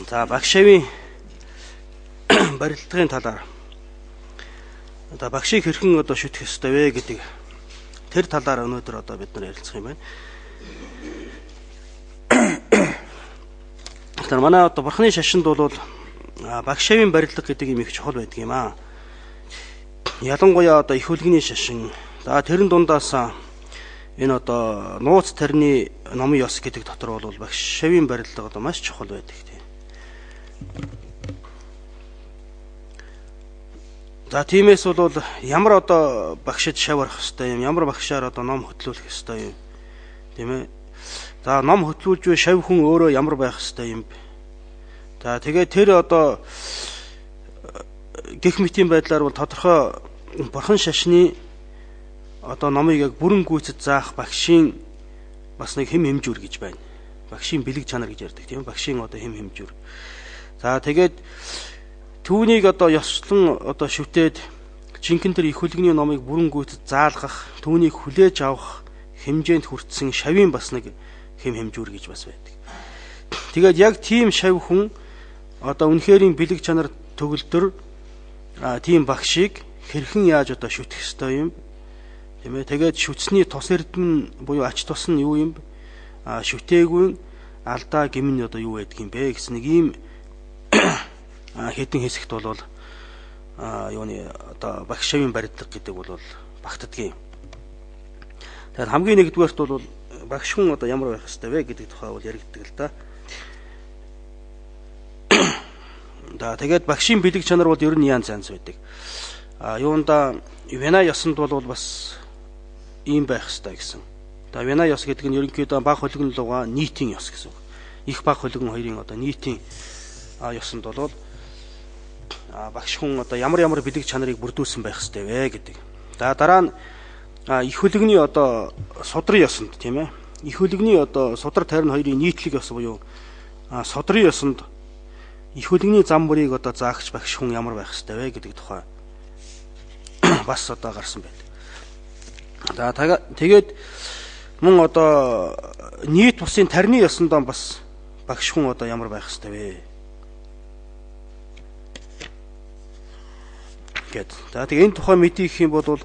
За багшийн барилдлагын талаар одоо багшийг хэрхэн одоо шүтэх ёстой вэ гэдэг тэр талаар өнөөдөр одоо бид нар ярилцах юм байна. Тэгэхээр манай одоо бурхны шашинд бол багшийн барилдлага гэдэг юм их чухал байдаг юм аа. Ялангуяа одоо их хөлгийн шашин. За тэрэн дундаас энэ одоо нууц тарны номын ёс гэдэг дотор бол багшийн барилдлага одоо маш чухал байдаг тийм. За тиймээс бол ямар одоо багшид шав арах хэвээр юм, ямар багшаар одоо ном хөтлүүлэх хэвээр юм. Тийм ээ. За ном хөтлүүлж буй шав хүн өөрөө ямар байх хэвээр юм бэ? За тэгээд тэр одоо гэх мэтийн байдлаар бол тодорхой бурхан шашны одоо номыг яг бүрэн гүйцэд заах багшийн бас нэг хэм хэмжүүр гэж байна. Багшийн бэлэг чанар гэж ярьдаг тийм. Багшийн одоо хэм хэмжүүр. За тэгээд түүнийг одоо ёслон одоо шүтээд жинхэнэ тэр их хөлгийн номыг бүрэн гүйцэд заалгах, түүнийг хүлээж авах хэмжээнд хүртсэн шавийн бас нэг хэм хэмжүүр гэж бас байдаг. Тэгээд яг тийм шав хүн одоо үнэхэрийн бэлэг чанар төгөлдөр тийм багшийг хэрхэн яаж одоо шүтэх ёстой юм? Тийм ээ. Тэгээд шүтсний тус эрдэм буюу ач тус нь юу юм? Шүтээгүй алдаа гэмн одоо юу байдаг юм бэ гэсэн нэг ийм хэдэн хэсэгт бол юуны одоо багшийн барилдлага гэдэг бол багтдгийг. Тэгэхээр хамгийн нэгдүгээрт бол багш хүн одоо ямар байх ёстой вэ гэдэг тухай бол яригддаг л да. За тэгээд багшийн бэлэг чанар бол ер нь янз янз байдаг. Юунда Вена ёсонд бол бас ийм байх ёстой гэсэн. За Вена ёс гэдэг нь ерөнхийдөө баг хөлгөн луга нийтийн ёс гэсэн. Их баг хөлгөн хоёрын одоо нийтийн ёсонд бол багш хүн одоо ямар бэлэг чанарыг бүрдүүлсэн байх ёстой вэ гэдэг. За дараа нь их хөлгөний одоо судрын ёсонд тийм ээ. Их хөлгөний одоо судар тарин хоёрын нийтлэг ёс буюу судрын ёсонд их хөлгөний зам бүрийг одоо заагч багш хүн ямар байх ёстой вэ гэдэг тухай бас одоо гарсан байдаг. За тэгээд мөн одоо нийт бусын тарны ёсондоо бас багш хүн одоо ямар байх ёстой вэ? За тэгээ энэ тухай мэдих юм бол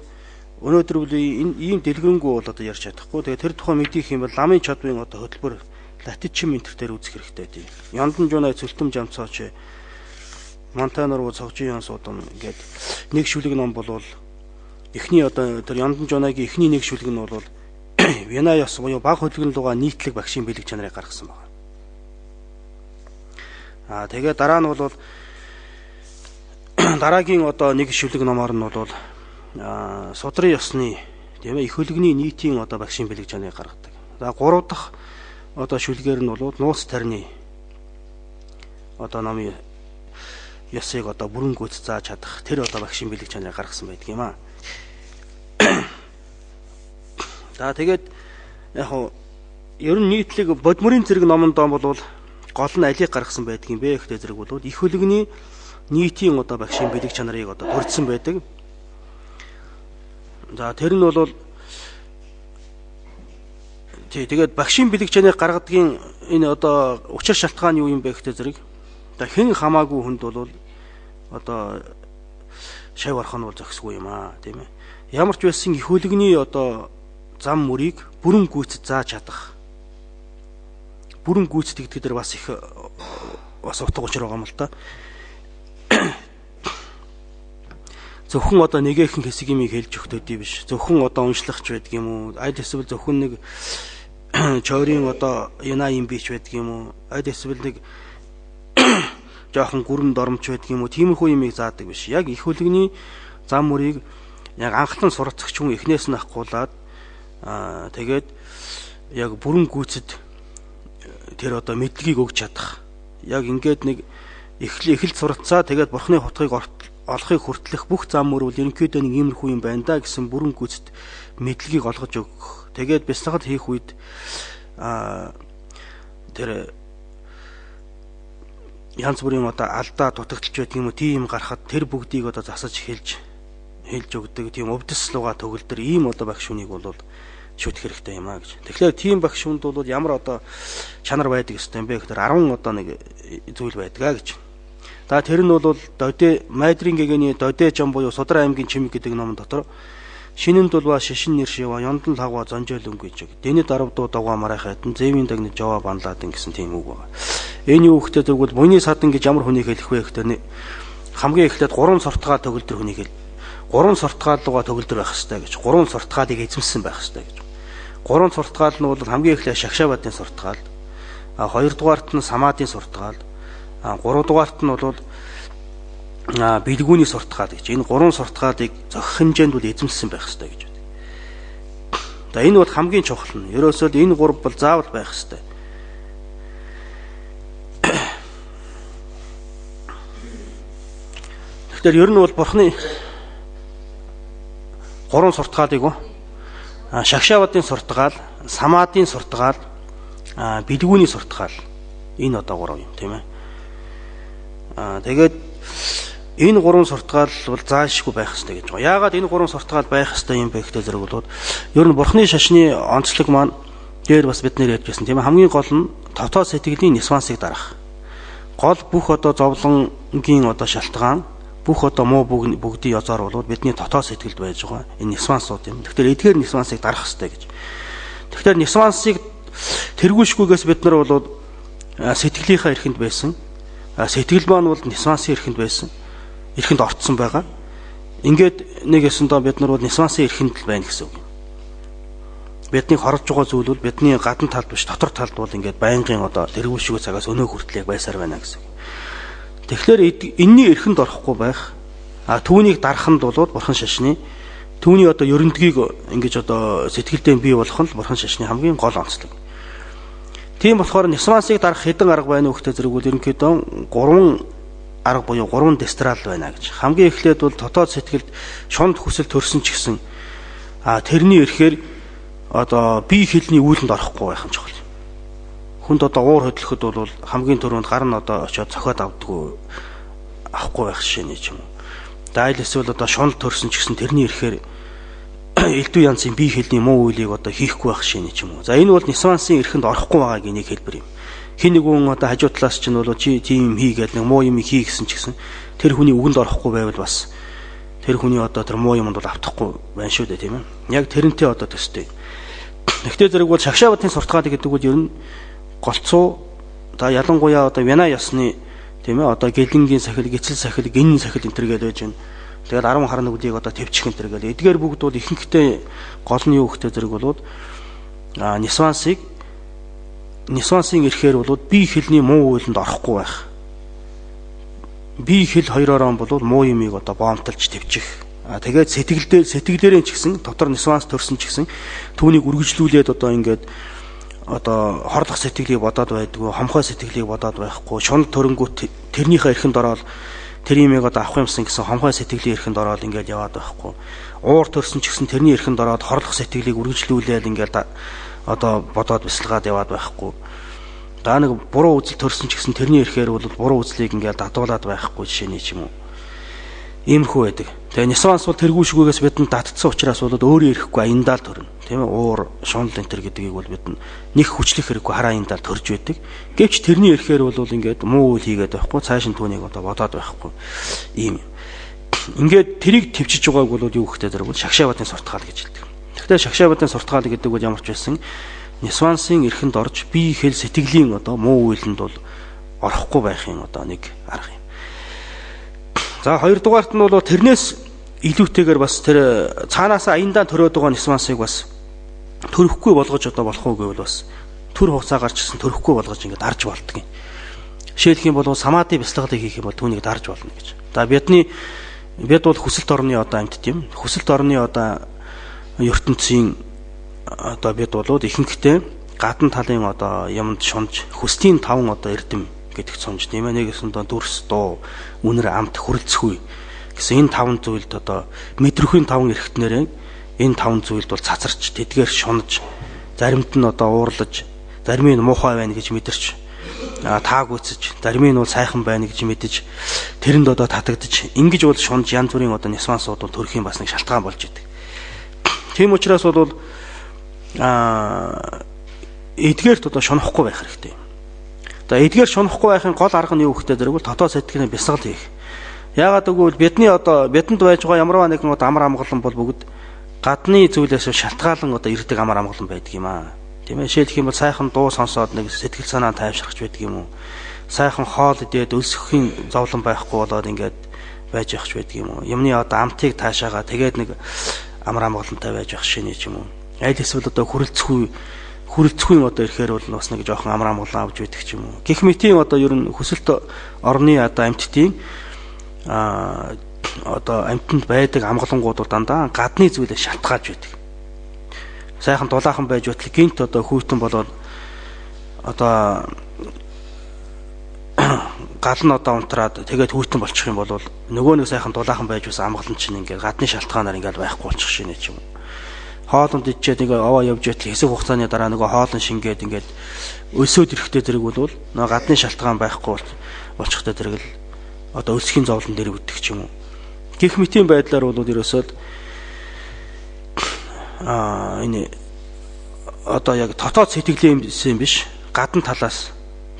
өнөөдөр бол ийм дэлгэрэнгүй бол одоо ярьж чадахгүй. Тэгээ тэр тухай мэдих юм бол ламын чадвын одоо хөтөлбөр латичин ментер дээр үзэх хэрэгтэй тийм. Яндан жуунай цөлтөм жамцаач Монтанор цогжийн суудан гээд нэг шүлэг ном бол эхний одоо тэр яндан жуунайгийн эхний нэг шүлэг нь бол Вена ёс буюу баг хөдөлгөн луга нийтлэг багшийн бэлэг чанарыг гаргасан байна. Тэгээ дараа нь бол дараагийн одоо нэг шүлэг номоор нь бол судрын ёсны тийм ээ их хөлгөний нийтийн одоо багшийн бэлэг чанарыг гаргадаг. За 3 дахь одоо шүлгээр нь бол нууц тарны одоо номын ёсыг одоо бүрэн гүйц зааж чадах тэр одоо багшийн бэлэг чанарыг гаргасан байдаг юм аа. За тэгээд яг хоо ер нь нийтлэг бодмөрийн зэрэг номонд бол гол нь алийг гаргасан байдаг юм бэ гэхдээ зэрэг бол их хөлгөний нийтийн одоо багшийн бэлэг чанарыг одоо бүрдсэн байдаг. За тэр нь бол тэгээд багшийн бэлэг чанарыг гаргадгийн энэ одоо учир шалтгаан юу юм бэ гэхдээ зэрэг одоо хэн хамаагүй хүнд бол одоо шав арах нь бол зохисгүй юм аа тийм ээ. Ямар ч байсан их хөлгөний одоо зам мөрийг бүрэн гүйцэд зааж чадах. Бүрэн гүйцэд гэдэг дээр бас их бас утга учир байгаа юм л да. Зөвхөн одоо нэгэхэн хэсэг юмыг хэлж өгдөөдий биш. Зөвхөн одоо уншлагч байдаг юм уу? Аль эсвэл зөвхөн нэг чойрын одоо яна юм бич байдаг юм уу? Аль эсвэл нэг жоохон гүрэн дормч байдаг юм уу? Тиймэрхүү юмыг заадаг биш. Яг их хөлгөний зам мөрийг яг анхлан суралцагч хүн эхнээс нь ахгуулад тэгээд яг бүрэн гүйцэд тэр одоо мэдлэгийг өгч чадах. Яг ингээд нэг эхлэл суралцаа тэгээд бурхны хутгийг олохыг хүртлэх бүх зам мөр бол ерөнхийдөө нэг иймэрхүү юм байна да гэсэн бүрэн гүйцэд мэдлэгийг олгож өгөх. Тэгээд бясалгал хийх үед тэр янз бүрийн одоо алдаа дутагдaltaж байдаг юм уу тийм гарахад тэр бүгдийг одоо засаж хэлж өгдөг тийм өвдөс луга төгөлдөр ийм одоо багш хүнийг бол шүтэх хэрэгтэй юм аа гэж. Тэгэхээр тийм багш хүнд бол ямар одоо чанар байдаг ёстой юм бэ гэхээр 10 одоо нэг зүйл байдаг гэж. За тэр нь бол Доде Майдрын гэгэний Доде жам буюу Судраа аймгийн чимэг гэдэг номон дотор шинэн дулва шишин нэршива ёндан лагва зонжойл өнгөж. Дэний даравдуу дагва марахайтан зэвийн дагны жава банлаадан гэсэн тийм үг байна. Энэ юу ихтэй зүгэл буйны садан гэж ямар хүнийг хэлэх вэ гэхээр хамгийн эхлээд 3 сортгаал төгөлдөр хүнийг хэл. 3 сортгааллууга төгөлдөр байх хэрэгтэй гэж. 3 сортгаалыг эзэмсэн байх хэрэгтэй гэж. 3 сортгаал нь бол хамгийн эхлээд Шагшаабадын сортгаал. 2 дугаарт нь Самаадын сортгаал. 3 дугаарт нь бол бэлгүүний сортгаал гэж. Энэ 3 сортгаалыг зохих хэмжээнд бол эзэмсэн байх хэрэгтэй гэж байна. За энэ бол хамгийн чухал нь. Ерөөсөө энэ 3 бол заавал байх хэрэгтэй. Тэгэхээр ер нь бол бурхны 3 сортгаалыг Шагшаабадын сортгаал, Самаадын сортгаал, бэлгүүний сортгаал энэ одоо 3 юм тийм ээ. Тэгээд энэ 3 сортгаал бол заашгүй байх хэрэгтэй гэж байгаа. Яагаад энэ 3 сортгаал байх хэрэгтэй юм бэ гэхдээ зэрэг болоод ер нь бурхны шашны онцлог маань дээр бас бид нэр ярьж байсан тийм ээ. Хамгийн гол нь тотоо сэтгэлийн нисвансыг дарах. Гол бүх одоо зовлонгийн одоо шалтгаан бүх одоо муу бүгдийн язаар бол бидний тотоо сэтгэлд байж байгаа. Энэ нисвансууд юм. Тэгэхээр эдгээр нисвансыг дарах хэрэгтэй гэж. Тэгэхээр нисвансыг тэргүүшгүйгээс бид нар бол сэтгэлийнхаа эрхэнд байсан. Сэтгэл маань бол нисвансын эрхэнд байсан. Эрхэнд ортсон байгаа. Ингээд нэг ёсондоо бид нар бол нисвансын эрхэнд л байна гэсэн үг юм. Бидний хорж байгаа зүйл бол бидний гадна талд биш дотор талд бол ингээд байнгын одоо тэргүүшгүй цагаас өнөө хүртэл байсаар байна гэсэн. Тэгэхээр энэний эрхэнд орохгүй байх. Түүнийг дараханд бол бурхан шашны түүний одоо ерөнтгийг ингэж одоо сэтгэлдээ бий болгох нь бурхан шашны хамгийн гол онцлог. Тийм болохоор нисвансыг дарах хэдэн арга байна уу гэхтэй зэрэг бол ерөнхийдөө 3 арга буюу 3 дестрал байна гэж. Хамгийн эхлээд бол дотоод сэтгэлд шунд хүсэл төрсөн ч гэсэн тэрний эрхээр одоо бие хэлний үйлэнд орохгүй байх нь чухал. Хүнд одоо уур хөдлөхөд бол хамгийн түрүүнд гар нь одоо очиод цохиод авахгүй байх шишээний ч юм уу. Дайл эсвэл одоо шунал төрсөн ч гэсэн тэрний эрхээр элдв янзын бие хэлний муу үйлийг одоо хийхгүй байх шишээний ч юм уу. За энэ бол нисвансын эрхэнд орохгүй байгаагийн нэг хэлбэр юм. Хин нэгэн одоо хажуу талаас чинь бол чи тийм хий гэдэг нэг муу юм хий гэсэн ч гэсэн тэр хүний үгэнд орохгүй байвал бас тэр хүний одоо тэр муу юмд бол автахгүй байна шүү дээ тийм ээ. Яг тэрнтэй одоо төстэй. Гэхдээ зэрэг бол Шагшаабадын сортгаал гэдэг бол ер нь голцоо та ялангуяа одоо Вена ясны тийм ээ одоо гэлэнгийн сахил, гицэл сахил, гинэн сахил энэ төр гэж байж байна. Тэгээд 10 хар нүглийг одоо төвчих энэ төр гэж. Эдгээр бүгд бол ихэнхдээ гол нь юу гэхтэй зэрэг болоод нисвансын эрхээр бол бие хэлний муу үйлэнд орохгүй байх. Бие хэл хоёроор бол муу юмыг одоо боомтолж төвчих. Тэгээд сэтгэлдээрээ ч гэсэн дотор нисванс төрсөн ч гэсэн түүнийг үргэлжлүүлээд одоо ингээд одоо хорлох сэтгэлийг бодоод байдгүй, хомхой сэтгэлийг бодоод байхгүй, шунал төрөнгөт тэрнийхээ эрхэнд ороод тэр юмыг одоо авах юмсан гэсэн хомхой сэтгэлийн эрхэнд ороод ингээд яваад байхгүй. Уур төрсөн ч гэсэн тэрний эрхэнд ороод хорлох сэтгэлийг үргэлжлүүлээд ингээд одоо бодоод бясалгаад яваад байхгүй. Даа нэг буруу үзэл төрсөн ч гэсэн тэрний эрхээр бол буруу үзлийг ингээд дадуулаад байхгүй жишээний ч юм уу. Иймэрхүү байдаг. Тэгээ нисванс бол тэргүүшгүйгээс бидэнд татцсан учраас бол өөрөө ирэхгүй аяндаа л төрнө. Тийм ээ уур, шунал энэ төр гэдгийг бол бид нэг хүчлэх хэрэггүй хараа аяндаа л төрж байдаг. Гэвч тэрний эрхээр бол ингээд муу үйл хийгээд байхгүй, цааш нь түүнийг одоо бодоод байхгүй. Ийм юм. Ингээд тэрийг төвчж байгааг бол юу гэхтэй зэрэг бол Шагшаабадын сортгаал гэж хэлдэг. Тэгэхээр Шагшаабадын сортгаал гэдэг бол ямар ч байсан нисвансын эрхэнд орж бие хэл сэтгэлийн одоо муу үйлэнд бол орохгүй байхын одоо нэг арга юм. За хоёрдугаарт нь бол тэрнээс илүүтэйгээр бас тэр цаанаас аяндаа төрөөд байгаа нисвансыг бас төрөхгүй болгож одоо болох уу гэвэл бас төр хугацаагаар ч гэсэн төрөхгүй болгож ингээд дарж болдго юм. Жишээлх юм бол самаадын бяцлаглыг хийх юм бол түүнийг дарж болно гэж. За бид бол хүсэлт орны одоо амьтд юм. Хүсэлт орны одоо ертөнцийн одоо бид болоод ихэнхдээ гадна талын одоо юмд шунж хүслийн 5 одоо эрдэм гэдэг цонж тийм ээ нэгээс нь дүрс дуу үнэр амт хүрэлцэхгүй гэсэн энэ 5 зүйлд одоо мэдрөхийн 5 эрхтнэрээ энэ 5 зүйлд бол цацарч тэдгээр шунаж заримд нь одоо уурлаж зарим нь муухай байна гэж мэдэрч таагүйцэж зарим нь бол сайхан байна гэж мэдэж тэрэнд одоо татагдж ингэж бол шунж янз бүрийн одоо нисвансууд бол төрөх юм бас нэг шалтгаан болж идэг. Тийм учраас бол эдгээрт одоо шунохгүй байх хэрэгтэй. Одоо эдгээр шунахгүй байхын гол арга нь юу гэхтэй зэрэг бол дотоод сэтгэлийн бясалгал хийх. Яагаад гэвэл бидэнд байж байгаа ямар нэгэн амар амгалан бол бүгд гадны зүйлээс шалтгаалan ирдэг амар амгалан байдаг юм аа. Тийм ээ. Жишээлх юм бол сайхан дуу сонсоод нэг сэтгэл санаа тайвшрахч байдаг юм уу? Сайхан хоол идээд өлсөхийн зовлон байхгүй болоод ингээд байж явах байдаг юм уу? Юмны амтыг таашаага тэгээд нэг амар амгалантай байж явах шинэ ч юм уу? Аль эсвэл хүрэлцэхгүй ирэхээр бол бас нэг жоохон амар амгалан авч байдаг ч юм уу? Гэх мэтийн ер нь хүсэлт орны амьтдын амьтанд байдаг амгалангууд дандаа гадны зүйлээ шалтгаалж байдаг. Сайхан дулаахан байж байтал гинт хүйтэн болоод гал нь унтраад тэгээд хүйтэн болчих юм бол нөгөө нэг сайхан дулаахан байж бас амгалан чинь ингээд гадны шалтгаанаар ингээд байхгүй болчих шинэ ч юм уу. Хоолнд идчихэд нэг аваа явж байтал хэсэг хугацааны дараа нөгөө хоолн шингээд ингээд өлсөд ирэхтэй зэрэг бол нөгөө гадны шалтгаан байхгүй болчихтой зэрэг л өлсөхийн зовлон дээр үүдэх ч юм уу. Гэх мэтийн байдлаар бол ерөөсөө энэ яг дотоод сэтгэлийн юм биш гадна талаас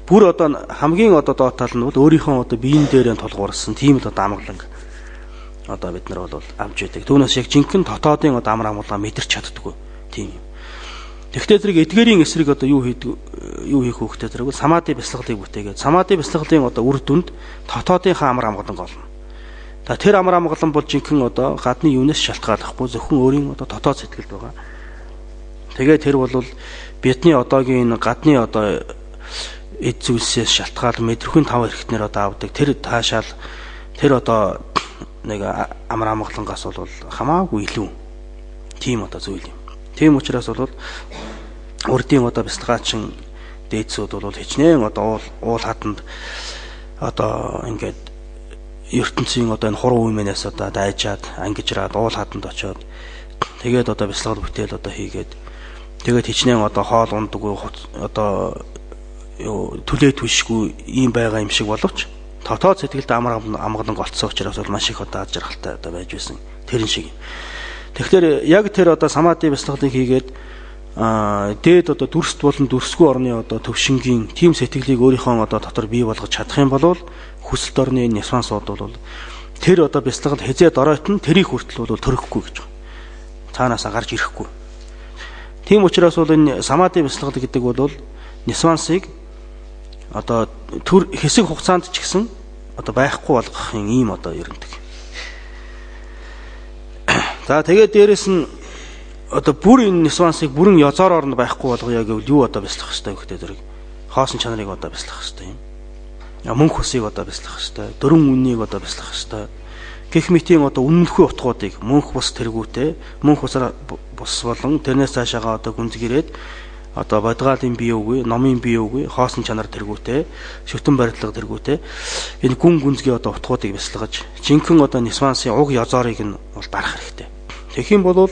бүр хамгийн доод тал нь бол өөрийнхөө биеийн дээрээ тулгуурсан тийм л амгаланг бид нар бол амж байдаг. Түүнээс яг жинхэнэ дотоодын амар амгалан мэдэрч чаддаггүй тийм юм. Тэгвэл зэрэг эдгээрийн эсрэг юу хийх хөөхтэй зэрэг самади бясалгалыг бүтээгээд самади бясалгалын үр дүнд дотоодынхаа амар амгаланг олно. Тэр амар амгалан бол жинхэнэ гадны юунаас шалтгаалахгүй зөвхөн өөрийн дотоод сэтгэлд байгаа. Тэгээд тэр бол бидний одоогийн гадны эд зүйлсээс шалтгаал мэдрэхүйн тав хэрэгтнэр авдаг. Тэр таашаал тэр нэг амар амгалангаас бол хамаагүй илүү тийм зүйл юм. Тийм учраас бол урдын бясалгаачин дээдсүүд бол хичнээн уул хатанд ингээд ертөнцийн энэ хуруу үмэнээс дайжаад ангижраад уул хатанд очиод тэгээд бясалгал бүтээл хийгээд тэгээд хичнээн хоол ундаггүй түлээ түшгүй ийм байгаа юм шиг боловч дотоод сэтгэлд амар амгалан голцсон учраас бол маш их аз жаргалтай байж байсан тэрэн шиг. Тэгэхээр яг тэр самади бясалгалыг хийгээд дээд дүрст болон дүрсгүй орны төвшингийн тийм сэтгэлийг өөрийнхөө дотор бий болгож чадах юм бол хүсэлт орны нисвансууд бол тэр бясалгал хязээд оройтон тэрийг хүртэл бол төрөхгүй гэж байна. Цаанаасаа гарч ирэхгүй. Тийм учраас бол энэ самади бясалгал гэдэг бол нисвансыг төр хэсэг хугацаанд ч гэсэн байхгүй болгохын ийм ерөнтөг. За тэгээд дээрэс нь бүр энэ нисвансыг бүрэн язаар оронд байхгүй болгоё гэвэл юу бяцлах хэрэгтэй гэхдээ зэрэг хоосон чанарыг бяцлах хэрэгтэй юм. Мөнх усыг бяцлах хэрэгтэй, дөрвөн үннийг бяцлах хэрэгтэй. Гэх мэтийн үнэнхүй утгуудыг мөнх бус тэргүүтэй, мөнх усаар бус болон тэрнээс цаашаага гүнзгийрээд бодгаалын бие үгүй, номын бие үгүй, хоосон чанар тэргүүтэй, шүтэн барилга тэргүүтэй энэ гүн гүнзгий утгуудыг бяцлагаж жинхэнэ нисвансын уг язаарыг нь бол дарах хэрэгтэй. Тэгэх юм бол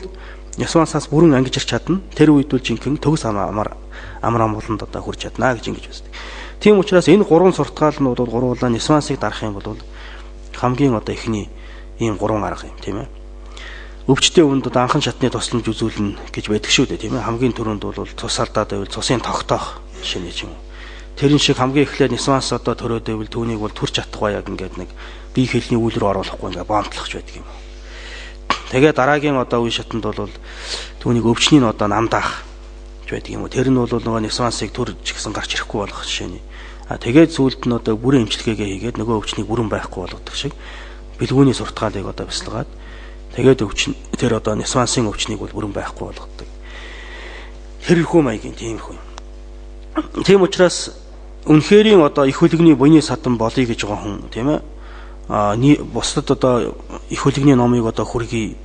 нисвансаас бүрэн ангижирч чадна. Тэр үед бол жинхэнэ төгс амар амгаланд хүрч чадна гэж ингэж байна. Тийм учраас энэ гурван суртгаалнууд бол гурвуулаа нисвансыг дарах юм бол хамгийн эхний ийм гурван арга юм тийм ээ. Өвчтөе үнд анхан шатны тусламж үзүүлнэ гэж байдаг шүү дээ тийм ээ. Хамгийн түрүүнд бол цус алдаад байвал цусын тогтоох шинэ ч юм уу. Тэрэн шиг хамгийн эхлээд нисванс төрөөд байвал түүнийг бол төрч чадахгүй яг ингээд нэг бие хэлний үйл рүү оруулахгүй ингээд боомтлохч байдаг юм. Тэгээ дараагийн үе шатанд бол түүнийг өвчнийг намдаах байдаг юм уу. Тэр нь бол нөгөө нисвансыг төрж гисэн гарч ирэхгүй болгох жишээ нь. Тэгээд зүйлд нь бүрэн эмчилгээгээ хийгээд нөгөө өвчнийг бүрэн байхгүй болгодог шиг бэлгүүний суртгаалыг бяцлагаад тэгээд тэр нисвансын өвчнийг бол бүрэн байхгүй болгодог. Тэрхүү маягийн тиймэрхүү юм. Тийм учраас үнэхэрийн их хөлөгний буйны садан болъё гэж байгаа хүн тийм ээ. Бусдад их хөлөгний номыг хүргэе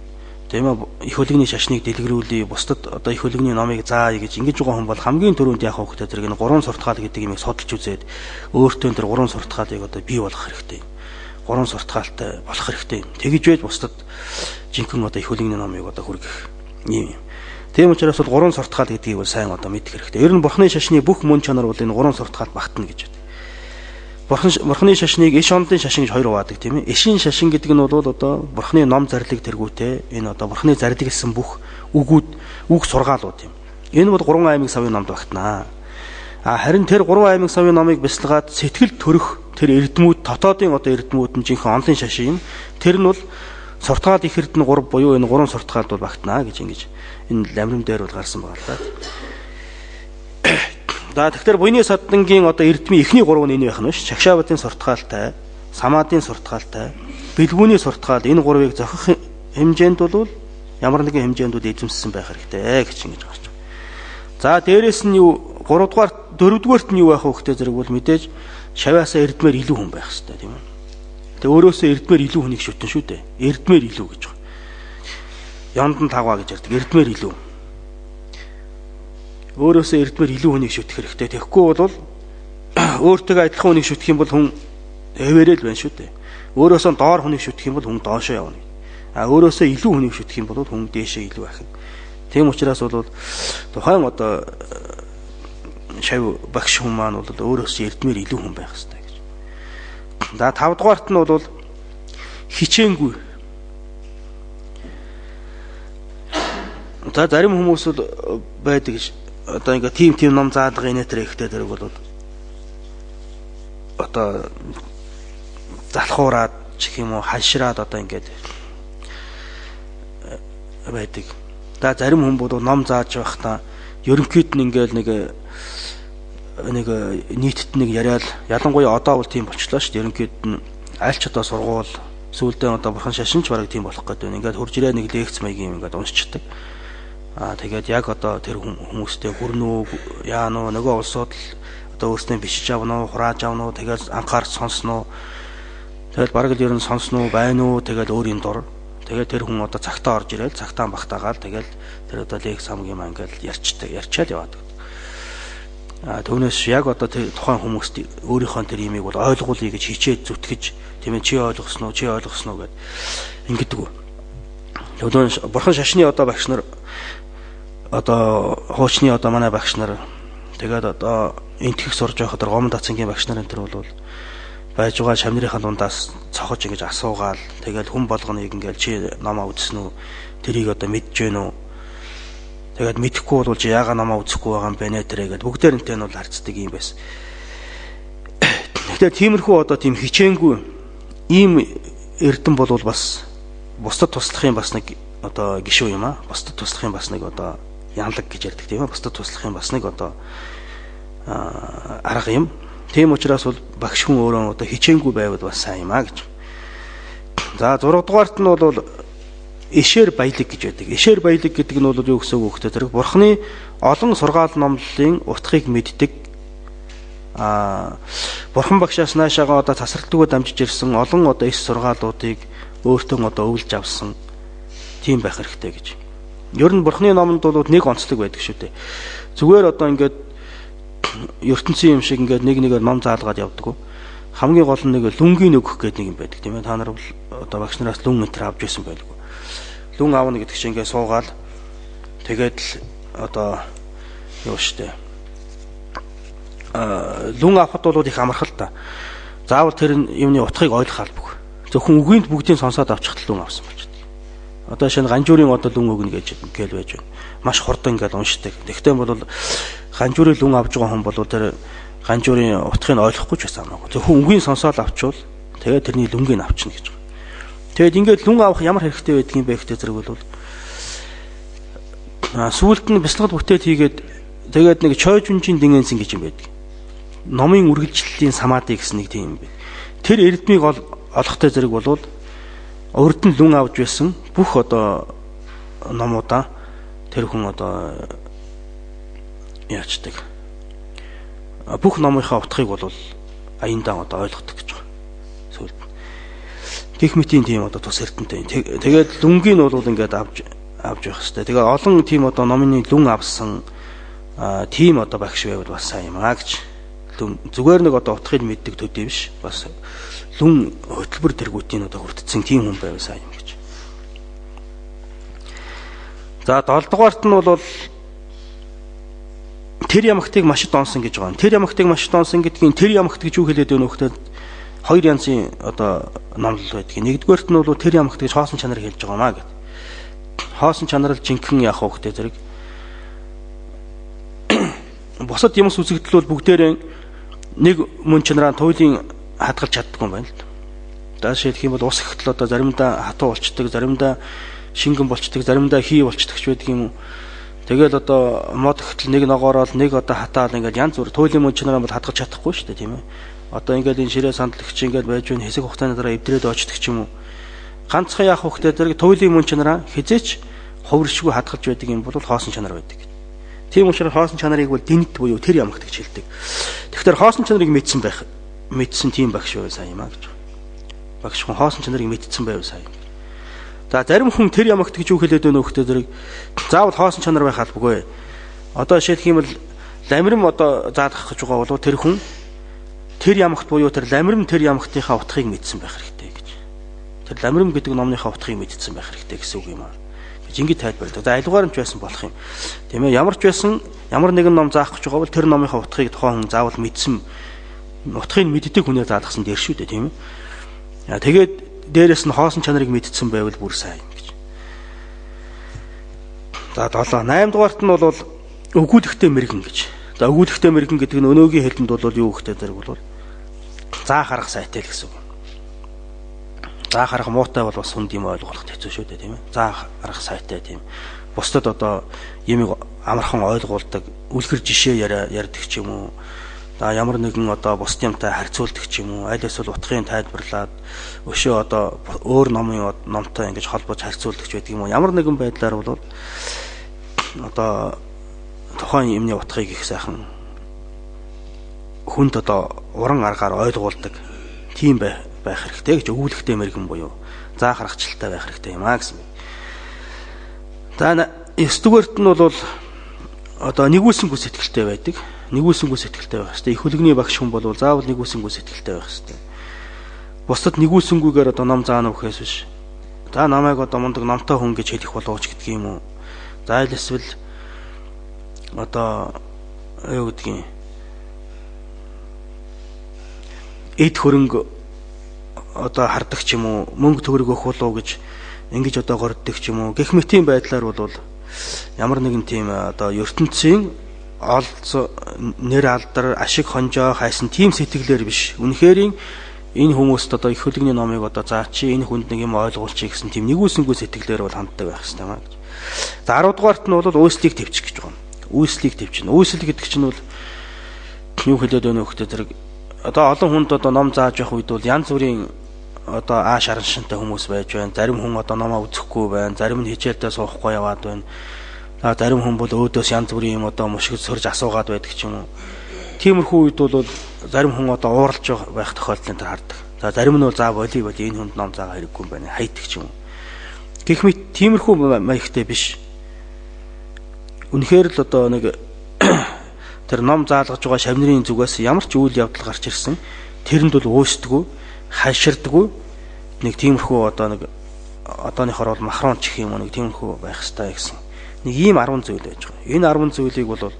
тийм ээ. Их хөлөгний шашныг дэлгэрүүлээ. Бусдад их хөлөгний номыг заая гэж ингэж байгаа хүн бол хамгийн түрүүнд яах вэ гэдэг зэрэг гурван суртгаал гэдэг юмыг судалж үзээд өөртөө тэр гурван суртгаалыг бий болгох хэрэгтэй. Гурван суртгаалтай болох хэрэгтэй. Тэгж байж бусдад жинхэнэ их хөлөгний номыг хүргэх юм. Тийм учраас бол гурван суртгаал гэдгийг бол сайн мэдэх хэрэгтэй. Ер нь бурхны шашны бүх мөн чанар бол энэ гурван суртгаалд багтана гэж байна. Бурхны шашныг иш ондын шашин гэж хоёр хуваадаг тийм ээ. Ишийн шашин гэдэг нь бол бурхны ном зарлиг тэргүүтэй энэ бурхны зарлиглсан бүх үг сургаалууд юм. Энэ бол гурван аймаг савын номд багтана. Харин тэр 3 аймаг савын номыг бясалгаад сэтгэл төрөх тэр эрдэмүүд дотоодын одоо эрдэмүүд нь жинхэнэ онлын шашин. Тэр нь бол суртгаал их эрдэнэ 3 буюу энэ 3 суртгаалд бол багтана гэж ингэж энэ ламрим дээр бол гарсан байгаа л да. За тэгэхээр буйны саддангийн одоо эрдмийн эхний 3 нь энэ байх нь ш. Шагшаабатын суртгаалтай, самаадын суртгаалтай, бэлгүүний суртгаал энэ 3-ыг зохих хэмжээнд бол ямар нэгэн хэмжээнд эзэмссэн байх хэрэгтэй гэж ингэж гарч байна. За дээрэс нь юу 3 дугаар 4 дугаарт нь юу байх вэ гэхтэй зэрэг бол мэдээж шавьяасаа эрдмээр илүү хүн байх хэрэгтэй тийм үү. Тэгээ өөрөөсөө эрдмээр илүү хүнийг шүтэн шүү дээ. Эрдмээр илүү гэж байна. Яндан тагваа гэж ярьдаг. Эрдмээр илүү. Өөрөөсөө эрдмээр илүү хүнийг шүтэх хэрэгтэй. Тэгэхгүй бол өөртөө адилхан хүнийг шүтэх юм бол хүн хэвээрэл байна шүү дээ. Өөрөөсөө доор хүнийг шүтэх юм бол хүн доошоо явна. Өөрөөсөө илүү хүнийг шүтэх юм бол хүн дээшээ илүү ахна. Тийм учраас бол тухайн одоо шав багш хүн маань бол өөрөөсөө эрдмээр илүү хүн байх хэрэгтэй гэж. За 5 дугаарт нь бол хичээнгүй. За зарим хүмүүс байдаг гэж одоо ингээ тим ном заадаг инэтэр ихтэй дэрэг бол одоо залхуураад чих юм уу ханшраад одоо ингээд байдаг. За зарим хүн бол ном зааж байхдаа ерөнхийд нь ингээл нэг нийтэд нэг яриад ялангуяа одоо бол тийм болчлоо шүү дээ. Ерөнхийд нь аль ч одоо сургуул сүүлдээ одоо бурхан шашинч бараг тийм болох гэдэг. Ингээд хурж ирээ нэг лекц маягийн ингээд уншчихдаг. Тэгээд яг одоо тэр хүмүүстэй хүрнүү яануу нөгөө улсууд одоо өөрсдөө бишиж авна уу хурааж авна уу тэгээд анхаарч сонсноо. Тэгэл бараг л ер нь сонсноо байна уу тэгэл өөрийн дур. Тэгээд тэр хүн одоо цагтаа орж ирээл цагтаа багтаагаал тэгэл тэр одоо лекц хамгийн маань ингээд ярьчаад яваад. Түүнээс яг одоо тэр тухайн хүмүүст өөрийнхөө тэр имийг бол ойлгуулъя гэж хичээд зүтгэж тийм ээ чи ойлгосноо гэд ингэдэг. Тэгвэл бурхан шашны одоо багш нар одоо хуучны одоо манай багш нар тэгээд одоо энтгэх сурж байхад гомон дацангийн багш нарын тэр бол байж байгаа шамнырийнхаа дундаас цохож ингэж асуугаал тэгээд хүн болгоныг ингээл чи намаа үзсэн үү тэрийг одоо мэдж гэнэ үү тэгээд мэдэхгүй бол чи яага намаа үзэхгүй байгаа юм бэ нэ тэргээд бүгдээрнтэй нь бол харцдаг юм байсан. Тэгэхээр тиймэрхүү одоо тийм хичээнгүй ийм эрдэм бол бас бусдад туслахын бас нэг одоо гишүү юм аа. Бусдад туслахын бас нэг одоо янлаг гэж ярьдаг тийм ээ. Бусдад туслахын бас нэг одоо арга юм. Тийм учраас бол багш хүн өөрөө одоо хичээнгүй байвал бас сайн юм аа гэж. За 6 дугаарт нь бол ишээр баялаг гэж байдаг. Ишээр баялаг гэдэг нь бол юу гэсэн үг вэ гэхээр бурхны олон сургаал номлолын утгыг мэддэг. Бурхан багшаас наашаага одоо тасралтгүй дамжиж ирсэн олон одоо иш сургаалуудыг өөртөө одоо өвлж авсан тийм байх хэрэгтэй гэж. Ер нь бурхны номонд бол нэг онцлог байдаг шүү дээ. Зүгээр одоо ингээд ертөнцийн юм шиг ингээд нэгээр ном заалгаад явдаг. Хамгийн гол нь нэг лүнгийн өгөх гэдэг нэг юм байдаг тийм ээ. Та нар бол одоо багш нараас лүн энтер авч ирсэн байлгүй. Лүн аавна гэдэг чинь ингээд суугаал тэгээд л одоо юу штэ. Лүн авахд бол их амархал та. Заавал тэр юмны утгыг ойлгох албагүй. Зөвхөн үгүйнд бүгдийг сонсоод авчихт лүн авсан болчихд. Одоо шинэ ганжуурын одоо лүн өгнө гэж гээл байж байна. Маш хурдан ингээд уншдаг. Тэгтээ бол ганжуурын лүн авж байгаа хүн бол тэр ганжуурын утгыг ойлгохгүй ч байсан аа. Зөвхөн үгийг сонсоод авчвал тэгээд тэрний лүнгийг авчна гэж. Тэгээд ингээд лүн авах ямар хэрэгтэй байдгийг бэ гэхдээ зэрэг бол сүүлд нь бяцлал бүтээл хийгээд тэгээд нэг чойжунжийн дэнгэнсэн гэж юм байдаг. Номын үргэлжлэлийн самаадыг гэсэн нэг тийм юм байна. Тэр эрдмийг олохтой зэрэг болвол урд нь лүн авч байсан бүх одоо номуудаа тэр хүн одоо яачдаг. Бүх номынхаа утгыг бол аяндаа одоо ойлгодог гэж байна. Сүүлд. Гэх мэтийн тийм одоо тус эрдэнтэй. Тэгээд лүнгийг нь бол ингээд авч байх хэрэгтэй. Тэгээд олон тийм одоо номын лүн авсан тийм одоо багш байвал бас сайн юм аа гэж. Зүгээр нэг одоо утгыг мэддэг төдий биш. Бас лүн хөтөлбөр тэргүүтийн одоо хүртсэн тийм хүн байвал сайн юм гэж. За 7 дугаарт нь бол тэр ямагтыг машид онсон гэж байгаа. Тэр ямагтыг машид онсон гэдгийг тэр ямагт гэж юу хэлээд байна вэ гэхээр хоёр янзын одоо номлол байдаг. Нэгдүгээрт нь бол тэр ямагт гэж хоосон чанарыг хэлж байгаа маа гэд. Хоосон чанар л жинхэнэ яах вэ гэхээр зэрэг бусад юмс үзэгдэл бол бүгдээрээ нэг мөн чанараа туйлын хадгалж чаддгүй юм байна л да. За жишээлх юм бол ус ихтэл одоо заримдаа хатуу болчдөг, заримдаа шингэн болчдөг, заримдаа хий болчдөг ч байдаг юм уу. Тэгэл одоо мод ихтэл нэг ногоорол нэг одоо хатаал ингээд янз бүр туйлын мөн чанараа бол хадгалж чадахгүй шүү дээ, тийм ээ. Одоо ингээд энэ ширээ сандлагч ингээд байж байна, хэсэг хугацааны дараа эвдрээд очдөг ч юм уу. Ганцхан яах вэ гэхээр зэрэг туйлын мөн чанараа хизээч хувиршгүй хадгалж байдаг юм бол хоосон чанар байдаг. Тийм учраас хоосон чанарыг бол дэнэт буюу тэр ямагт гэж хэлдэг. Тэгэхээр хоосон чанарыг мэдсэн тийм багш бай сайн юм аа гэж. Багш хүн хоосон чанарыг мэдсэн байв сайн. За зарим хүн тэр ямагт гэж юу хэлээд байна вэ гэхээр зэрэг заавал хоосон чанар байх албагүй. Одоо жишээлх юм бол ламирм одоо заадах гэж байгаа бол тэр хүн тэр ямагт буюу тэр ламирм тэр ямагтынхаа утгыг мэдсэн байх хэрэгтэй гэж. Тэр ламирм гэдэг номныхаа утгыг мэдсэн байх хэрэгтэй гэсэн үг юм аа. Гэж ингэж тайлбарладаг. За альваар нь ч байсан болох юм. Тийм ээ, ямар ч байсан ямар нэгэн ном заах гэж байгаа бол тэр номынхаа утгыг тухайн хүн заавал мэдсэн, утгыг мэддэг хүнээр заалгасан дээр шүү дээ, тийм ээ. Тэгээд дээрэс нь хоосон чанарыг мэдсэн байвал бүр сайн гэж. За 7, 8 дугаарт нь бол өгүүлэгтэй мэрэгэн гэж. За өгүүлэгтэй мэрэгэн гэдэг нь өнөөгийн хэлэнд бол юу гэхтэй зэрэг бол заах арга сайтай л гэсэн үг. Заах арга муутай бол бас хүнд юм ойлгох хэцүү шүү дээ, тийм ээ. Заах арга сайтай тийм. Бусдад одоо юмыг амархан ойлгуулдаг, үлгэр жишээ ярьдаг ч юм уу. За ямар нэгэн одоо бусд юмтай харьцуулдаг ч юм уу. Аль эсвэл утгын тайлбарлаад өшөө одоо өөр номтой ингэж холбож харьцуулдаг ч байдаг юм уу. Ямар нэгэн байдлаар бол одоо тухайн юмны утгыг их сайхан хүнд одоо уран аргаар ойлгуулдаг тийм байх хэрэгтэй гэж өгүүлэгтэй мэрэгэн буюу заах аргачлалтай байх хэрэгтэй юм аа гэсэн. За 9-дүгээрт нь бол одоо нэгүүлсэнгүй сэтгэлтэй байдаг. Нэгүүлсэнгүй сэтгэлтэй байх хэрэгтэй. Их хөлөгний багш хүн бол заавал нэгүүлсэнгүй сэтгэлтэй байх хэрэгтэй. Бусдад нэгүүлсэнгүйгээр одоо ном заана гэхээс биш. За намайг одоо мундаг номтой хүн гэж хэлэх болооч гэдэг юм уу. За эсвэл одоо юу гэдгийг эд хөрөнгө одоо хардаг ч юм уу, мөнгө төгрөг өгөх болов гэж ингэж одоо горддог ч юм уу. Гэх мэтийн байдлаар бол ямар нэгэн тийм одоо ертөнцийн олцоо нэр алдар, ашиг хонжоо хайсан тийм сэтгэлээр биш. Үнэхээр энэ хүмүүст одоо их хөлөгний номыг одоо заачи, энэ хүнд нэг юм ойлгуулчих гэсэн тийм нэгүүлсэнгүй сэтгэлээр бол ханддаг байх хэрэгтэй маа гэж. За 10 дугаарт нь бол үйлслийг төвчих гэж байгаа. Үйлслийг төвчнө. Үйлсэл гэдэг чинь бол юу хэлээд байна вэ гэхээр зэрэг одоо олон хүнд одоо ном зааж явах үед бол янз бүрийн одоо ааш араншинтай хүмүүс байж байна. Зарим хүн одоо номоо үзэхгүй байна. Зарим нь хичээлдээ суухгүй яваад байна. Зарим хүн бол өөдөөс янз бүрийн юм одоо мушиг сорж асуугаад байдаг ч юм уу. Тиймэрхүү үед бол зарим хүн одоо ууралж байх тохиолдлыг хардаг. За зарим нь бол за боли энэ хүнд ном заагаа хэрэггүй юм байна. Хайдаг ч юм уу. Гэх мэт тиймэрхүү маягтай биш. Үнэхээр л одоо нэг тэр ном заалгаж байгаа шавнырын зүгээс ямар ч үйл явдал гарч ирсэн тэрэнд бол уустдаггүй, хаширдаггүй нэг тиймэрхүү одоо нэг одооныхоор бол махрон чих юм уу нэг тиймэрхүү байх хэрэгтэй гэсэн. Нэг ийм 10 зүйл байж байгаа. Энэ 10 зүйлийг бол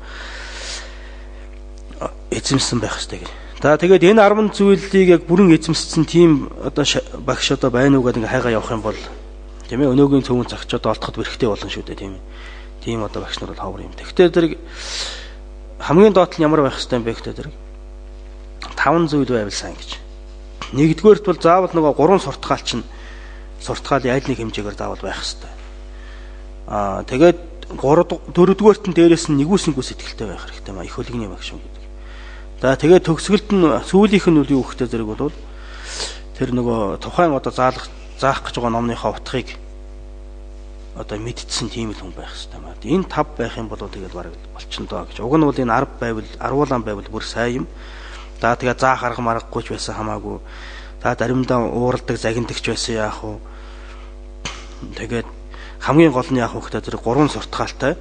эзэмсэн байх хэрэгтэй гэх. За тэгээд энэ 10 зүйлийг яг бүрэн эзэмссэн тийм одоо багш одоо байна уу гэдэг ингээ хайгаа явах юм бол тийм ээ өнөөгийн цөмөн цагч одоо олдоход бэрхтээ болно шүү дээ тийм ээ. Тийм одоо багш нар бол ховор юм. Тэгвэл зэрэг хамгийн доод нь ямар байх хэрэгтэй юм бэ гэхээр зэрэг 5 зүйл байвал сайн гэж. Нэгдүгээрт бол заавал нөгөө 3 суртгаал чинь суртгаалын аль нэг хэмжээгээр заавал байх хэрэгтэй. Тэгээд 4-дүгээрт нь дээрээс нь нэгүүлсэнгүй сэтгэлтэй байх хэрэгтэй маа их хөлөгний багш юм гэдэг. За тэгээд төгсгөлд нь сүүлийнх нь юу гэхтэй зэрэг бол тэр нөгөө тухайн одоо заах гэж байгаа номныхаа утгыг одоо мэдтсэн тийм л хүн байх хэрэгтэй маа. Энэ 5 байх юм бол тэгээд бараг болчихно доо гэж. Уг нь бол энэ 10 байвал 10 байвал бүр сайн юм. За тэгээд заах арга маргагүй ч байсан хамаагүй. За заримдаа ууралдаг, загиндаг ч байсан яах вэ? Тэгээд хамгийн гол нь яах вэ гэхээр тэр 3 суртгаалтай.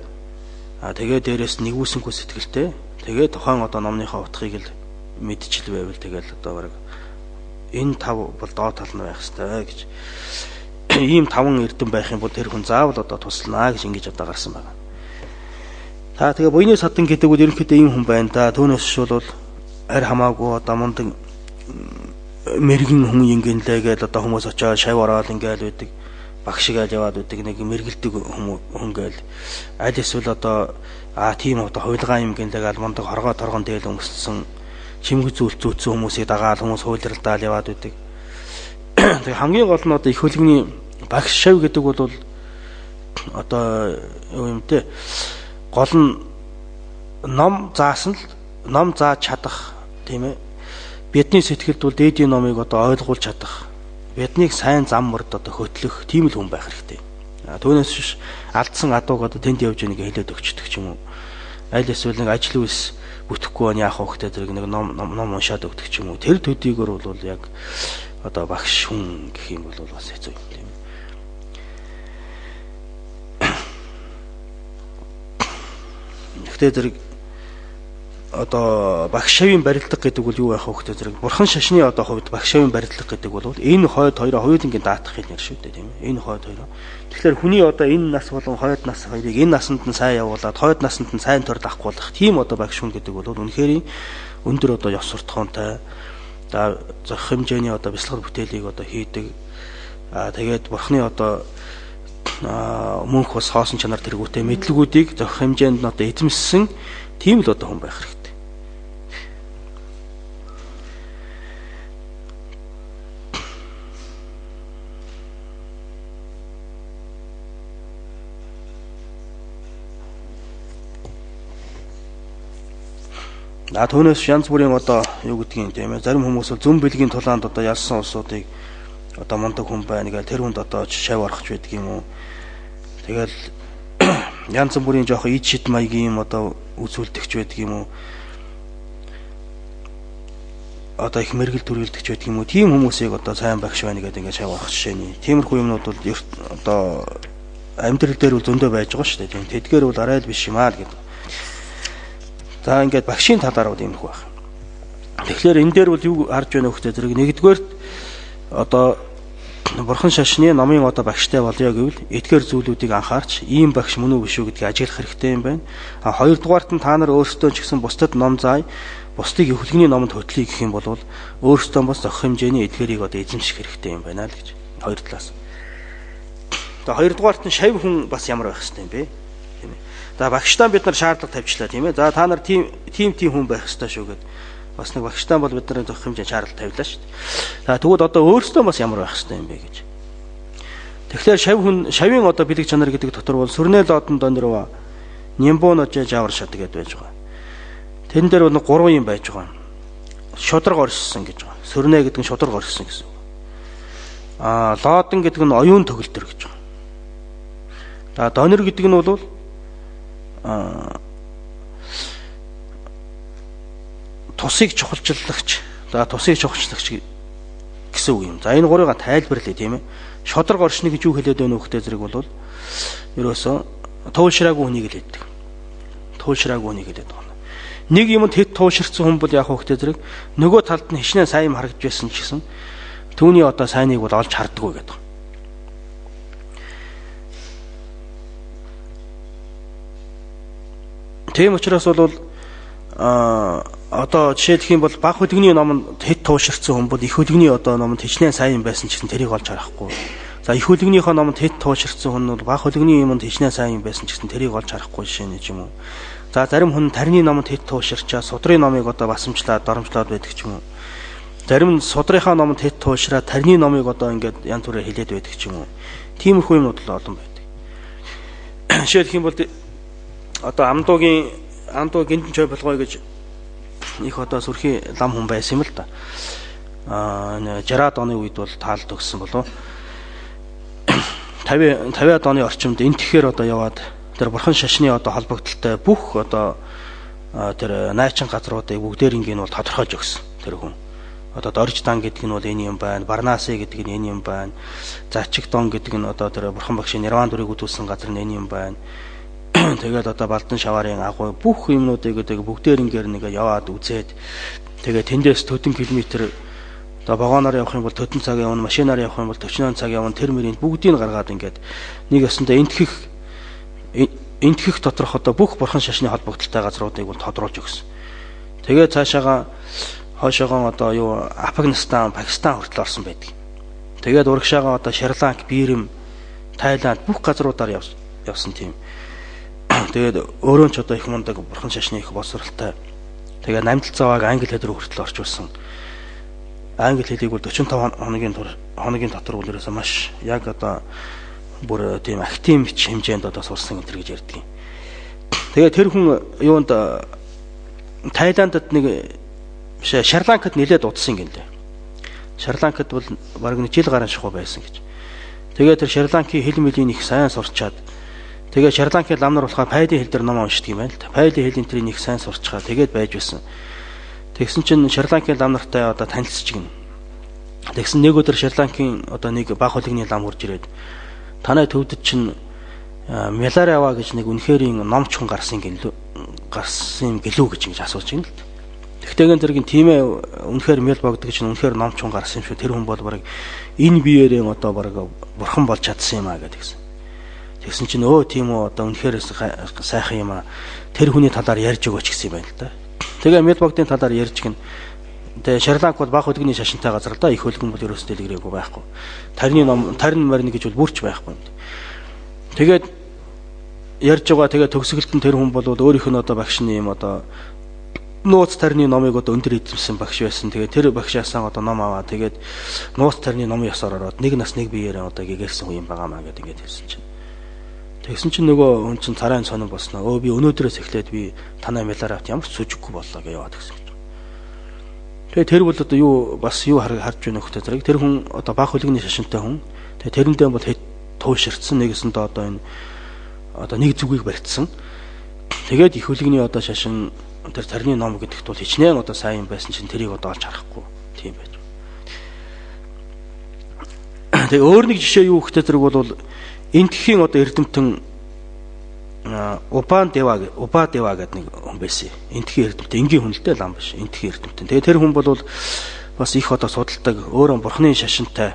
Тэгээд дээрээс нэгүүлсэнгүй сэтгэлтэй. Тэгээд тухайн одоо номныхаа утгыг л мэдчил байвал тэгээд одоо бараг энэ 5 бол доод тал нь байх хэрэгтэй гэж. Ийм 5 эрдэм байх юм бол тэр хүн заавал одоо туслана гэж ингэж одоо гарсан байна. За тэгээ буйны садан гэдэг бол ерөнхийдөө ийм хүн байна да. Түүнээс бол арь хамаагүй одоо мундаг мэрэгэн хүн ингэнлээ гэж одоо хүмүүс очоод шав ороод ингээл байдаг. багш гэж яваад үүдэг нэг мэргэлдэг хүн гээл аль эсвэл одоо тийм одоо хуйлгаа юм гинтэйг алмондог хоргоо торгон дээл өмссөн чимэг зүйлт зүүцсэн хүмүүсийг дагаал хүмүүс хуйлралдаал яваад үүдэг. Тэгээ хамгийн гол нь одоо их хөлгөний багш шав гэдэг бол одоо юу юм те гол нь ном заасан л ном зааж чадах тийм ээ. Бидний сэтгэлд бол дээдийн номыг одоо ойлгуулж чадах, биднийг сайн зам мөрд одоо хөтлөх тийм л хүн байх хэрэгтэй. Түүнээс биш алдсан адууг одоо тэнд явж байгааг хэлээд өгчдөг ч юм уу. Аль эсвэл нэг ажил үйлс бүтэхгүй яах вэ гэдэг зэрэг нэг ном уншаад өгдөг ч юм уу. Тэр төдийгөр бол яг одоо багш хүн гэх юм бол бас хэцүү юм тийм. Гэхдээ зэрэг одоо багш шавийн барилга гэдэг бол юу байх вэ гэдэг зэрэг бурхан шашны одоо хувьд багш шавийн барилга гэдэг бол энэ хойд хоёроо хоёулангийн даатах юм шиг шүү дээ тийм ээ. Энэ хойд хоёроо. Тэгэхээр хүний одоо энэ нас болон хойд нас хоёрыг энэ насанд нь сайн явуулаад хойд насанд нь сайн төр авахгүйх тийм одоо багш хүн гэдэг бол үнэхээр өндөр одоо ёс суртахуунтай за зохих хэмжээний одоо бяцлал бүтээлийг одоо хийдэг. Тэгээд бурханы одоо мөнх бас хоосон чанар тэргүүтэй мэдлэгүүдийг зохих хэмжээнд нь одоо эзэмссэн тийм л одоо хүн байх хэрэгтэй. Түүнээс янз бүрийн одоо юу гэдгийг тийм ээ зарим хүмүүс бол зөв бэлгийн тулаанд одоо ялсан улсуудыг одоо мундаг хүн байна гэж тэр хүнд одоо шав орохч байдаг юм уу. Тэгэл янз бүрийн жоох ид шид маягийн юм одоо үзүүлдэгч байдаг юм уу. Одоо их мэрэгэл төрүүлдэгч байдаг юм уу. Тийм хүмүүсийг одоо сайн багш байна гэдэг ингээд шав орох жишээний. Тиймэрхүү юмнууд бол одоо амьдрал дээр бол зөндөө байж байгаа шүү дээ. Тийм тэдгээр бол арай л биш юм аа л гэдэг. За ингээд багшийн талаар бол иймэрхүү байна. Тэгэхээр энэ дээр бол юу харж байна вэ гэхээр зэрэг нэгдүгээрт одоо бурхан шашны номын одоо багштай болёо гэвэл эдгээр зүйлүүдийг анхаарч ийм багш мөн үү биш үү гэдгийг ажиглах хэрэгтэй юм байна. Хоёрдугаарт нь та нар өөрсдөө ч гэсэн бусдад ном заая, бусдыг өвлгөний номонд хөтлөе гэх юм бол өөрсдөө бас зохих хэмжээний эдгээрийг одоо эзэмших хэрэгтэй юм байна л гэж. Хоёр талаас. За хоёрдугаарт нь шав хүн бас ямар байх хэрэгтэй юм бэ? За багштаа бид нар шаардлага тавьчлаа тийм ээ. За та нар тийм хүн байх ёстой шүү гэд. Бас нэг багштаа бол бид нарын зохих хэмжээний шаардлага тавилаа шүү дээ. За тэгвэл одоо өөрсдөө бас ямар байх ёстой юм бэ гэж. Тэгэхээр шавийн одоо бэлэг чанар гэдэг дотор бол сүрнэл одон донрова нямбоно жавар шат гэдээ байж байгаа. Тэн дээр бол 3 юм байж байгаа. Шудраг оршсон гэж байгаа. Сүрнэ гэдэг нь шудраг оршсон гэсэн. Лоодон гэдэг нь оюун төгөлдөр гэж байгаа. За донор гэдэг нь бол тусыг чухалчлагч. За тусыг чухалчлагч гэсэн үг юм. За энэ гурыг тайлбарлая тийм ээ. Шодрог оршны гэж юу хэлээд байна вэ гэдэг зэрэг бол ерөөсөө туушраагүй хүнийг хэлээд. Туушраагүй хүнийг хэлээд байна. Нэг юмд хэд тууширсан хүн бол яг хөө гэдэг зэрэг нөгөө талд нь хичнээн сайн юм харагдж байсан ч гэсэн түүний одоо сайныг бол олж хардггүй гэдэг. Тийм учраас бол одоо жишээлх юм бол баг хөлгөний номонд хэд тууширсан хүн бол их хөлгөний одоо номонд хичнээн сайн юм байсан ч гэсэн тэрийг олж харахгүй. За их хөлгөнийхөө номонд хэд тууширсан хүн бол баг хөлгөний юмд хичнээн сайн юм байсан ч гэсэн тэрийг олж харахгүй жишээ нь юм уу. За зарим хүн тарины номонд хэд тууширчаа судрын номыг одоо басамжлаад доромжлоод байдаг ч юм уу. Зарим нь судрынхаа номонд хэд туушраад тарины номыг одоо ингээд янз бүрээр хэлээд байдаг ч юм уу. Тиймэрхүү юмнууд л олон байдаг. Жишээлх юм бол одоо амдуу гинтэн чой болгоё гэж их одоо сүрхий лам хүн байсан юм л да. 60-аад оны үед бол таалд өгсөн болов. 50-аад оны орчимд энэ тэгэхээр одоо яваад тэр бурхан шашны одоо холбогдлолтой бүх одоо тэр найчин газруудыг бүгдээринг нь бол тодорхойлж өгсөн тэр хүн. Одоо Дорждан гэдэг нь бол энэ юм байна, Барнаси гэдэг нь энэ юм байна, Зачигдон гэдэг нь одоо тэр бурхан багшийн Нирван дүрийг үтүүлсэн газар нь энэ юм байна. Тэгээд одоо Балдан шаварын агуу бүх юмнуудыг бүгдээрингээр нэг яваад үзээд тэгээд тэндээс төдөн километр одоо вагоноор явах юм бол төдөн цаг явна, машинаар явах юм бол 40 цаг явна, тэр мөрийн бүгдийг гаргаад ингээд нэг ясандаа энтгэх доторх одоо бүх бурхан шашны холбогдлолтой газруудыг бол тодруулж өгсөн. Тэгээд цаашаага хойшоогоо одоо Афганистан, Пакистан хүртэл орсон байдаг. Тэгээд урагшаага одоо Шри-Ланк, Бирм, Тайланд бүх газруудаар явсан тийм. Тэгээд өөрөө ч одоо их мундаг бурхан шашны их боловсралтай. Тэгээд намдал завааг англи хэл рүү хүртэл орчуулсан. Англи хэлийг бол 45 хоногийн дотор үлрээсээ маш яг одоо бүр тийм актив хэмжээнд одоо сурсан энэ гэж ярьдаг юм. Тэгээд тэр хүн юунд Тайландд нэг Шри-Ланкад нэлээд удсан юм гэлээ. Шри-Ланкад бол бараг нэг жил гаруй шахуу байсан гэж. Тэгээд тэр Шри-Ланкийн хэл мэлийн их сайн сурчаад тэгээд Шри-Ланкийн ламнар болохоо пайдын хэл дээр ном уншдаг юм байна л да. Пайдын хэлний тэрийг их сайн сурчгаа тэгээд байж байсан. Тэгсэн чинь Шри-Ланкийн ламнартай одоо танилцж гин. Тэгсэн нэг өдөр Шри-Ланкийн одоо нэг баг хөлгийн лам хурж ирээд танай төвдөд чинь Мэлариава гэж нэг үнэхэрийн номчхон гарсан гэлүү гэж ингэж асууж байна л да. Тэгтэйгэн зэргийн тимээ үнэхээр мэл богдог чинь үнэхээр номчхон гарсан юм шүү. Тэр хүн бол бараг энэ биеэрээ одоо бараг бурхан болж чадсан юм аа гэдгийгсэн. Тэгсэн чинь тийм үү одоо үнэхээр сайхан юм аа. Тэр хүний талаар ярьж өгөөч гэсэн юм байна л да. Тэгээ мэл богдын талаар ярьж гин. Тэгээ Шри-Ланк бол баг хөлгийн шашинтай газар л да. Их хөлгөн бол ерөөсөө дэлгэрээгүй байхгүй. Тарин марин гэж бол бүрч байхгүй. Тэгээд ярьж байгаа тэгээ төгсгөлт нь тэр хүн бол өөрийнх нь одоо багшны юм одоо нууц тарны номыг одоо өндөр эзэмсэн багш байсан. Тэгээд тэр багшаасаа одоо ном аваа. Тэгээд нууц тарны номын ёсоор ороод нэг нас нэг биеэрээ одоо гэгэрсэн хүн юм байгаамаа гэдэг ингээд хэлсэн чинь. Тэгсэн чинь нөгөө хүн чинь царайн сонирн болсноо. Би өнөөдрөөс эхлээд би танай Мэлариавт ямар ч сүжиггүй боллоо гэж яваад гисэн. Тэгээд тэр бол одоо юу харж байна хөхтэй зэрэг. Тэр хүн одоо баг хөлгийн шашинтай хүн. Тэгээд тэрэндээ бол тууширцсан нэгэсэндээ одоо энэ одоо нэг зүгийг барьцсан. Тэгээд их хөлгийн одоо шашин тэр тарны ном гэдэгт бол хичнээн одоо сайн юм байсан чинь тэрийг одоо олж харахгүй тийм байж. Тэгээ өөр нэг жишээ юу гэхтэй зэрэг бол энтхийн одоо эрдэмтэн Уба Дева гэдэг нэг хүн байсан. Энтхийн эрдэмтэн энгийн хүнэлтэй лам биш. Энтхийн эрдэмтэн. Тэгээ тэр хүн бол бас их одоо судалдаг өөрөө бурхны шашинтай.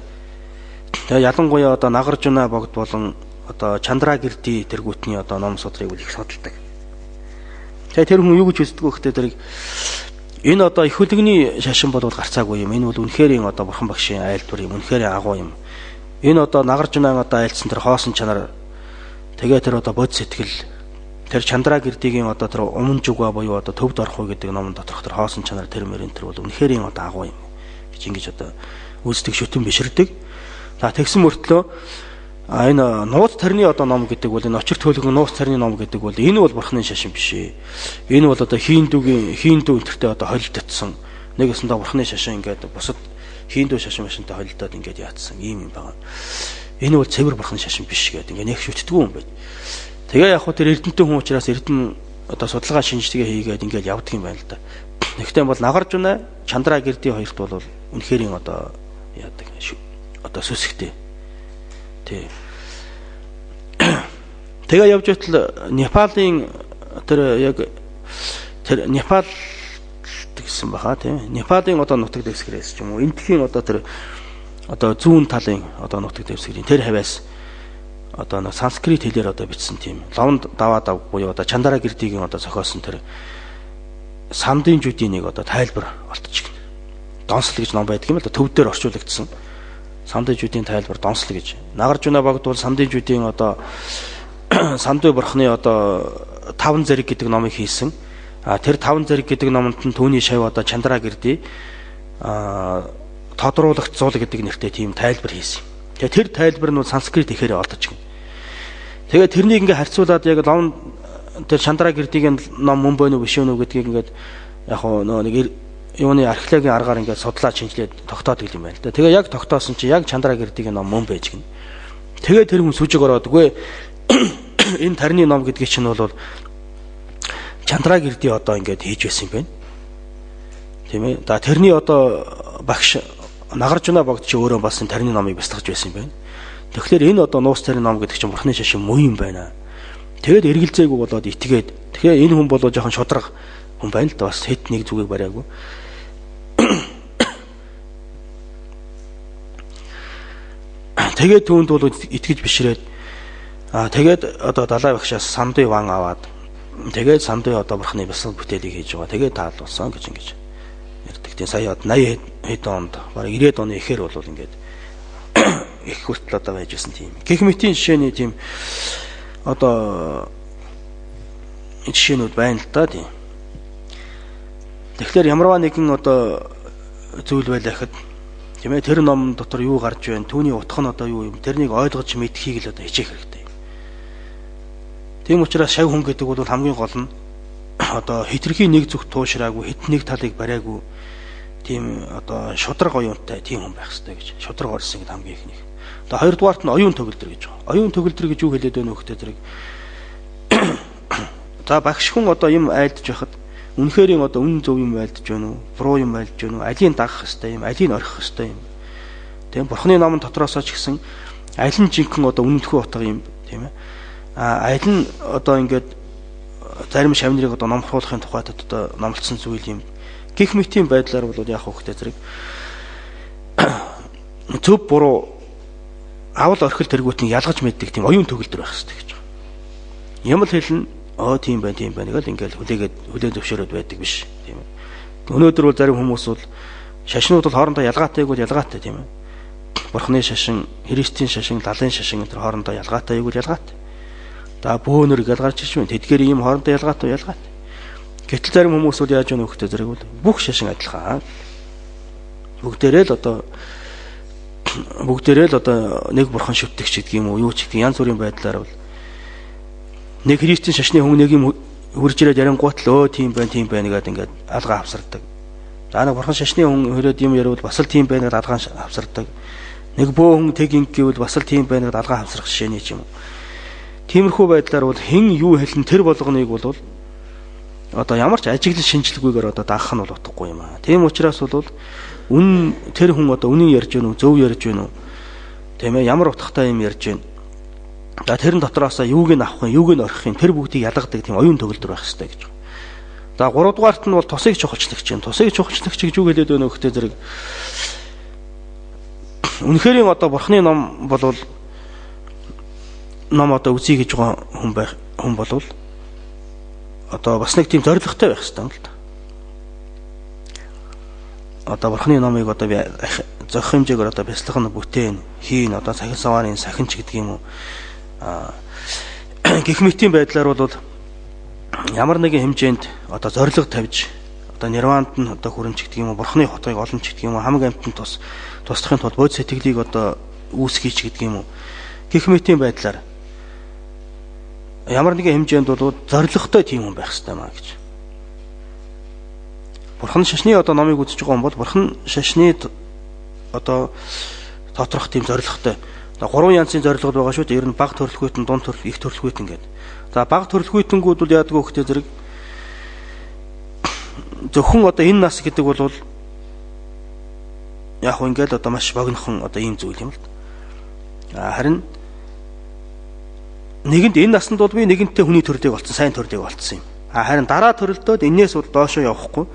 Тэгээ ялангуяа одоо Нагаржуна богд болон одоо Чандрагирди тэргүүтний одоо ном судрыг их судалдаг. Тэгээ тэр хүн юу гэж үздэг вэ гэхтэй тэрийг энэ одоо их хөлгний шашин бол гарцаагүй юм. Энэ бол үнэхэрийн одоо бурхан багшийн айлтвар юм. Үнэхэрийн агуу юм. Энэ одоо Нагаржунан одоо айлцсан тэр хоосон чанар тэгээ тэр одоо бод сэтгэл тэр Чандрагирдигийн одоо тэр уман зүгөө буюу одоо төвд орох уу гэдэг номон доторх тэр хоосон чанар тэр мөрийн тэр бол үнэхэрийн одоо агуу юм гэж ингэж одоо үздэг шүтэн биширдэг. За тэгсэн мөртлөө энэ нууц тарны одоо ном гэдэг бол энэ очир төөлгөн нууц тарны ном гэдэг бол энэ бол бурхны шашин биш ээ. Энэ бол одоо хиндүү өнтертэй одоо холилдсон. Нэгэсэндээ бурхны шашин ингээд бусад хиндүү шашинтай холилдоод ингээд яатсан ийм юм байна. Энэ бол цэвэр бурхан шашин биш гэдэг ингээд нэг шүтдэггүй юм байна. Тэгээ яг хөө тэр эрдэнтэн хүн учраас эрдэн одоо судалгаа шинжтэйгээ хийгээд ингээд явдаг юм байна л да. Нэгтэн бол Нагаржуна, Чандрагирди хоёрт бол үнэхэрийн одоо яадаг одоо сүсгтэй. Тэ. Тэгээ явж байтал Непалийн тэр яг тэр Непал гэсэн баха тийм. Непалийн одоо нутаг дэвсгэрээс ч юм уу энтхийн одоо тэр одоо зүүн талын одоо нутаг дэвсгэрийн тэр хавьяас одоо нэг санскрит хэлээр одоо бичсэн тийм лавнд даваа дав буюу одоо Чандрагирдигийн одоо зохиосон тэр самдын жүдийн нэг одоо тайлбар олтчих. Донсол гэж ном байдаг юм л да төв дээр орчуулагдсан. Самдын жүдийн тайлбар донсол гэж. Нагаржуна богд бол самдын жүдийн одоо самдын бурхны одоо 5 зэрэг гэдэг номыг хийсэн. Тэр 5 зэрэг гэдэг номонд нь түүний шав одоо Чандрагирди тодруулагч зул гэдэг нэртэй тийм тайлбар хийсэн. Тэгээ тэр тайлбар нь санскрит ихээр олдож гин. Тэгээ тэрнийг ингээ харьцуулаад яг лавн тэр Чандрагирдигийн ном мөн бönө биш өнө гэдгийг ингээд яг нэг юуны археологийн аргаар ингээд судлаад шинжилээд тогтоодог юм байна л да. Тэгээ яг тогтоосон чи яг Чандрагирдигийн ном мөн байж гин. Тэгээ тэр хүн сүжиг ороод үгүй энэ тарны ном гэдгийг чинь бол Чандрагирди одоо ингээд хийж байсан юм байна. Тийм ээ. За тэрний одоо багш Нагаржуна богд чи өөрөө бас энэ тарны номыг бясалгаж байсан юм байна. Тэгэхээр энэ одоо нууц тарны ном гэдэг чинь бурхны шашин муу юм байна. Тэгээд эргэлзээгүй болоод итгээд. Тэгэхээр энэ хүн бол жоохон шудраг хүн байна л да бас хэд нэг зүгийг бариагүй. Тэгээд түүнд бол итгэж бишрээд тэгээд одоо далай багшаас самдын ван аваад тэгээд самдын одоо бурхны бясалгал бүтээлийг хийж байгаа. Тэгээд таалуулсан гэж ингэж ярьдаг. Тэгээ сая 80 хэд онд бараг 90 оны ихэр бол ингээд их хүртэл одоо байж байсан тийм. Гэх мэтийн жишээний тийм одоо жишээнүүд байна л да тийм. Тэгэхээр ямарваа нэгэн одоо зүйл байлаа гэхэд тийм ээ тэр ном дотор юу гарч байна, түүний утга нь одоо юу юм, тэрнийг ойлгож мэдхийг л одоо хичээх хэрэгтэй. Тийм учраас шав хүн гэдэг бол хамгийн гол нь одоо хитрхи нэг зүг туушраагүй, хит нэг талыг бариагүй тийм одоо шудраг оюунтай тийм хүн байх хэрэгтэй гэж. Шудраг орсон гэдэг хамгийн ихнийх. Одоо хоёрдугаарт нь оюун төгөлдөр гэж байна. Оюун төгөлдөр гэж юу хэлээд байна вэ гэхээр зэрэг за багш хүн одоо юм айлдж байхад үнэхээр одоо үнэн зөв юм айлдж байна уу? Буруу юм айлдж байна уу? Алийг дагах хэрэгтэй юм, алийг орхих хэрэгтэй юм. Тийм Бурхны номон дотроосоо ч гэсэн аль нь жинхэнэ одоо үнэнтгүү утга юм тийм ээ. Аль нь одоо ингээд зарим шавнырыг одоо номхруулахын тухайд одоо номлосон зүйл юм. Гэх мэтийн байдлаар бол яг хөөхтэй зэрэг зөв буруу авал орхил тэргүүтнийг ялгаж мэддэг тийм оюун төгөлдөр байх хэрэгтэй гэж. Юм л хэлнэ тийм байна гэл ингээл хүлээн зөвшөөрөд байдаг биш тийм ээ. Өнөөдөр бол зарим хүмүүс бол шашнууд бол хоорондоо ялгаатайг бол ялгаатай тийм ээ. Бурхны шашин, Христийн шашин, лалын шашин энэ хоорондоо ялгаатайг бол ялгаатай. За бөөнөр ялгарч ич байна. Тэдгээр ийм хоорондоо ялгаатай. Гэтэл зарим хүмүүс бол яаж өгөх хөөхтэй зэрэг бол бүх шашин адилхан. Бүгдээрээ л одоо нэг бурхан шүтгч гэдэг юм уу, юу ч гэдэг янз бүрийн байдлаар бол нэг Христийн шашны хүн нэг юм хурж ирээд ярингуут л тийм байна гэдэг ингээд алгаа авсардаг. За нэг бурхан шашны хүн хөрөөд юм ярил бас л тийм байна гэдэг алгаа авсардаг. Нэг бөө хүн тэг инг гэвэл бас л тийм байна гэдэг алгаа авсрах жишээний юм. Тиймэрхүү байдлаар бол хэн юу хэлэн тэр болгоныг бол одоо ямар ч ажиглал шинжилгүйгээр одоо даах нь бол утгагүй юм аа. Тийм учраас бол үнэн тэр хүн одоо үнэн ярьж гэнэ үү, зөв ярьж гэнэ үү? Тийм ээ, ямар утгатай юм ярьж гэнэ. За тэрэн дотроос юуг нь авах юм, юуг нь орхих юм, тэр бүгдийг ялгадаг тийм оюун төгөлдөр байх хэрэгтэй гэж. За 3 дугаарт нь бол тусыг чухалчлагч юм. Тусыг чухалчлагч гэж юу хэлээд байна вэ гэхээр зэрэг үнэхээр одоо бурхны ном болвол ном одоо үзье гэж байгаа хүн болвол одоо бас нэг тийм зоригтой байх хэрэгтэй юм л да. Одоо бурхны номыг одоо зохих хэмжээгээр одоо бяцлах нь бүтээн, хийн, одоо сахин саваарын сахинч гэдэг юм уу. Гэх мэтийн байдлаар бол ямар нэгэн хэмжээнд одоо зориг тавьж одоо нирванд нь одоо хүрэмж гэдэг юм уу, бурхны хотыг олонч гэдэг юм уу, хамаг амьтанд туслахын тулд бод сэтгэлийг одоо үүсгийч гэдэг юм уу. Гэх мэтийн байдлаар ямар нэгэн хэмжээнд бол зоригтой тийм хүн байх хэрэгтэй маа гэж. Бурхан шашны одоо номыг үзэж байгаа хүн бол бурхан шашны одоо тоторох тийм зоригтой. 3 янзын зорилгод байгаа шүү дээ. Ер нь бага төрөлхүйтэн, дунд төрөл, их төрөлхүйтэн гэдэг. За бага төрөлхүйтэнгүүд бол яадаг вэ гэхээр зэрэг зөвхөн одоо энэ нас гэдэг бол яг хөө ингээд одоо маш богинохон одоо ийм зүйл юм л да. Харин нэгэнд энэ насанд бол би нэгэнтээ хүний төрлийг олцсон, сайн төрлийг олцсон юм. Харин дараа төрөлдөөд энээс бол доошоо явахгүй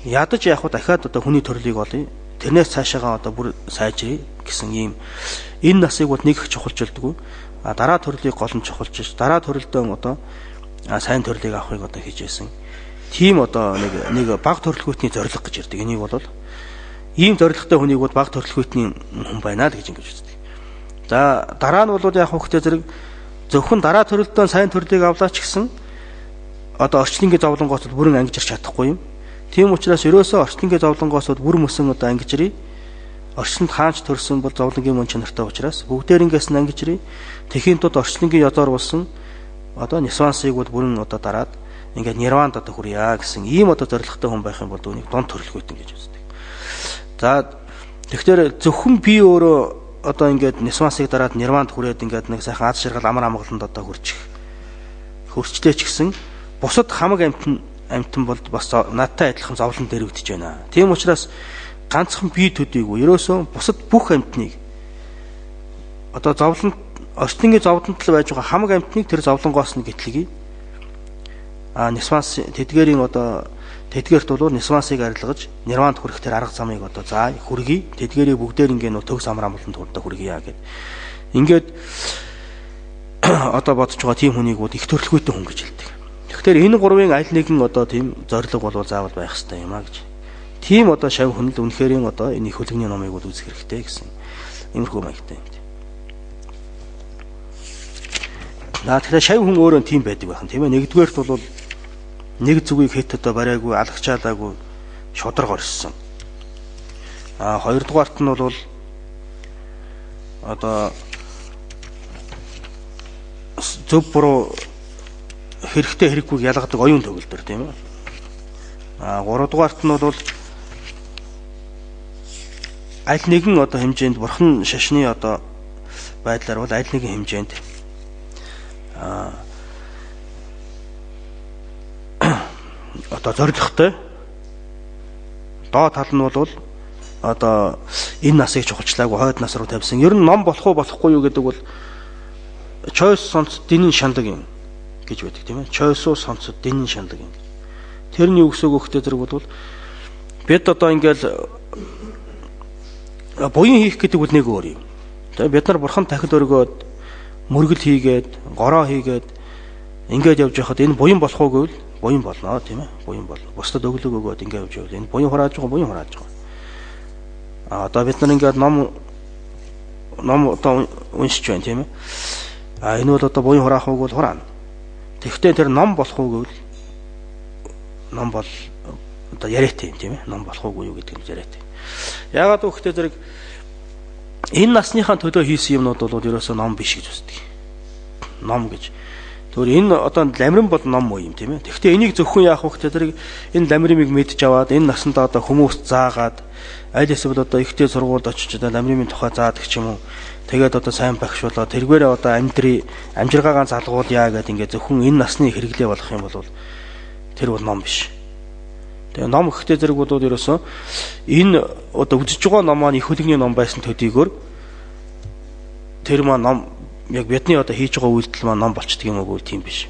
ядаж явах дахиад одоо хүний төрлийг олъё. Тэрнээс цаашаагаа одоо бүр сайжрыг гэсэн ийм энэ насыг бол нэг их чухалчилдаггүй. Дараа төрлийг гол нь чухалчилж, дараа төрөлдөө одоо сайн төрлийг авахыг одоо хийжсэн. Тийм одоо нэг бага төрөлхүйтний зориг гэж ярьдаг. Энийг бол ийм зоригтой хүнийг бол бага төрөлхүйтний хүн байна л гэж ингэж үздэг. За дараа нь бол яг хөөхтэй зэрэг зөвхөн дараа төрөлдөө сайн төрлийг авлаач гэсэн одоо орчлонгийн зовлонгоос бүрэн ангижирч чадахгүй юм. Тийм учраас ерөөсөө орчлонгийн зовлонгоос бүр мөсөн одоо ангижирий. Орчлонд хаанч төрсөн бол зовлонгийн мөн чанартай учраас бүгдээрнгээс нь ангижирий. Тэхийн тод орчлонгийн язоор болсон одоо нисвансыг бол бүрэн одоо дараад ингээд нирванд одоо хүрье гэсэн ийм одоо зоригтой хүн байх юм бол үүнийг дунд төрөлхүйтэн гэж үздэг. За тэгэхээр зөвхөн би өөрөө одоо ингээд нисвансыг дараад нирванд хүрээд ингээд нэг сайхан аз жаргал амар амгаланд одоо хөрчлээ ч гэсэн бусад хамаг амьтан бол бас надтай адилхан зовлон дэрвдэж байна. Тийм учраас ганцхан бие төдийгүй ерөөсөө бусад бүх амьтныг одоо зовлон орчлонгийн зовлонтол байж байгаа хамаг амьтныг тэр зовлонгоос нь гэтлэгийг нисванс тэдгээрийн одоо тэдгээрт бол нисвансыг арилгаж нирванд хүрэх тэр арга замыг одоо за хүргэе. Тэдгээрийг бүгдээр ингээд төгс амар амгалан төрдө хүргэе гэд. Ингээд одоо бодож байгаа тийм хүнийг бол их төрөлхүйтэй хүн гэж хэлдэг. Тэгэхээр энэ гурвын аль нэгэн одоо тийм зориг бол заавал байх хэрэгтэй юм а гэж. Тийм одоо шав хүн л үнэхэрийн одоо энэ их хөлөгний номыг бол үзэх хэрэгтэй гэсэн Иймэрхүү маягтай юм. Тэгэхээр шав хүн өөрөө тийм байдаг байх нь тийм ээ. Нэгдүгээрт бол нэг зүгийг хэд одоо бариагүй, алгачаалаагүй шодрог орсон. Хоёрдугаарт нь бол одоо зөв буруу хэрэгтэй хэрэггүйг ялгадаг оюун төгөлдөр тийм ээ. Гуравдугаарт нь бол аль нэгэн одоо хэмжээнд бурхан шашны одоо байдлаар бол аль нэгэн хэмжээнд одоо зоригтой доод тал нь бол одоо энэ насыг чухалчлаагүй хойд нас руу тавьсан. Ер нь ном болох уу болохгүй юу гэдэг бол choice сонц дэнийн шандаг юм гэж байдаг тийм ээ. Choice сонц дэнийн шандаг юм. Тэрний үгсөг өгөхтэй зэрэг бол бид одоо ингээл буян хийх гэдэг бол нэг өөр юм. Тэгээ бид нар бурхан тахил өргөөд мөргөл хийгээд, гороо хийгээд ингээд явж байхад энэ буян болох уу гэвэл буян болно тийм ээ. Буян болно. Бусдад өглөг өгөөд ингээд явж байвал энэ буян хурааж байгаа. Одоо бид нар ингээд ном одоо уншиж байна тийм ээ. Энэ бол одоо буян хураах уу гэвэл хураана. Тэгэхдээ тэр ном болох уу гэвэл ном бол одоо яриатай юм тийм ээ. Ном болох уугүй юу гэдэг нь яриатай. Яагаад гэвэл зэрэг энэ насныхаа төлөө хийсэн юмнууд бол ерөөсөө ном биш гэж үздэг. Ном гэж. Тэгвэл энэ одоо ламрин бол ном уу юм тийм ээ. Тэгэхдээ энийг зөвхөн яах вэ гэхээр зэрэг энэ ламримыг мэдж аваад энэ насандаа одоо хүмүүс заагаад аль эсвэл одоо ихтэй сургуульд очиж одоо ламримын тухай заадаг ч юм уу. Тэгээд одоо сайн багшуулаад тэргээрээ одоо амжиргаагаа залгуулъя гэдэг ингээд зөвхөн энэ насны хэрэглээ болох юм бол тэр бол ном биш. Тэгээ ном ихтэй зэрэг бол ерөөсөө энэ одоо үзэж байгаа ном маань их хөлөгний ном байсан төдийгөр тэр маань ном яг бидний одоо хийж байгаа үйлдэл маань ном болчдөг юм уу гэвэл тийм биш.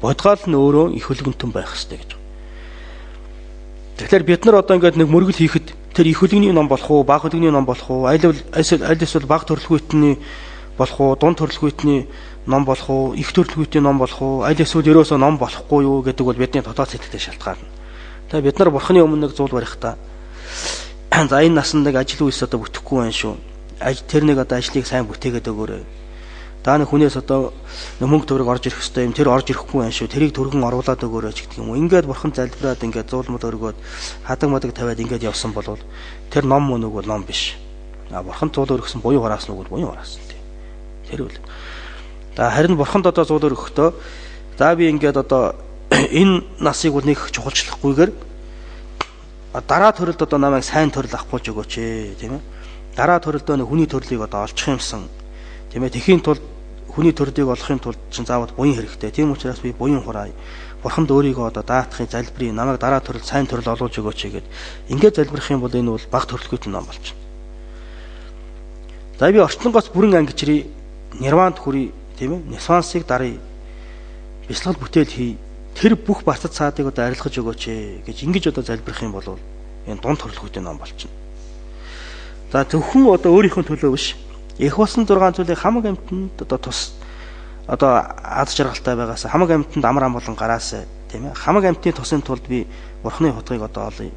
Бодгаал нь өөрөө их хөлөгнтөн байх хэрэгтэй гэж. Тэгэхээр бид нар одоо ингээд нэг мөргөл хийхэд тэр их хөлөгний ном болох уу, бага хөлөгний ном болох уу, аль эсвэл бага төрөлхүйтний болох уу, дунд төрөлхүйтний ном болох уу, их төрөлхүйтний ном болох уу, аль эсвэл ерөөсөө ном болохгүй юу гэдэг бол бидний дотоод сэтгэлтэй шалтгаална. Тэгээ бид нар бурхны өмнө нэг зуул барихдаа за энэ насанд нэг ажил үйлс одоо бүтэхгүй байх шүү. Тэр нэг одоо ажлыг сайн бүтээгээд өгөөрэй. Даа нэг хүнээс одоо мөнгө төгрөг орж ирэх хэрэгтэй юм. Тэр орж ирэхгүй байх шүү. Тэрийг түргэн оруулаад өгөөрэй ч гэдэг юм уу. Ингээд бурхан залбираад ингээд зуулмал өргөөд хадаг мадаг тавиад ингээд явсан бол тэр ном мөн үг бол ном биш. Бурхан зуул өргөсөн буюу хураасан үг бол буюу хураасан тий. Тэр үл. Харин бурханд одоо зуул өргөхдөө за би ингээд одоо энэ насыг бол нэг чухалчлахгүйгээр дараа төрөлд одоо намайг сайн төрөл авахгүйж өгөөч тийм ээ. Дараа төрөлдөө нэг хүний төрлийг одоо олчих юмсан тийм ээ. Тэхийн тулд хүний төрлийг олохын тулд чинь заавал буян хэрэгтэй. Тийм учраас би буян хураая. Бурханд өөрийгөө одоо даатахын залбирыг намайг дараа төрөл сайн төрөл олуулж өгөөч гэгээд ингээд залбирх юм бол энэ бол бага төрөлхүйт ном болчихно. За би орчлонгоос бүрэн ангичрий нирванд хүрий тийм ээ. Нисвансыг дарыг бяцлал бүтээл хий. Тэр бүх бацад цаадыг одоо арилгаж өгөөч гэж ингэж одоо залбирх юм бол энэ дунд төрөлхүйтэй ном болчихно. За зөвхөн одоо өөрийнхөө төлөө биш. Их болсон 6 зүйлийг хамаг амьтанд одоо тус одоо аз жаргалтай байгаас хамаг амьтанд амар болон гараасаа тийм ээ. Хамаг амьтны тусын тулд би бурхны хутгийг одоо олъё.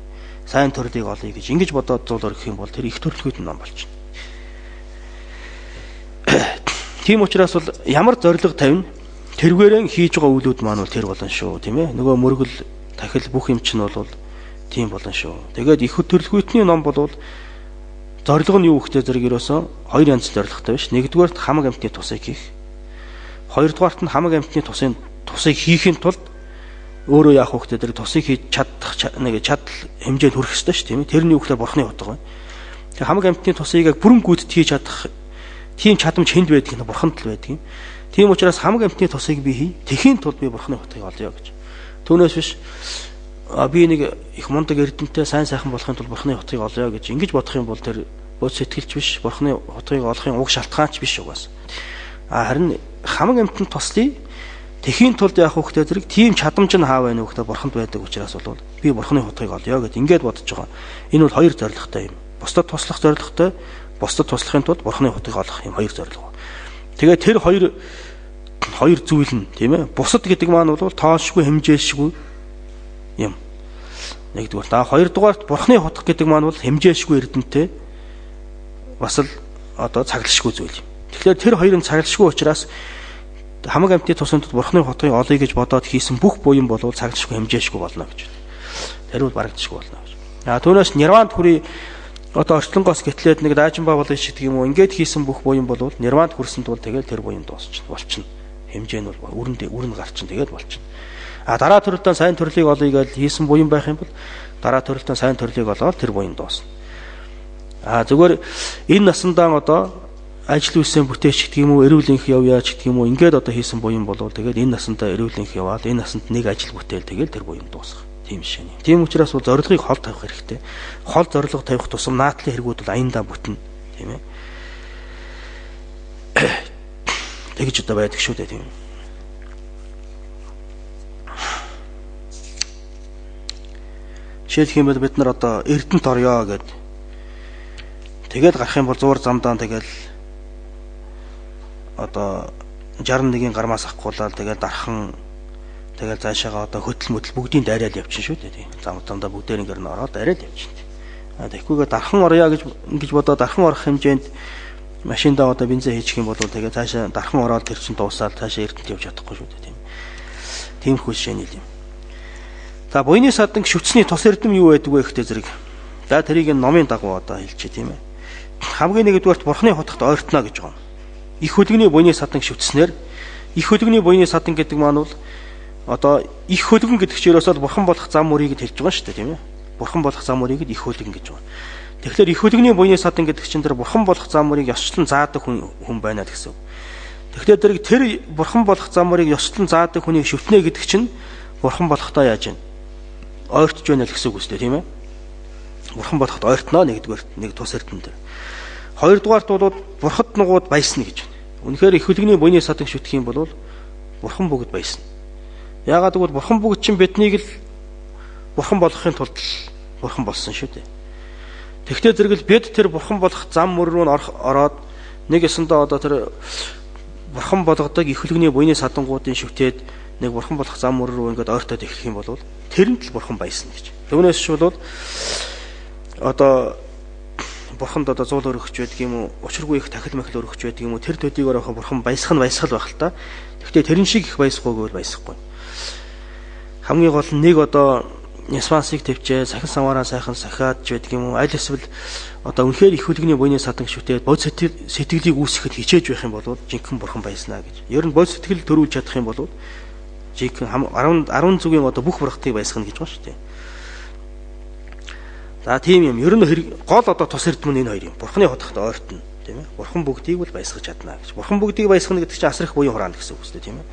Сайн төрлийг олъё гэж ингэж бодоод зуул өргөх юм бол тэр их төрөлхүйтэй ном болчихно. Тийм учраас бол ямар зориг тавина тэргээрэн хийж байгаа үйлүүд маань бол тэр болон шүү тийм ээ. Нөгөө мөргөл тахил бүх юм чинь бол тийм болон шүү. Тэгээд их төрөлхүйтний ном бол зориг нь юу гэхтэй зэрэг ерөөсөө хоёр янз зоригтой биш. Нэгдүгээрт хамаг амьтны тусыг хийх. Хоёрдугаарт нь хамаг амьтны тусыг хийхин тулд өөрөө яах вэ гэхтэй зэрэг тусыг хийж чадах нэг чадал хэмжээнд хүрэх ёстой ш тийм ээ. Тэрний юу гэхтэй бурхны утга байна. Тэгээд хамаг амьтны тусыг яг бүрэн гүйцэд хийж чадах тийм чадамж хэнд байдаг нь бурханд л байдаг юм. Тийм учраас хамаг амьтны тусыг би хий. Тэхийн тулд би бурхны хутгийг олъё гэж. Түүнээс биш би нэг их мундаг эрдэнэтэй сайн сайхан болохын тулд бурхны хутгийг олъё гэж ингэж бодох юм бол тэр бод сэтгэлч биш, бурхны хутгийг олохын уг шалтгаанч биш угаас. Харин хамаг амьтанд туслая. Тэхийн тулд яах вэ гэхтэй зэрэг тийм чадамж нь хаа байна вэ гэхтэй бурханд байдаг учраас бол би бурхны хутгийг олъё гэж ингэж бодож байгаа. Энэ бол хоёр зорилготой юм. Бусдад туслах зорилготой, бусдад туслахын тулд бурхны хутгийг олох юм хоёр зорилго. Тэгээд тэр хоёр зүйл нь тийм ээ. Бусад гэдэг маань бол тоошгүй хэмжээшгүй юм. Нэгдүгээр. Хоёрдугаарт бурхны хутг гэдэг маань бол хэмжээшгүй эрдэнэтэй бас л одоо цаглшгүй зүйл юм. Тэгэхээр тэр хоёрын цаглшгүй учраас хамаг амьтны тусанд бурхны хотыг олъё гэж бодоод хийсэн бүх буян болвол цаглшгүй хэмжээшгүй болно гэж. Тэр бол барагдчихгүй болно гэж. Түүнээс нирванд хүрээ одоо орчлонгоос гэтлээд нэг даажин ба болын шиг юм уу ингээд хийсэн бүх буян болвол нирванд хүрсэнд бол тэгэл тэр буян болчихно. Хэмжээ нь бол өрн гарчин тэгээд болчихно. Дараа төрөлтөө сайн төрлийг олъё гэж хийсэн буян байх юм бол дараа төрөлтөө сайн төрлийг олоод тэр буян дуусна. Зүгээр энэ насандаа одоо ажил үйлсээ бүтээч гэдэг юм уу, эрүүл энх явъя гэдэг юм уу, ингээд одоо хийсэн буян болвол тэгээд энэ насандаа эрүүл энх яваад энэ насанд нэг ажил бүтээл тэгээд тэр буян дуусах. Тийм шин. Тийм учраас бол зорилгыг хол тавих хэрэгтэй. Хол зорилго тавих тусам наадлын хэрэгүүд бол аяндаа бүтнэ, тийм ээ. Тэгж одоо байдаг шүү дээ, тийм. Жишээлх юм бол бид нар одоо Эрдэнэт орё гэд тэгээд гарах юм бол зуур замдаа тэгэл одоо 61-ийн гармаас ахгуулаад тэгээд дархан тэгээд цаашаага одоо хөдөл мөдөл бүгдийн дайраад явчихна шүү дээ. Тийм. Замдаа бүгдээр ингээд н ороод дайраад явчихна. Тэгэхгүйгээр дархан орё гэж бодоод дархан орох хэмжээнд машиндаа одоо бензин хийчих юм бол тэгээд цаашаа дархан ороод тэр чин дуусаад цаашаа Эрдэнэт явж чадахгүй шүү дээ. Тийм. Тиймэрхүү жишээний юм. За буйны саданг шүтсний тус эрдэм юу байдаг вэ гэхтэй зэрэг. За тэрийг номын дагуу одоо хэлчихэ тийм ээ. Хамгийн нэгдүгээрт бурхны хотогт ойртно гэж байгаа. Их хөлгөний буйны саданг шүтснээр их хөлгөний буйны саданг гэдэг маань бол одоо их хөлгөн гэдэг чирээс бол бурхан болох зам мөрийг хэлж байгаа шүү дээ тийм ээ. Бурхан болох зам мөрийг их хөлгөн гэж байна. Тэгэхээр их хөлгөний буйны саданг гэдэг чинь тэр бурхан болох зам мөрийг ёсчлон заадаг хүн байна гэсэн. Тэгэхээр тэр бурхан болох зам мөрийг ёсчлон заадаг хүнийг шүтнэ гэдэг чинь бурхан болохдоо яаж вэ? Ойртож байна л гэсэн үг үстэй тийм ээ. Бурхан болоход ойртноо нэгдүгээр нэг тус эрдэнэ дээр. Хоёрдугаарт бол бурхад нугууд баясна гэж байна. Үнэхээр их хөлгөний буйны саданг шүтэх юм бол бурхан бүгд баясна. Яагаад гэвэл бурхан бүгд чинь биднийг л бурхан болохын тулд бурхан болсон шүү дээ. Тэгвэл зэрэгэл бид тэр бурхан болох зам мөр рүү ороод нэг ясандаа одоо тэр бурхан болгодог их хөлгөний буйны садангуудын шүтээд нэг бурхан болох зам мөр рүү ингээд ойртоод ирэх юм бол тэрэнд л бурхан баясна гэж. Түүнээс ч бол одоо бурханд одоо зуул өргөж байдаг юм уу, учиргүй их тахил махил өргөж байдаг юм уу, тэр төдийгөр ахаа бурхан баясгал байх л та. Гэхдээ тэрэн шиг их баясгаагүй бол баясахгүй. Хамгийн гол нь нэг одоо нясвансыг төвчээ, сахин самаараа сайхан сахиад байдаг юм уу, аль эсвэл одоо үнэхээр их хөлгөний буйны саданг шүтээд бод сэтгэлийг үүсгэхэд хичээж байх юм бол жинхэнэ бурхан баяснаа гэж. Ер нь бод сэтгэл төрүүлж чадах юм бол жинхэнэ 10 зүгийн одоо бүх бурхтыг баясгана гэж байна шүү дээ. За тийм юм. Ер нь гол одоо тус эрдэм нь энэ хоёр юм. Бурхны хотогт ойртно, тийм ээ. Бурхан бүгдийг бол баясгаж чадна гэж. Бурхан бүгдийг баясгана гэдэг чинь асрах буян хураана гэсэн үг үстэй, тийм ээ.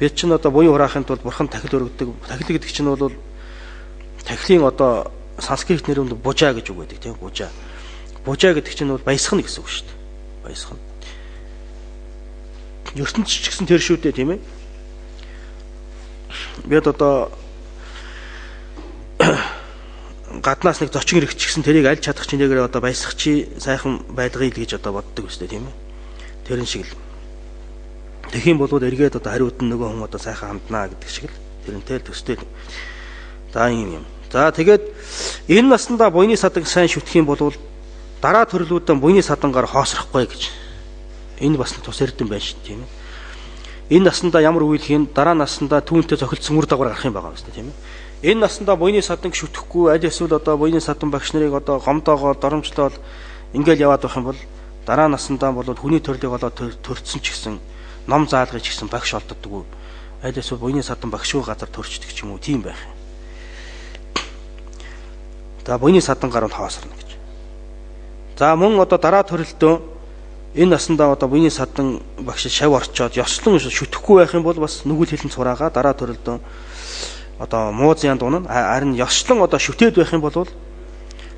Бид чинь одоо буян хураахын тулд бурхан тахил өргөдөг. Тахил гэдэг чинь бол тахилын одоо санскрит нэрээр бужаа гэж үг байдаг, тийм ээ. Бужаа. Бужаа гэдэг чинь бол баясгана гэсэн үг шүү дээ. Баясгана. ертөнц ч гэсэн тэр шүү дээ, тийм ээ. Бид одоо гаднаас нэг зочин ирэх ч гэсэн тэрийг аль чадах чинээгээр одоо баясгах чи сайхан байлгая л гэж одоо боддог өстэй, тийм ээ. Тэрэн шиг л. Тэхийн болоод эргээд одоо хариуд нь нөгөө хүн одоо сайхан ханднаа гэдэг шиг л тэрнтэй л төстэй л. За юм. За тэгээд энэ наснда буйны саданг сайн шүтэх юм бол дараа төрлүүдэн буйны садангаар хоосрохгүй гэж. Энэ бас тус эрдэм байна шүү, тийм ээ. Энэ наснда ямар үйл хийн дараа наснда түүнтэй зохилцсон үр дагавар гарах юм байгаа юм шүү, тийм ээ. Энэ наснда буйны саданг шүтэхгүй аль эсвэл одоо буйны садан багш нарыг одоо гомдоогоо доромжлол ингээл яваад байх юм бол дараа наснда бол хүний төрлийг болоод төрцсөн ч гэсэн ном заалгаж гэсэн багш олддоггүй. Аль эсвэл буйны садан багшгүй газар төрчдөг ч юм уу, тийм байх юм. За буйны садан гарунд хоосорно гэж. За мөн одоо дараа төрөлтөө энэ наснда одоо буйны садан багш шав орчоод ёслон шүтэхгүй байх юм бол бас нүгэл хэлэн цураагаа дараа төрөлтөө одоо муузын дуунна харин ёслон одоо шүтээд байх юм бол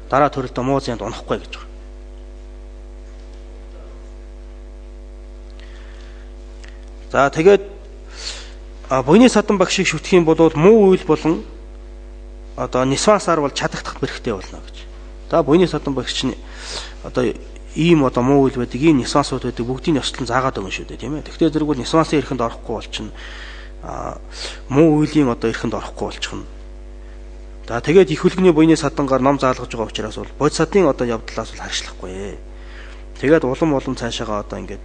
дараа төрөлтөө муузын унахгүй гэж байна. За тэгээд буйны садан багшийг шүтэх юм бол муу үйл болон одоо нисвансаар бол чадагдах бэрхтээ болно гэж. За буйны садан багш нь одоо ийм одоо муу үйл байдаг, ийм нисвансууд байдаг, бүгдийг нь ёслон заагаад өгнө шүү дээ, тийм ээ. Тэгвэл зэрэг бол нисвансын эрхэнд орохгүй болчихно. Муу үеийн одоо эрхэнд орохгүй болчихно. За тэгээд их хөлгөний буйны садангаар ном заалгаж байгаа учраас бол бодис садын одоо явдлаас бол харьшлахгүй. Тэгээд улам цаашаага одоо ингээд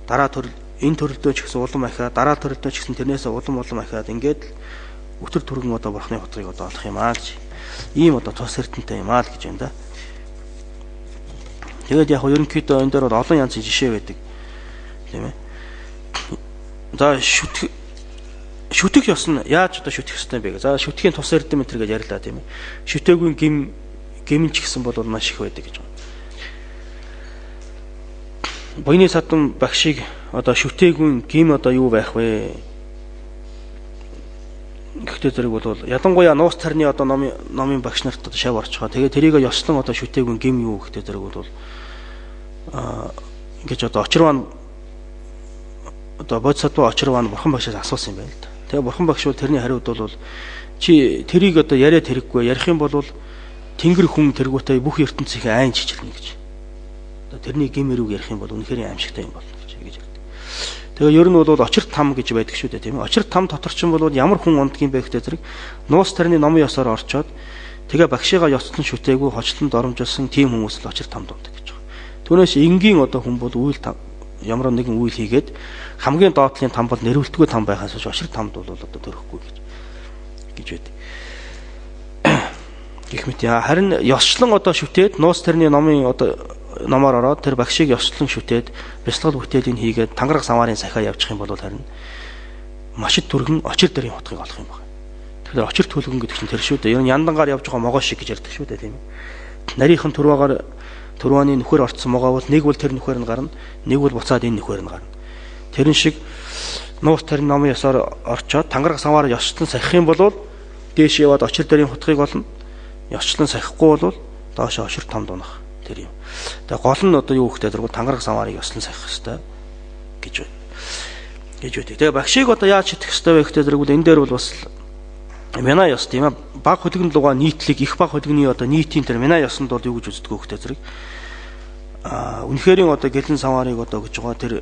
дараа төрөл энэ төрөлдөө ч гэсэн улам ахиад дараа төрөлдөө ч гэсэн тэрнээс улам ахиад ингээд өтөр түргэн одоо бурхны хотрыг одоо олох юм аа гэж ийм одоо тус эрдэнтэй юм аа л гэж байна да. Тэгээд яг ерөнхийдөө энэ дээр бол олон янзын жишээ байдаг. Тийм ээ. За шүтэх ёс нь яаж одоо шүтэх ёстой бэ? За шүтгэхийн тус эрдэм энэ гэж ярьлаа тийм ээ. Шүтээгүй гэмч гэсэн бол маш их байдаг гэж байна. Буйны садан багшийг одоо шүтээгүй гим одоо юу байх вэ? Гэхдээ зэрэг бол ялангуяа нуус тарны одоо номын багш нарт одоо шав орчихоо. Тэгээ тэрийг ёслон одоо шүтээгүй гим юу гэхдээ зэрэг бол ингэж одоо очирван одоо бодсодоо очирван бурхан багшаас асуусан юм байна л да. Тэгээ бурхан багш бол тэрний хариуд бол чи тэрийг одоо яриад хэрэггүй ярих юм бол тэнгэр хүн тэргүүтэй бүх ертөнцийн айн чижилнэ гэж. Тэрний гимэрүүг ярих юм бол үнэхээр аимшигтай юм болно гэж ярьдаг. Тэгээ ер нь бол очирт там гэж байдаг шүү дээ тийм ээ. Очирт там дотор ч юм бол ямар хүн ундгийн бэ гэхдээ зэрэг нуус тарны номын ёсоор орчоод тэгээ багшигаа ёцлон шүтээгүй хочлон доромжилсан тийм хүмүүс л очирт тамд ундаг гэж байна. Түүнээс энгийн одоо хүн бол ямар нэгэн үйл хийгээд хамгийн доотлын там бол нэрвэлтгүй там байхаас очирт тамд бол одоо төрөхгүй гэж байдаг. Гэх мэт харин ёсчлон одоо шүтээд нуус тарны номоор ороод тэр багшийг ёслон шүтээд бясалгал бүтээлийн хийгээд тангараг саваарын сахиа явчих юм бол харин машид түргэн очир дэрийн хотгийг олох юм байна. Тэгэхээр очир төлгөн гэдэг чинь тэр шүү дээ. Ер нь яндангаар явж байгаа могоо шиг гэж ярьдаг шүү дээ тийм ээ. Нарийнхан турвааны нөхөр орцсон могоо бол нэг бол тэр нөхөр нь гарна, нэг бол буцаад энэ нөхөр нь гарна. Тэрэн шиг нуус тарны номын ёсоор орчоод тангараг саваар ёслон сахих юм бол дээш яваад очир дэрийн хотгийг олно. Ёслон сахихгүй бол доошоо очир тамд унах. Тэр юм. Тэгээ гол нь одоо юу гэхтэй зэрэг тангараг саваарыг ёслон сахих хэрэгтэй гэж байна. Тэгээ багшийг одоо яаж шитгэх хэрэгтэй вэ гэхтэй зэрэг энэ дээр бол бас мяна ёс тийм ээ. Баг хөдөлгөөн луга нийтлэг их баг хөдөлгөөний одоо нийтийн тэр мяна ёсонд бол юу гэж үздэг вэ гэхтэй зэрэг үнэхэрийн одоо гэлэн саваарыг одоо гэж байгаа тэр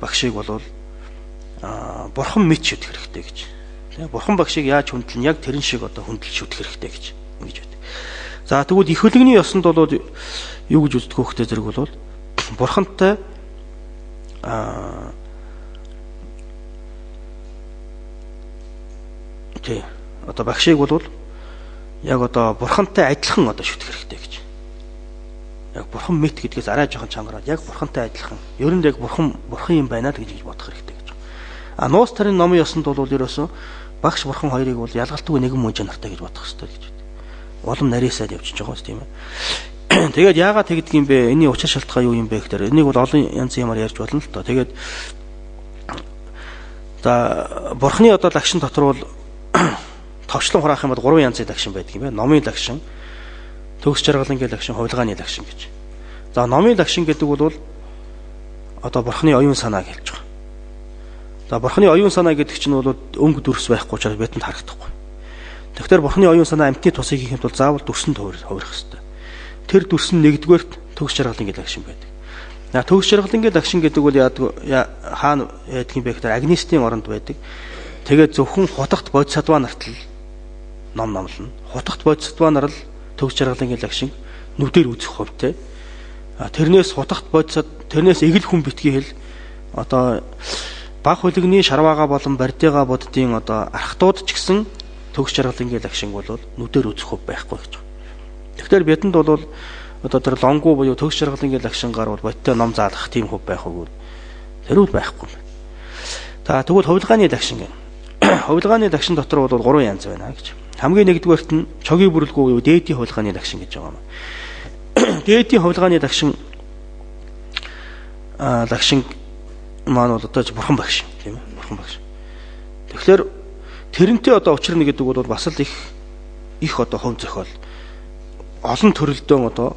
багшийг бол бурхан мэд шүтэх хэрэгтэй гэж. Тийм бурхан багшийг яаж хүндлэн яг тэрэн шиг одоо хүндэлж шүтэх хэрэгтэй гэж байдаг. За тэгвэл их хөдөлгөөний ёсонд бол юу гэж үздэг вэ гэхтэй зэрэг бол бурхантай одоо багшийг бол яг одоо бурхантай адилхан одоо шүтэх хэрэгтэй гэж. Яг бурхан мэд гэдгээс арай жоохон чангараад яг бурхантай адилхан. Ер нь яг бурхан юм байна л гэж бодох хэрэгтэй гэж. Нуус тарын номын ёсонд бол ерөөсөө багш бурхан хоёрыг бол ялгалтгүй нэгэн мөн чанартай гэж бодох хэрэгтэй гэж. Улам нарийсаад явчихж байгаа юм тийм ээ. Тэгээд яагаад тэгдэг юм бэ? Энийн учир шалтгаан юу юм бэ гэхээр энийг бол олон янзын юмар ярьж болно л доо. Тэгээд за бурхны одоо лагшин дотор бол товчлон хураах юм бол 3 янзын лагшин байдаг юм байна. Номын лагшин, төгс жаргалангийн лагшин, хувилгааны лагшин гэж. За номын лагшин гэдэг бол одоо бурхны оюун санааг хэлж байгаа. За бурхны оюун санаа гэдэг чинь бол өнгө дүрс байхгүй учраас бидэнд харагдахгүй. Тэгэхээр бурхны оюун санаа амьтны тусыг хийхэд бол заавал дүрсэнд хувирах хэрэгтэй. Тэр дүрс нь нэгдүгээрт төгс жаргалангийн лагшин байдаг. Төгс жаргалангийн лагшин гэдэг бол хаана байдаг юм бэ гэхээр агнистийн оронд байдаг. Тэгээд зөвхөн хутагт бодисадва нарт л ном номлно. Хутагт бодисадва нар л төгс жаргалангийн лагшин нүдээр үзэх хувьтай. Тэрнээс хутагт тэрнээс эгэл хүн битгий хэл одоо баг хөлөгний шарваага болон бардига буддын одоо архтууд ч гэсэн төгс жаргалангийн лагшин бол нүдээр үзэх хөв байхгүй гэж. Тэгэхээр бидэнд бол одоо тэр лонгу буюу төгс жаргалангийн лагшингаар бол бодтой ном заалах тийм хөв байх уу? Тэрүүл байхгүй. За тэгвэл хувилгааны лагшин гэнэ. Хувилгааны лагшин дотор бол 3 янз байна гэж. Хамгийн нэгдүгээрт нь чогийн бүрэлдэхүүн буюу дээдийн хувилгааны лагшин гэж байгаа юм. Дээдийн хувилгааны лагшин маань бол одоо бурхан багш тийм ээ. Бурхан багш. Тэгэхээр тэрнтэй одоо учрна гэдэг бол бас л их одоо хөв зохиол олон төрөлдөөн одоо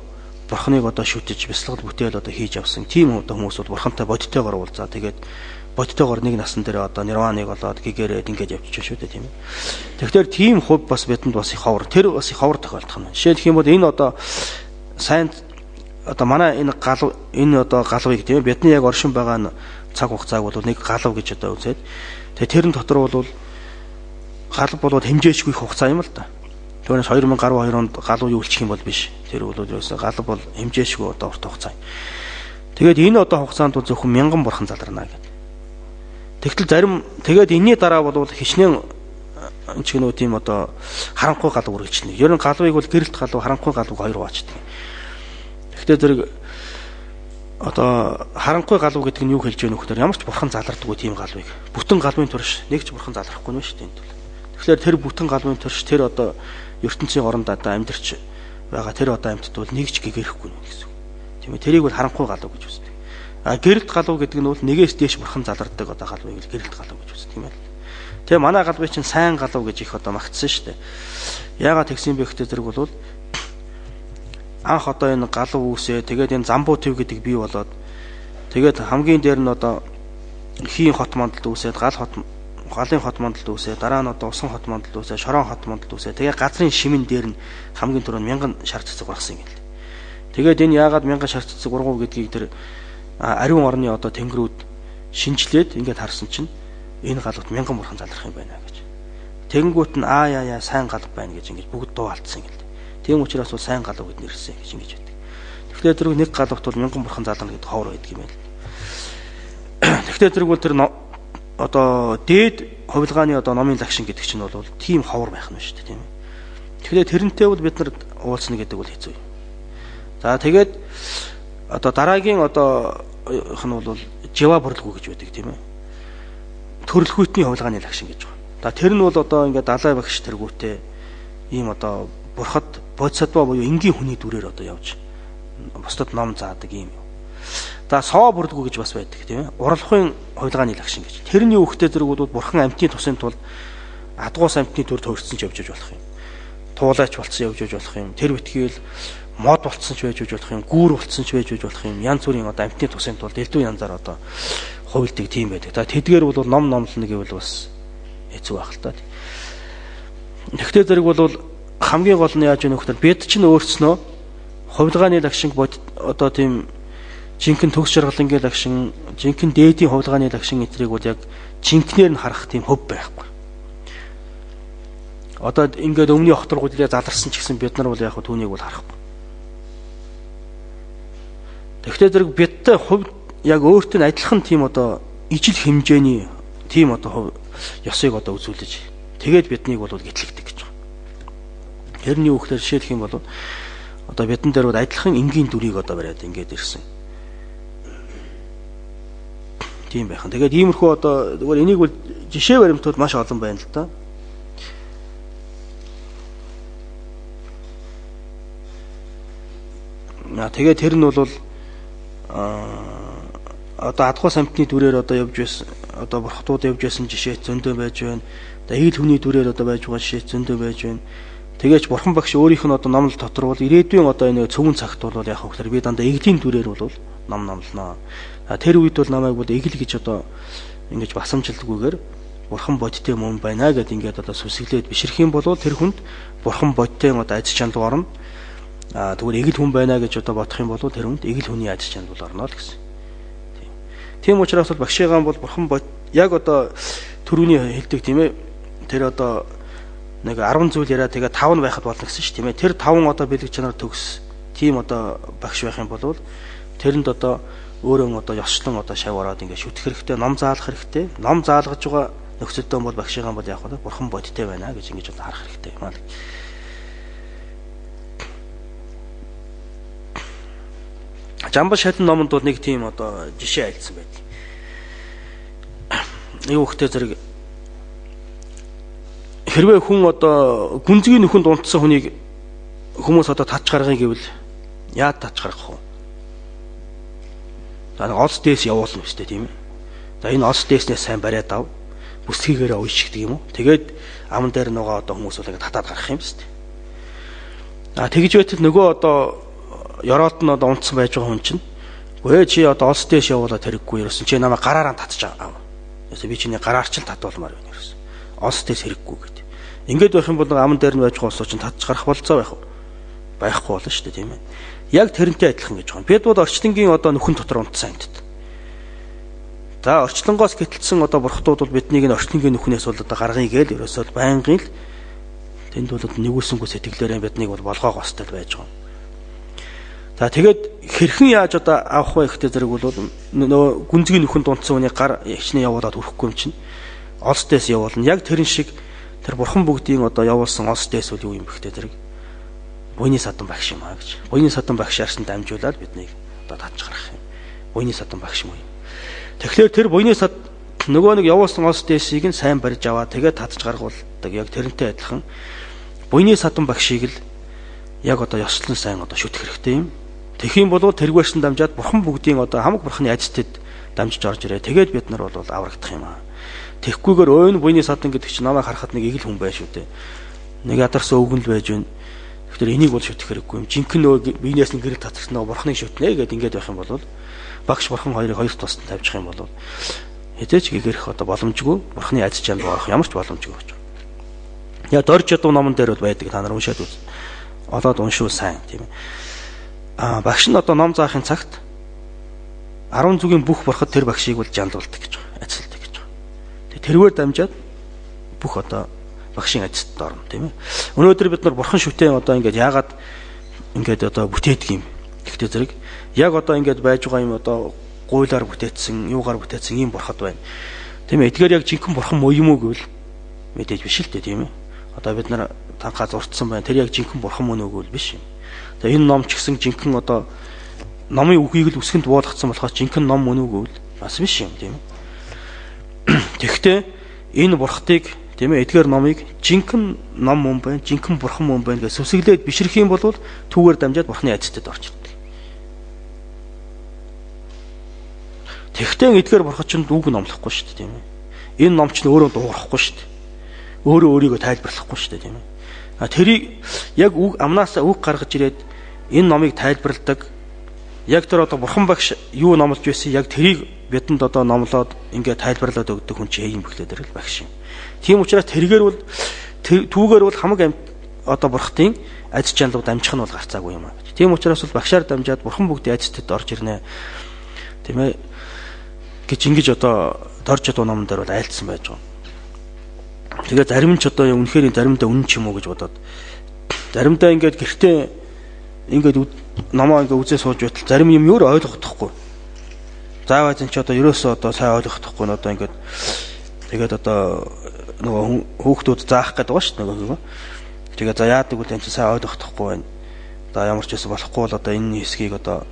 бурхныг одоо шүтэж бясалгал бүтээл одоо хийж авсан тийм одоо хүмүүс бол бурхантай бодтойгоор уулзаа тэгээд бодтойгоор нэг насан дээр одоо нирваныг болоод гэгээрээд ингэж явчих шүү дээ тийм ээ. Тэгэхээр тийм хувь бас бидэнд бас их ховор тэр бас их ховор тохиолдох юм. Жишээлх юм бол энэ одоо сайн одоо манай энэ одоо галвыг тийм ээ бидний яг оршин байгаа цаг хугацааг бол нэг галав гэж одоо үзээд тэгээд тэрэн дотор бол галав болоод хэмжээчгүй хугацаа юм л да. Түүнээс 2012 онд галуу юу үлчих юм бол биш. Тэр бол ерөөсөө галав бол хэмжээшгүй одоо урт хугацаа. Тэгээд энэ одоо хугацаанд бол зөвхөн 1000 бурхан заларна гэдэг. Тэгтэл зарим тэгээд энэний дараа бол хичнээн чигнүү тийм одоо харанхуй галуу үргэлжлэнэ. Ер нь галууыг бол гэрэлт галуу, харанхуй галууг хоёр хуваачдаг. Гэхдээ зэрэг одоо харанхуй галуу гэдэг нь юу хэлж байгаа нөхдөр ямар ч бурхан залардаггүй тийм галууг. Бүтэн галууны турш нэг ч бурхан залрахгүй нь шүү дээ энэ тул. Тэгэхээр тэр бүтэн галууны турш тэр одоо ертөнцийн оронд одоо амьдарч байгаа тэр одоо амьтд бол нэг ч гэгэрэхгүй нэ гэсэн. Тийм ээ тэрийг бол харанхуй галуу гэж үздэг. Гэрэлт галуу гэдэг нь бол нэгээс дээш бурхан залардаг одоо галууг гэрэлт галуу гэж үздэг юм байна. Тэгээ манай галуу чинь сайн галуу гэж их одоо магтсан шүү дээ. Яагаад тэгсэн бэ гэхдээ зэрэг бол анх одоо энэ галуу үүсээ тэгээд энэ замбуу төв гэдэг бий болоод тэгээд хамгийн дээр нь одоо хийн хот мандалд үүсээд галын хот мандалд үүсээ дараа нь одоо усан хот мандалд үүсээ шорон хот мандалд үүсээ тэгээ газрын шимэн дээр нь хамгийн түрүүнд 1000 шар цэцэг ургасан юм гээл. Тэгээд энэ яагаад 1000 шар цэцэг ургав гэдгийг тэр ариун орны одоо тэнгэрүүд шинжлээд ингээд харсан чинь энэ галууд 1000 бурхан залрах юм байна гэж. Тэнгүүт нь яа сайн галуу байна гэж ингээд бүгд дуу алдсан юм гээл. Тийм учраас бол сайн галуу гэд нэрсэн гэж ингэж байдаг. Тэгэхээр тэр нэг галуут бол 1000 бурхан залрна гэдэг ховор байдаг юм байна. Тэгэхээр тэр бол тэр одоо дээд хувилгааны одоо номын лагшин гэдэг чинь бол тийм ховор байх нь шүү дээ тийм ээ. Тэгэхээр тэрнтэй бол бид нар уулзна гэдэг бол хэцүү юм. За тэгээд одоо дараагийн одоо хэн бол жива бүрлгүү гэж байдаг тийм ээ. Төрөлхүйтний хувилгааны лагшин гэж байгаа. За тэр нь бол одоо ингээд далай багш тэргүүтээ ийм одоо бурхад бодисатва буюу энгийн хүний дүрээр одоо явж бусдад ном заадаг юм. За соо бүрлгүү гэж бас байдаг тийм ээ. Уралхын хувилгааны лагшин гэж. Тэрний үхтэй зэрэг бол бурхан амьтны тусын тулд адгуус амьтны төр төгссөн ч явж болох юм. Туулаач болцсон явж болох юм. Тэр битгийл мод болцсон ч байж болох юм. Гүүр болцсон ч байж болох юм. Янз бүрийн одоо амьтны тусын тулд элдв янзаар одоо хувилдаг тийм байдаг. За тэдгээр бол ном номлоно гэвэл бас хэцүү байх л та. Тэгтээ зэрэг бол хамгийн гол нь яаж вэ нөхдөр бид чинь өөрснөө хувилгааны лагшин одоо тийм жинхэнэ төгс жаргалангийн лагшин, жинхэнэ дээдийн хувилгааны лагшин этрийг бол яг жинхнээр нь харах тийм хөв байхгүй. Одоо ингээд өмнө огторгуулаа заларсан ч гэсэн бид нар бол яг түүнийг бол харахгүй. Тэгвэл зэрэг бидтэй хувь яг өөртөө нь адилхан тийм одоо ижил хэмжээний тийм одоо ёсыг одоо үзүүлж тэгээд биднийг бол гэтлэгдэг гэж байна. Тэрний үгээр жишээлх юм бол одоо бидэн дээр бол адилхан энгийн дүрийг одоо бариад ингээд ирсэн. Тийм байх. Тэгээд иймэрхүү одоо зүгээр энийг бол жишээ баримтууд маш олон байна л да. Тэгээд тэр нь бол одоо адгуус амьтны дүрээр одоо явж байсан одоо бурхтууд явж байсан жишээ зөндөө байж байна. Одоо ил хүний дүрээр одоо байж байгаа жишээ зөндөө байж байна. Тэгээч бурхан багш өөрийнх нь одоо номлол дотор бол ирээдүйн одоо энэ цөвөн цагт бол яг хөөр би дандаа эглийн дүрээр бол ном номлоно. Тэр үед бол намайг бол эгэл гэж одоо ингэж басамжилдаггүйгээр бурхан бодтой мөн байна гэд ингээд одоо сүсгэлээд бишрэх юм бол тэр хүнд бурхан бодтой одоо аж чанал орно. Тэгвэл эгэл хүн байна гэж одоо бодох юм бол тэр хүнд эгэл хүний аж чанал орно л гэсэн. Тийм учраас бол багшигаан бол бурхан яг одоо түрүүний хэлдэг тийм ээ. Тэр одоо нэг 10 зүйл яриа тэгээ 5 нь байхад болно гэсэн шүү тийм ээ. Тэр 5 одоо бэлэг чанар төгс тийм одоо багш байх юм бол тэрэнд одоо өөрөө одоо ёслон одоо шав ороод ингээд шүтэх хэрэгтэй, ном заалах хэрэгтэй. Ном заалгаж байгаа нөхцөлдөө бол багшигаан бол яг бурхан бодтой байна гэж ингэж одоо харах хэрэгтэй юм аа. Жамбал шалын номонд бол нэг тийм одоо жишээ айлцсан байдаг. Юу хөхтэй зэрэг хэрвээ хүн одоо гүнзгий нөхөнд унтсан хүнийг хүмүүс одоо татж гаргахын гэвэл яад татж гаргах вэ? За олс дээс явуулна үстэй тийм ээ. За энэ олс дээснээс сайн бариад ав. Бүсгийгээрээ уйшигдэг юм уу? Тэгээд аман дээр нөгөө одоо хүмүүс бол татаад гаргах юм үстэй. Тэгж байтал нөгөө одоо ёроолт нь одоо унтсан байж байгаа хүн чинь өө чи одоо олс дээш явуулаад хэрэггүй ерөөсөн чи намайг гараараа татчих аа. Яса би чиний гараар ч татуулмаар байна ерөөсөн. Олс дээш хэрэггүй гэдэг. Ингээд байх юм бол аман дээр нь байж байгаа олсоо чинь татж гарах болцоо байх уу? Байхгүй болно шүү дээ тийм ээ. Яг тэрнтэй адилхан гэж байна. Бид бол орчлонгийн одоо нөхөн дотор унтсан амьтад. За орчлонгоос гэтэлсэн одоо бурхтууд бол биднийг энэ орчлонгийн нөхнөөс бол одоо гаргая гээл ерөөсөө байнгын л тэнд бол нэгүүлсэнгүү сэтгэлээрээ биднийг бол болгоох хостой байж байгаа. За тэгээд хэрхэн яаж одоо авах вэ гэхтэй зэрэг бол нөгөө гүнзгий нөхөн дунтсан хүний гар хичнээн явуулаад хүрэхгүй юм чинь олс дэс явуулна. Яг тэрэн шиг тэр бурхан бүгдийн одоо явуулсан олс дэс бол юу юм бэхтэй зэрэг буйны садан багш юм аа гэж. Буйны садан багшаарсан дамжуулаад биднийг одоо татж гарах юм. Буйны садан багш юм уу? Тэгэхээр тэр буйны сад нөгөө нэг явуулсан олс дэсийг нь сайн барьж аваа тэгээд татж гаргуулдаг. Яг тэрнтэй адилхан буйны садан багшийг л яг одоо ёслон сайн одоо шүтэх хэрэгтэй юм. Тэгхийн бол тэргээрсэн дамжаад бурхан бүгдийн одоо хамаг бурханы ажилтнад дамжиж орж ирээ. Тэгээд бид нар бол аврагдах юм аа. Тэгхгүйгээр ойн буйны садан гэдэг чинь намайг харахад нэг ийг л хүн байх шүү дээ. Нэг ядарсан өвгөн л байж байна. Тэгэхээр энийг бол шүтэх хэрэггүй юм. Жинхэнэ нөгөө биенээс нь гэрэл татсан нөгөө бурханыг шүтнэ гэдээ ингэж байх юм бол багш бурхан хоёрыг хоёр тусад тавьчих юм бол хэзээч гэгэрх одоо боломжгүй бурханы ажилч чанд байх ямар ч боломжгүй гэж. Яг дорж ядуу номон дээр бол байдаг та нар уншаад үз. Олоод уншвал сайн тийм ээ. Багш нь одоо ном заахын цагт 10 зүгийн бүх бурхад тэр багшийг бол жандуулдаг гэж байгаа. Ацилдаг гэж байгаа. Тэгээ тэрвэр дамжаад бүх одоо багшийн ажилд орно тийм ээ. Өнөөдөр бид нар бурхан шүтээ одоо ингээд яагаад ингээд одоо бүтээдэг юм. Гэхдээ зэрэг яг одоо ингээд байж байгаа юм одоо гуйлаар бүтээсэн, юугаар бүтээсэн ийм бурхад байна. Тийм ээ. Эдгээр яг жинхэнэ бурхан муу юм уу гэвэл мэдээж биш л дээ тийм ээ. Одоо бид нар танхаа зурцсан байна. Тэр яг жинхэнэ бурхан мөн үгүй л биш юм. Тэгээ энэ ном ч гэсэн жинхэнэ одоо номын үгийг л үсгэнд буулгацсан болохоос жинхэнэ ном мөн үгүй л бас биш юм тийм ээ. Тэгэхдээ энэ бурхтыг тийм ээ эдгээр номыг жинхэнэ ном мөн байна, жинхэнэ бурхан мөн байна гэж сүсгэлээд бишрэх юм бол түүгээр дамжаад бурханы ажилтнад орж ирдэг. Тэгтээ эдгээр бурхан ч үг номлохгүй шүү дээ тийм ээ. Энэ ном ч өөрөө дуурахгүй шүү дээ. Өөрөө өөрийгөө тайлбарлахгүй шүү дээ тийм ээ. Тэрийг яг үг амнаасаа үг гаргаж ирээд энэ номыг тайлбарладаг. Яг тэр одоо бурхан багш юу номлож байсан яг тэрийг бидэнд одоо номлоод ингээд тайлбарлаад өгдөг хүн чинь юм бэхлээ дэр л багш юм. Тийм учраас тэргээр бол түүгээр бол хамаг одоо бурхтын ажил чанлууд амжих нь бол гарцаагүй юм аа гэж. Тийм учраас бол багшаар дамжаад бурхан бүгдийн ажилтнад орж ирнэ. Тийм ээ гэж ингэж одоо дорж ядуу номон дээр бол айлцсан байж байгаа. Тэгээ зарим ч одоо үнэхээр заримдаа үнэн ч юм уу гэж бодоод заримдаа ингээд гэртээ ингээд номоо ингээд үзээ сууж байтал зарим юм юу ойлгохдохгүй. Заавал энэ ч одоо ерөөсөө одоо сайн ойлгохдохгүй нь одоо ингээд тэгээд одоо нөгөө хүүхдүүд заах гэдэг байгаа шүү дээ нөгөө. Тэгээ за яадаг үл энэ сайн ойлгохдохгүй байна. За ямар ч байсан болохгүй бол одоо энэ хэсгийг одоо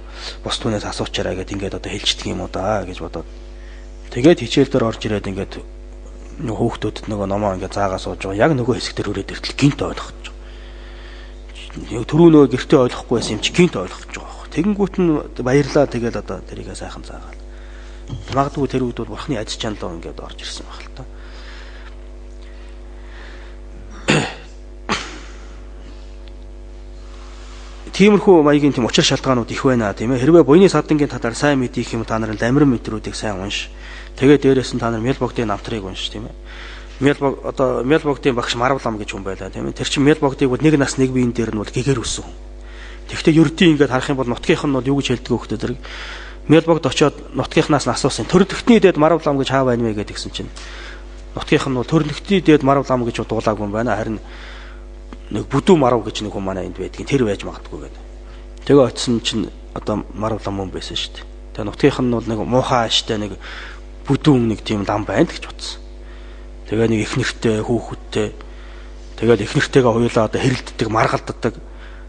бус түүнээс асуучаарай гэдээ ингээд одоо хэлждэг юм уу да гэж бодоод тэгээд хичээл дээр орж ирээд ингээд нөгөө хүүхдүүдэд нөгөө номоо ингээд заагаа сууж байгаа. Яг нөгөө хэсэг дээр өрөөд иртэл гинт ойлгож байгаа. Яг түрүү нөгөө гэртээ ойлгохгүй байсан юм чи гинт ойлгож байгаа. Тэгэнгүүт нь баярлаа тэгэл одоо тэрийгээ сайхан заагаал. Магадгүй тэр үед бол бурхны ажил чанлаа ингээд орж ирсэн байх л та. Тиймэрхүү маягийн тийм учир шалтгаанууд их байна тийм ээ. Хэрвээ буйны садангийн талаар сайн мэдих юм та нар ламрын мэдрүүдийг сайн унш. Тэгээд дээрээс нь та нар Мелбогдын намтрыг унш тийм ээ. Мелбогдын багш Марвлам гэж хүн байлаа тийм ээ. Тэр чинь Мелбогдыг бол нэг нас нэг биеийн дээр нь бол гэгээр өссөн. Тэгвэл ердийн ингээд харах юм бол нутгийнх нь бол юу гэж хэлдэг вэ гэхээр зэрэг Мелбогд очиод нутгийнхнаас нь асуусан. Төрөлхтний дээд Марвлам гэж хаа байна вэ гэдгсэн чинь нутгийнх нь бол төрөлхтний дээд Марвлам гэж дуулаагүй юм байна. Харин нэг бүдүү марав гэж нэг хүн манай энд байдгийн тэр байж магадгүй гэдэг. Тэгээ очисон чинь одоо Марвлам мөн байсан шүү дээ. Тэгээ нутгийнх нь бол нэг муухай аштай нэг бүдүүн нэг тийм лам байна гэж бодсон. Тэгээ нэг их нэртэй хүүхэдтэй тэгээд их нэртэйгээ хуйлаа одоо хэрэлддэг маргалддаг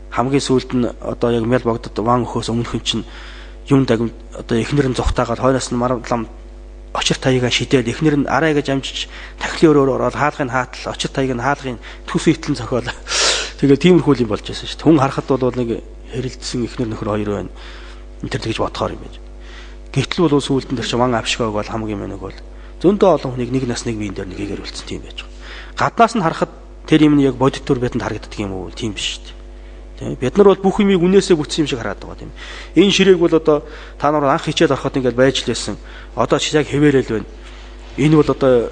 хамгийн сүүлд нь одоо яг Мелбогдод ван өхөөс өмнөхөн чинь юм дагим одоо эхнэр нь зүхтаагаад хойноос нь Марвлам очир таягаа шидээд эхнэр нь араа гэж амжиж тахлын өрөөр ороод хаалгын хаатал очир таяг нь хаалгын төс итлэн цохиол. Тэгээ тиймэрхүү юм болж байсан шүү дээ. Хүн харахад бол нэг хэрэлдсэн эхнэр нөхөр хоёр байна. Тэр тэгж бодохоор юм байж. Гэтэл бол сүүлд нь тэр чинь ван авшгааг бол хамгийн мэнэг бол зөндөө олон хүнийг нэг нас нэг биеийн дээр нэгээр үлдсэн тийм байж байгаа. Гаднаас нь харахад тэр юм нь яг бодит төр бидэнд харагддаг юм уу? Тийм биш шүү дээ. Тийм бид нар бол бүх юмыг үнээсээ бүтсэн юм шиг хараад байгаа тийм. Энэ ширээг бол одоо та нар анх хичээл ороход ингээд байж лээсэн. Одоо ч яг хэвээрэл байна. Энэ бол одоо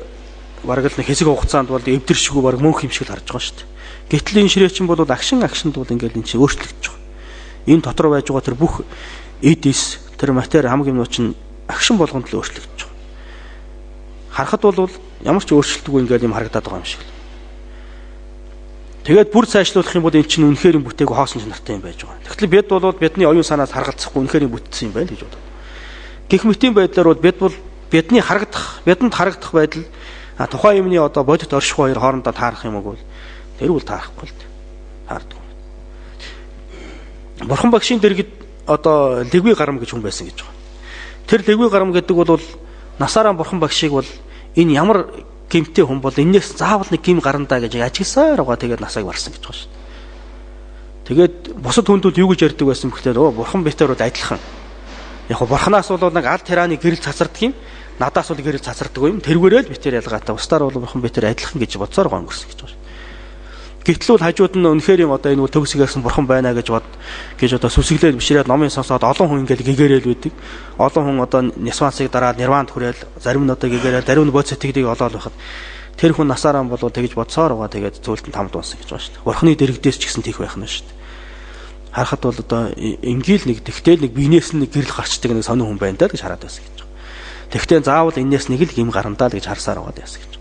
бараг л нэг хэсэг хугацаанд бол эвдэршгүй бараг мөнх юм шиг л харж байгаа шүү дээ. Гэтэл энэ ширээ чинь бол агшинд бол ингээд энэ чинь өөрчлөгдөж байгаа. Энэ дотор байж байгаа тэр бүх эдис тэр матери хамгийн нууц нь агшин болгонд л өөрчлөгдөж байгаа. Харахад бол ямар ч өөрчлөлтгүй ингээд юм харагдаад байгаа юм шиг л. Тэгээд бүр цаашлуулах юм бол эн чинь үнэхээр юм бүтээг хоосон чанартай юм байж байгаа. Тэгтэл бид бол бидний оюун санаас харгалзахгүй үнэхээр юм бүтсэн юм байна гэж боддог. Гэх мэтийн байдлаар бол бидэнд харагдах байдал тухайн юмны одоо бодит орших хоёр хоорондоо таарах юм уу? Тэр үл таарахгүй л таардаг. Бурхан багшийн дэргэд одоо Леви гарам гэж хүн байсан гэж байгаа. Тэр Леви гарам гэдэг бол насаараа бурхан багшийг бол энэ ямар гимтэй хүн бол энэс заавал нэг гим гарандаа гэж ажигласаар байгаа. Тэгээд насааг барсан гэж байгаа шүү дээ. Тэгээд бусад хүндүүд юу гэж ярьдаг байсан бөхтэй бурхан битээр бол адилхан. Яг бурханаас бол нэг аль тирааны гэрэл цацардаг юм. Надаас бол гэрэл цацардаг юм. Тэргээрээ л битээр ялгаатай. Устаар бол бурхан битээр адилхан гэж бодсоор байгаа өнгөрсөн гэж байгаа. Гэтэл хажууд нь үнэхээр одоо энэ төгсгөөсөн бурхан байна гэж одоо сүсгэлээд бишрээд номын сонсоод олон хүн ингээд гэгээрэл үүдэг. Олон хүн одоо нисвансыг дараад нирванд хүрээл зарим нь одоо гэгээрэл зарим нь бод сэтгэлийг олоод байхад тэр хүн насаараа бол тэгж бодсоор байгаа. Тэгээд зөвлөлтөнд хамт унсан гэж байгаа шүү дээ. Бурханы дэрэгдээс ч гэсэн тийх байх нь шүү дээ. Харахад бол одоо ингээл нэг тэгтэл нэг биенээс нэг гэрэл гарчдаг нэг сонин хүн байна даа гэж хараад байсан гэж байгаа. Тэгтээ заавал энэс нэг л гим гарандаа л гэж харсаар байгаа даа гэж.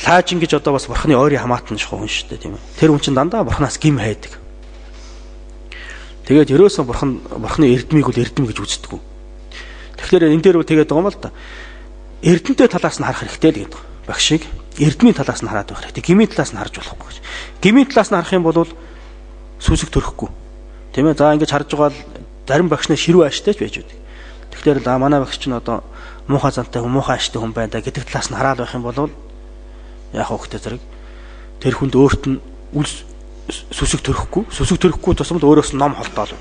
Лаажин гэж одоо бас бурханы ойрын хамаатан шүү хүн шүү дээ тийм ээ. Тэр хүн чинь дандаа бурханаас гим хайдаг. Тэгээд ерөөсөө бурханы эрдмийг бол эрдэм гэж үздэг. Тэгэхээр энэ дээр тэгээд байгаа юм л да. Эрдэнтэй талаас нь харах хэрэгтэй л гэдэг. Багшийг эрдмийн талаас нь хараад байх хэрэгтэй. Гмийн талаас нь харж болохгүй гэж. Гмийн талаас нь харах юм бол сүсэг төрөхгүй. Тийм ээ. За ингэж харж байгаа л зарим багш нар ширүү ааштай ч байж үүдэг. Тэгэхээр манай багш чинь одоо муухай зантай хүн, муухай ааштай хүн байна да гэдэг талаас нь хараад байх юм бол яг хөхтэй зэрэг тэр хүнд өөрт нь үл сүсэг төрөхгүй тусмал өөрөөс нь ном холтоол.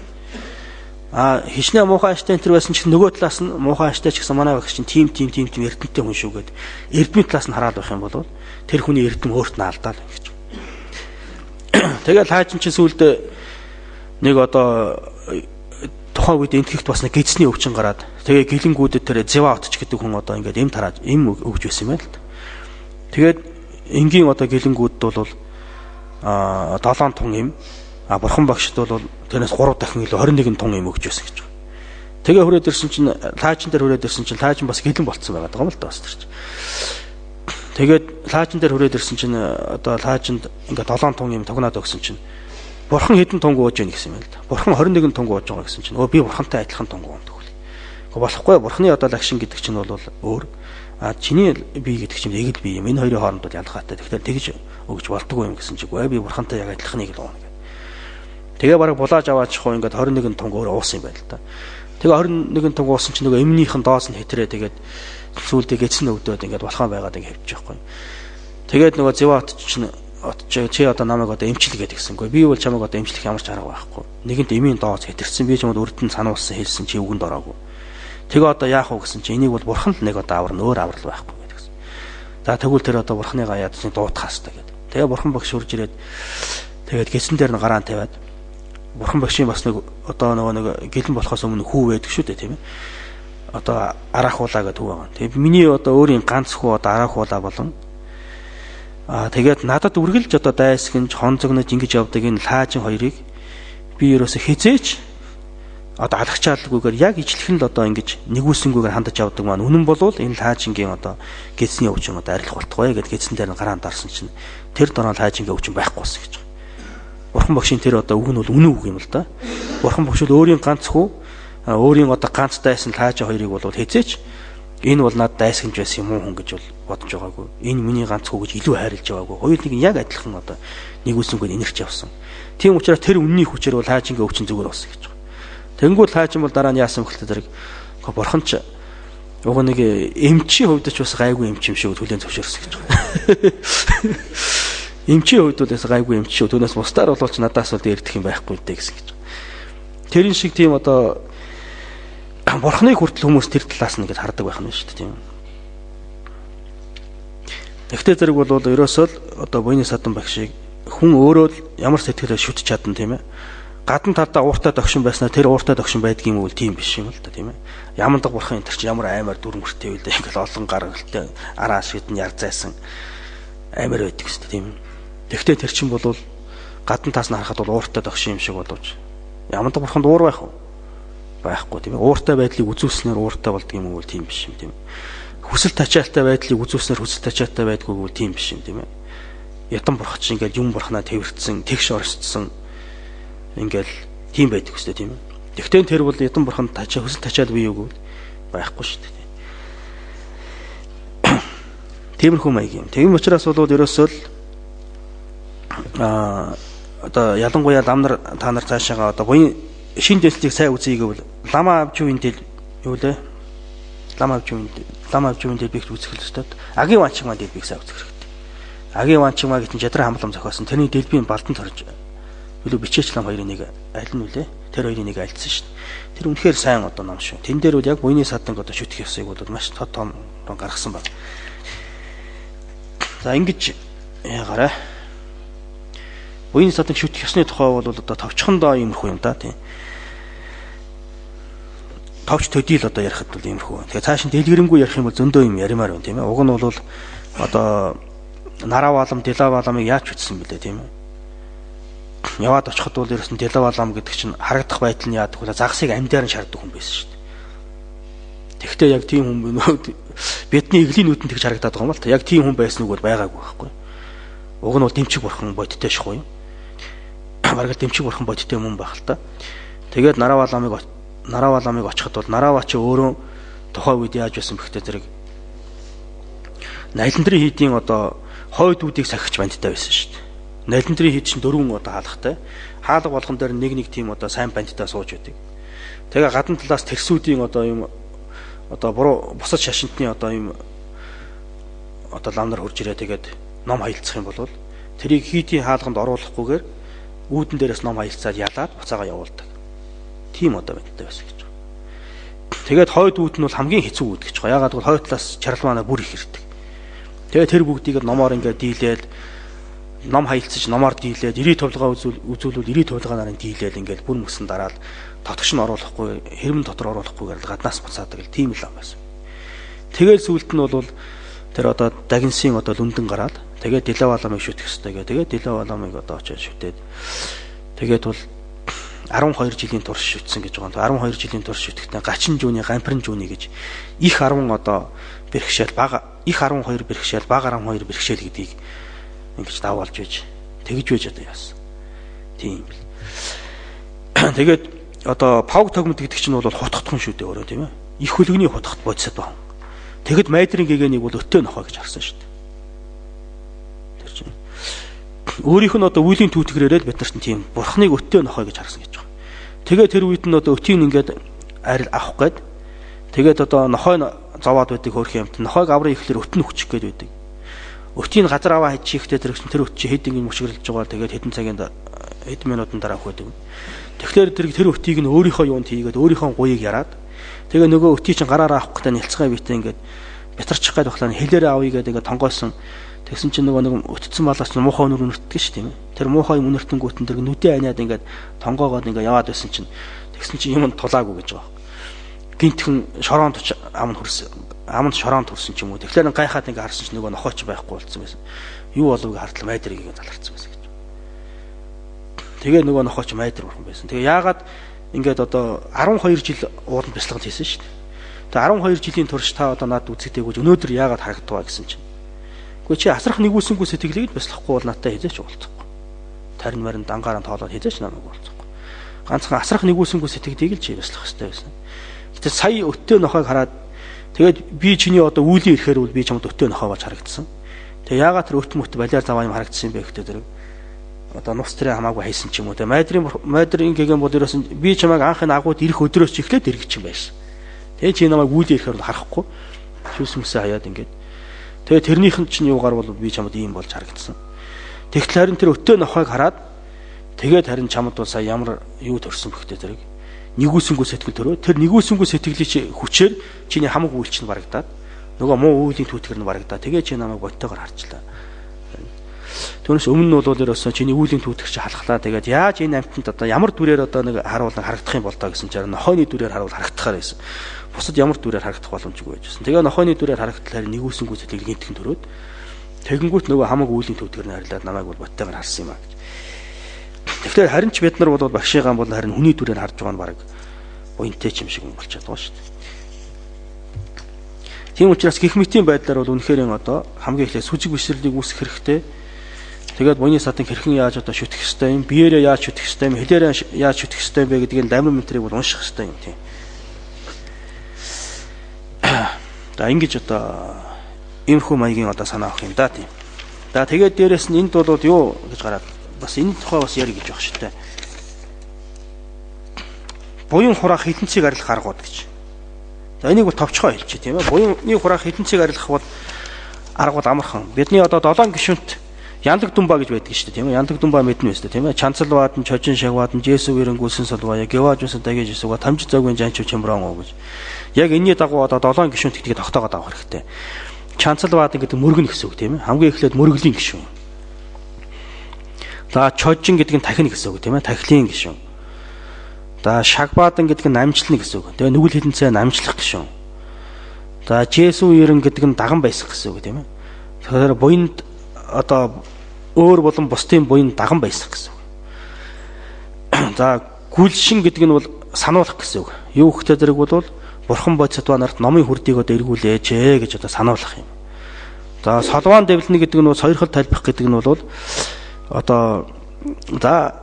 Хичнээн муухай ааштай энэ байсан ч нөгөө талаас нь муухай ааштай ч гэсэн манай багш чинь тийм эрдэнэтэй хүн шүүгээд эрдмийн талаас нь хараад байх юм бол тэр хүний эрдэм өөрт нь алдаал гэж. Тэгэл хаажин чинь сүулдэ нэг одоо тухайн үед энтгэхт бас нэг гизний өвчин гараад тэгээ гэлэнгүүдэд тэр Зеваотч гэдэг хүн одоо ингээд эм өгж байсан юм байна л да. Тэгээд энгийн одоо гэлэнгүүд бол 7 тун эм бурхан багшд бол тэрнээс 3 дахин илүү 21 тун эм өгж байсан гэж байна. Тэгээ хүрээд ирсэн чинь лаажин дээр хүрээд ирсэн чинь лаажин бас гэлэн болцсон байгаа юм л да бас тэр чинь. Тэгээд лаажин дээр хүрээд ирсэн чинь одоо лаажинд ингээд 7 тун эм тогноод өгсөн чинь бурхан хэдэн тунг ууж яах гэсэн юм л да. Бурхан 21 тунг ууж байгаа гэсэн чинь би бурхантай адилхан тунг уундаг үл. Болохгүй бурханы одоо лагшин гэдэг чинь бол өөр. Чиний бие гэдэг чинь эгэл бие юм. Энэ хоёрын хооронд бол ялгаатай. Тэгэхээр тэгж өгж болдгоо юм гэсэн чиг. Би бурхантай яг адилхныг л уuna гэх. Тэгээ бараг булааж аваачих уу ингээд 21 тунг өөр уусан юм байна л да. Тэгээ 21 тунг уусан чинь нөгөө эмнийхэн доос нь хэтрээ тэгээд сүулдэ гэцэн өвдөд ингээд болохоо байгаад ингээд хөвчих байхгүй. Тэгээд нөгөө Зеваот чинь чи одоо намайг одоо эмчлэгээд гисэнгүй. Би бол чамайг одоо эмчлэх ямар ч арга байхгүй. Нэгэнт эмийн дооц хэтэрсэн. Би чамд өрдөн сануулсан хэлсэн чи үгэнд ороогүй. Тэгээ одоо яах вэ гэсэн чи энийг бол бурхан л нэг одоо аварна өөр аврал байхгүй гэдэгсэн. За тэгвэл тэр одоо бурханы гаяад чинь дуутах хастай гэдэг. Тэгээ бурхан багш урж ирээд тэгээд гэсэн дээр нь гараан тавиад бурхан багшийн бас нэг одоо нэг гэлэн болохоос өмнө хүү байдаг шүү дээ тийм ээ. Одоо араахуулаа гэдэг хүү байгаа. Тэгээ миний одоо өөрийн ганц хүү одоо араахуулаа болон тэгээд надад үргэлж одоо дайсгинж хонцогнож ингэж явдаг энэ лаажин хоёрыг би ерөөсө хизээч одоо алгачаалгүйгээр яг ижлэх нь л одоо ингэж нэгүсэнгүйгээр хандаж явдаг маань үнэн болвол энэ лаажингийн одоо гэцний өвчин одоо арилах болтгоё гэд гэцэн дээр нь гараан дарсан чинь тэр дороо лаажингийн өвчин байхгүй болсон гэж. Бурхан багшийн тэр одоо үг нь бол үнэн үг юм л да. Бурхан багш бол өөрийн ганц хүү өөрийн одоо ганц дайсан лаажин хоёрыг бол хизээч энэ бол надад дайсгинж байсан юм уу хүн гэж бол бодож байгаагүй. Энэ миний ганц хүү гэж илүү хайрлаж байгаагүй. Хоёулыг нь яг адилхан одоо нэгүсэнгүйд инэрч явсан. Тийм учраас тэр үнний хүчээр бол лаажингийн өвчин зүгээр болсон гэж. Тэнгүүд лаажин бол дараа нь яасан бөхөлтэй зэрэг бурхан ч уг нэг эмчийн хувьд ч бас гайгүй эмч юм шиг хүлээн зөвшөөрсөн гэж байна. Эмчийн хувьд бол бас гайгүй эмч шүү. Түүнээс бусдаар болооч надаас бол дээрдэх юм байхгүй дээ гэсэн гэж. Тэрийн шиг тийм одоо бурханыг хүртэл хүмүүс тэр талаас нь ингэж хардаг байх нь шүү дээ тийм. Тэгтээ зэрэг бол ерөөсөө л одоо буйны садан багшийг хүн өөрөө л ямар сэтгэлээр шүтж чадна тийм ээ. Гадна талдаа ууртай догшин байснаа тэр ууртай догшин байдаг юм уу тийм биш юм л да тийм ээ. Ямандаг бурхан энэ чинь ямар аймаар дүрмөртэй вэ ингээл олон гаргалтай араа шидэн ярзайсан аймаар байдаг шүү дээ тийм. Тэгтээ тэр чинь бол гадна таас нь харахад бол ууртай догшин юм шиг боловч ямандаг бурханд уур байх уу? Байхгүй тийм ээ. Ууртай байдлыг үзүүлснээр ууртай болдго юм уу тийм биш юм тийм ээ. Хүсэл тачаалтай байдлыг үзүүлснээр хүсэл тачаалтай байдгүй бол тийм биш юм тийм ээ. ятан бурхач ингээл юм бурхнаа тэрвэрцсэн, тэгш оршдсон ингээл тийм байдаг үстэй тийм ээ. Тэгтээ тэр бол ятан бурхан хөсөл тачаал бий юу гэвэл байхгүй шүү дээ. Тиймэрхүү маяг юм. Тийм учраас бол ерөөсөө л одоо ялангуяа та нар цаашаага одоо буян шин дэслийг сайн үзье гэвэл лама авч юу энэ юу лээ? Лама авч юу энэ бигт үзэх хэрэгтэй. Агийн ванчиг маань дэлбийг сайн үзэх хэрэгтэй. Агийн ванчиг маа гэтэн чадраа хамлам зохиосон. Тэрний дэлбийн балдан торж билүү бичээч лам хоёрын нэг аль нь үлээ? Тэр хоёрын нэг альцсан шүү дээ. Тэр үнэхээр сайн одоо ном шүү. Тэн дээр бол яг буйны саданг одоо шүтэх ёсыг бол маш том гаргасан байна. За ингэж яагараа. Буйны саданг шүтэх ёсны тухай бол одоо товчхондоо иймэрхүү юм да тийм. Товч төдийл одоо ярихад бол иймэрхүү. Тэгээ цааш нь дэлгэрэнгүй ярих юм бол зөндөө юм яримаар байна тийм ээ. Уг нь бол одоо нараа балам, дила баламыг яаж үтсэн бэлээ тийм ээ. Яваад очиход бол ерөөсөн дила балам гэдэг чинь харагдах байдал нь яадаг вэ? Загсыг амьдаар нь шаарддаг хүн байсан шүү дээ. Тэгвэл яг тийм хүн бидний эглийн нүдэнд тэгж харагдаад байгаа юм л та. Яг тийм хүн байсан үг бол байгаагүй байхгүй. Уг нь бол дэмчиг бурхан бодиттой шахгүй юм. Бараг дэмчиг бурхан бодиттой юм байх л та. Тэгээд нараа баламыг очиход бол нараа чи өөрөө тухай үед яаж байсан бэхтэй зэрэг найландрын хийдийн одоо хойд үүдийг сахиж бандтай байсан шүү дээ. Найландрын хийд чинь дөрвөн одоо хаалгатай. Хаалга болгон дээр нэг тийм одоо сайн бандтай сууж байдаг. Тэгээ гадна талаас тэрсүүдийн одоо юм одоо буруу бусад шашинтны одоо юм одоо ламнар хурж ирээ тэгээд ном хаялцах юм бол тэрийг хийдийн хаалганд оруулахгүйгээр үүдэн дээрээс ном хаялцаад ялаад буцаага явуулдаг. Тийм одоо бандтай байсан гэж байна. Тэгээд хойд үүд нь бол хамгийн хэцүү үүд гэж байна. Ягаад гэвэл хойд талаас чарал манай бүр их ирдэг. Тэгээд тэр бүгдийг номоор ингээд дийлээд ном хаялцаж номоор дийлээд 90 товлогоо үзүүлвэл 90 товлогоо нарын дийлээд ингээд бүр мөсөн дараад татгч нь оруулахгүй хэрмэн дотор оруулахгүйгээр гаднаас буцаадаг л тийм л ам байсан. Тэгээд сүүлд нь бол тэр одоо дагинсын одоо лүндэн гараад тэгээд дила баламыг шүтэх ёстой гэ. Тэгээд дила баламыг одоо очиж шүтээд тэгээд бол 12 жилийн турш шүтсэн гэж байгаа. 12 жилийн турш шүтгэхдээ гачин жууны гампрын жууны гэж их 10 одоо бэрхшээл бага их 12 бэрхшээл бага 12 бэрхшээл гэдгийг ингэж давуулж байж тэгж байж одоо яасан. Тийм. Тэгээд одоо павг тогмод гэдэг чинь бол хутгатхан шүү дээ өөрөө тийм ээ. Их хөлгөний хутгат бодисод байна. Тэгэд майдрын гэгэнийг бол өтөө нохоо гэж харсан шүү дээ. Тэр чинь өөрийнх нь одоо үеийн түүтгэрээрээ бид нарт тийм бурхныг өтөө нохоо гэж харсан гэж байна. Тэгээ тэр үед нь одоо өтийг ингээд арил авах гээд тэгээд одоо нохой зовоод байдаг хөөрх юмт нохойг аврын ихлээр өтн хүчих гээд байдаг. Өтийг газар аваа хийхдээ тэр өт чи хэд ингэ мөшгөрлөж байгаа тэгээд хэдэн цагийн хэдэн минутын дараа хөөдөг. Тэгэхээр тэр өтийг нь өөрийнхөө юунд хийгээд өөрийнхөө гуйыг яраад тэгээ нөгөө өтийг чинь гараараа авах гэдэг нэлцгай битээ ингээд бятарчих гээд баглаа хэлээрээ авъя гэдэг ингээд тонгойсон. Тэгсэн чинь нөгөө нэг өтцсөн балаас нь муухай өнөр үнэртдэг ш тийм ээ. Тэр муухай үнэртэнгүүтэн тэр нүдэ аниад ингээд тонгоогоод ингээд яваад байсан чинь тэгсэн чинь юм тулаагүй гэж байгаа. Гинтхэн шороон амд шороон төрсөн ч юм уу. Тэгэхээр гайхаад ингээд харсан чинь нөгөө нохооч байхгүй болцсон байсан. Юу болов гэж хардлаа майдрыг ингээд заларцсан байсан гэж. Тэгээ нөгөө нохооч майдэр бурхан байсан. Тэгээ яагаад ингээд одоо 12 жил ууланд бяцлагд хийсэн шүү дээ. Тэгээ 12 жилийн турш та одоо надад үзэгдээгүүж өнөөдөр яагаад харагддаг гэсэн чинь. Гэхдээ чи асрах нэгүүлсэнгүй сэтгэлийг бяцлахгүй бол надтай хизээч уулзахгүй. Тарин марин дангаараа тоолоод хизээч намайг уулзахгүй. Ганцхан асрах нэгүүлсэнгүй сэтгэлийг л чи бяцлах хэрэгтэй байсан. Гэтэ сая өтөө нохойг хараад тэгээд би чиний одоо үүлийн ирэхээр бол би чамд өтөө нохой болж харагдсан. Тэгээ яагаад тэр өт мөт балиар заваа юм харагдсан юм бэ гэхдээ тэр одоо нус тэрэ хамаагүй хайсан ч юм уу. Тэгээ майдрын гэгэн бол ерөөсөн би чамайг анхны агууд ирэх өдрөөс ч эхлээд эргэж юм байсан. Тэгээ чи намайг үүлийн ирэхээр бол харахгүй. Шүүсмэсээ хаяад ингээд. Тэгээ тэрнийх нь чинь юугаар бол би чамд ийм болж харагдсан. Тэгтэл харин тэр өтөө нохойг хараад тэгээд харин чамд бол сая ямар юу төрсөн бөхтэй тэрэг. Нэгүүлсэнгүй сэтгэл төрөө. Тэр нэгүүлсэнгүй сэтгэлийн чи хүчээр чиний хамаг үйлч нь барагдаад нөгөө муу үйлийн түүтгэр нь барагдаад тэгээ чи намайг боттойгоор харчлаа. Түүнээс өмнө нь бол ерөөсөө чиний үйлийн түүтгэр чи халахлаа. Тэгээд яаж энэ амтнд одоо ямар дүрээр одоо нэг харуулна харагдах юм бол таа гэсэн чинь нохойны дүрээр харуул харагдахаар байсан. Бусад ямар дүрээр харагдах боломжгүй байжсэн. Тэгээ нохойны дүрээр харагдтал харин нэгүүлсэнгүй сэтгэл гинтгэн төрөөд тэгэнгүүт нөгөө хамаг үйлийн түүтгэр нь харилаад намайг бол боттойгоор харсан юм аа гэж. Тэгэхээр харин ч бид нар бол багшигаан бол харин хүний дүрээр харж байгаа нь баг буянтай ч юм шиг болчиход байгаа шүү дээ. Тийм учраас гэх мэтийн байдлаар бол үнэхээр одоо хамгийн эхлээд сүжиг бишрлийг үүсгэх хэрэгтэй. Тэгээд буйны садыг хэрхэн яаж одоо шүтэх ёстой юм, биеэрээ яаж шүтэх ёстой юм, хэлээрээ яаж шүтэх ёстой юм бэ гэдгийг дамир мэтрийг бол унших ёстой юм тийм. За ингэж одоо иймэрхүү маягийн одоо санаа авах юм да тийм. За тэгээд дээрэс нь энд бол юу гэж гараад бас энэ тухай бас ярих гэж байна шүү дээ. Буян хураах хитэнцийг арилгах аргууд гэж. За энийг бол товчхоо хэлчих тийм ээ. Буяны хураах хитэнцийг арилгах бол аргууд амархан. Бидний одоо 7 гишүүнт яндаг думба гэж байдаг шүү дээ тийм ээ. Яндаг думба мэднэ үстэй тийм ээ. Чанцал баадан, чожин шагваадан, жесү вэрэнгүүлсэн солвая, геважус дагэж исуга, тамжи зөгийн жанчуу чимрон уу гэж. Яг энэний дагуу одоо 7 гишүүнт гэдгийг тогтоогоод авах хэрэгтэй. Чанцал баадан гэдэг мөргөн гэсэн үг тийм ээ. Хамгийн эхлээд мөргөлийн гишүүн. За чожин гэдэг нь тахин гэсэн үг тийм ээ. Тахилын гишүүн. За шагбаадан гэдэг нь намжлна гэсэн үг. Тэгээ нүгэл хилэнцээ намжлах гишүүн. За жесү вэрэн гэдэг нь даган байсах гэсэн үг тийм ээ. Тэгэхээр буйнд одоо өөр болон бусдын буйнд даган байсах гэсэн үг. За гүлшин гэдэг нь бол сануулах гэсэн үг. Юу гэхтэй зэрэг бол бурхан бодисдва нарт номын хүрдийг одоо эргүүлээч гэж одоо сануулах юм. За солваан дэвлэнэ гэдэг нь бол сойрхол тайлбах гэдэг нь бол одоо за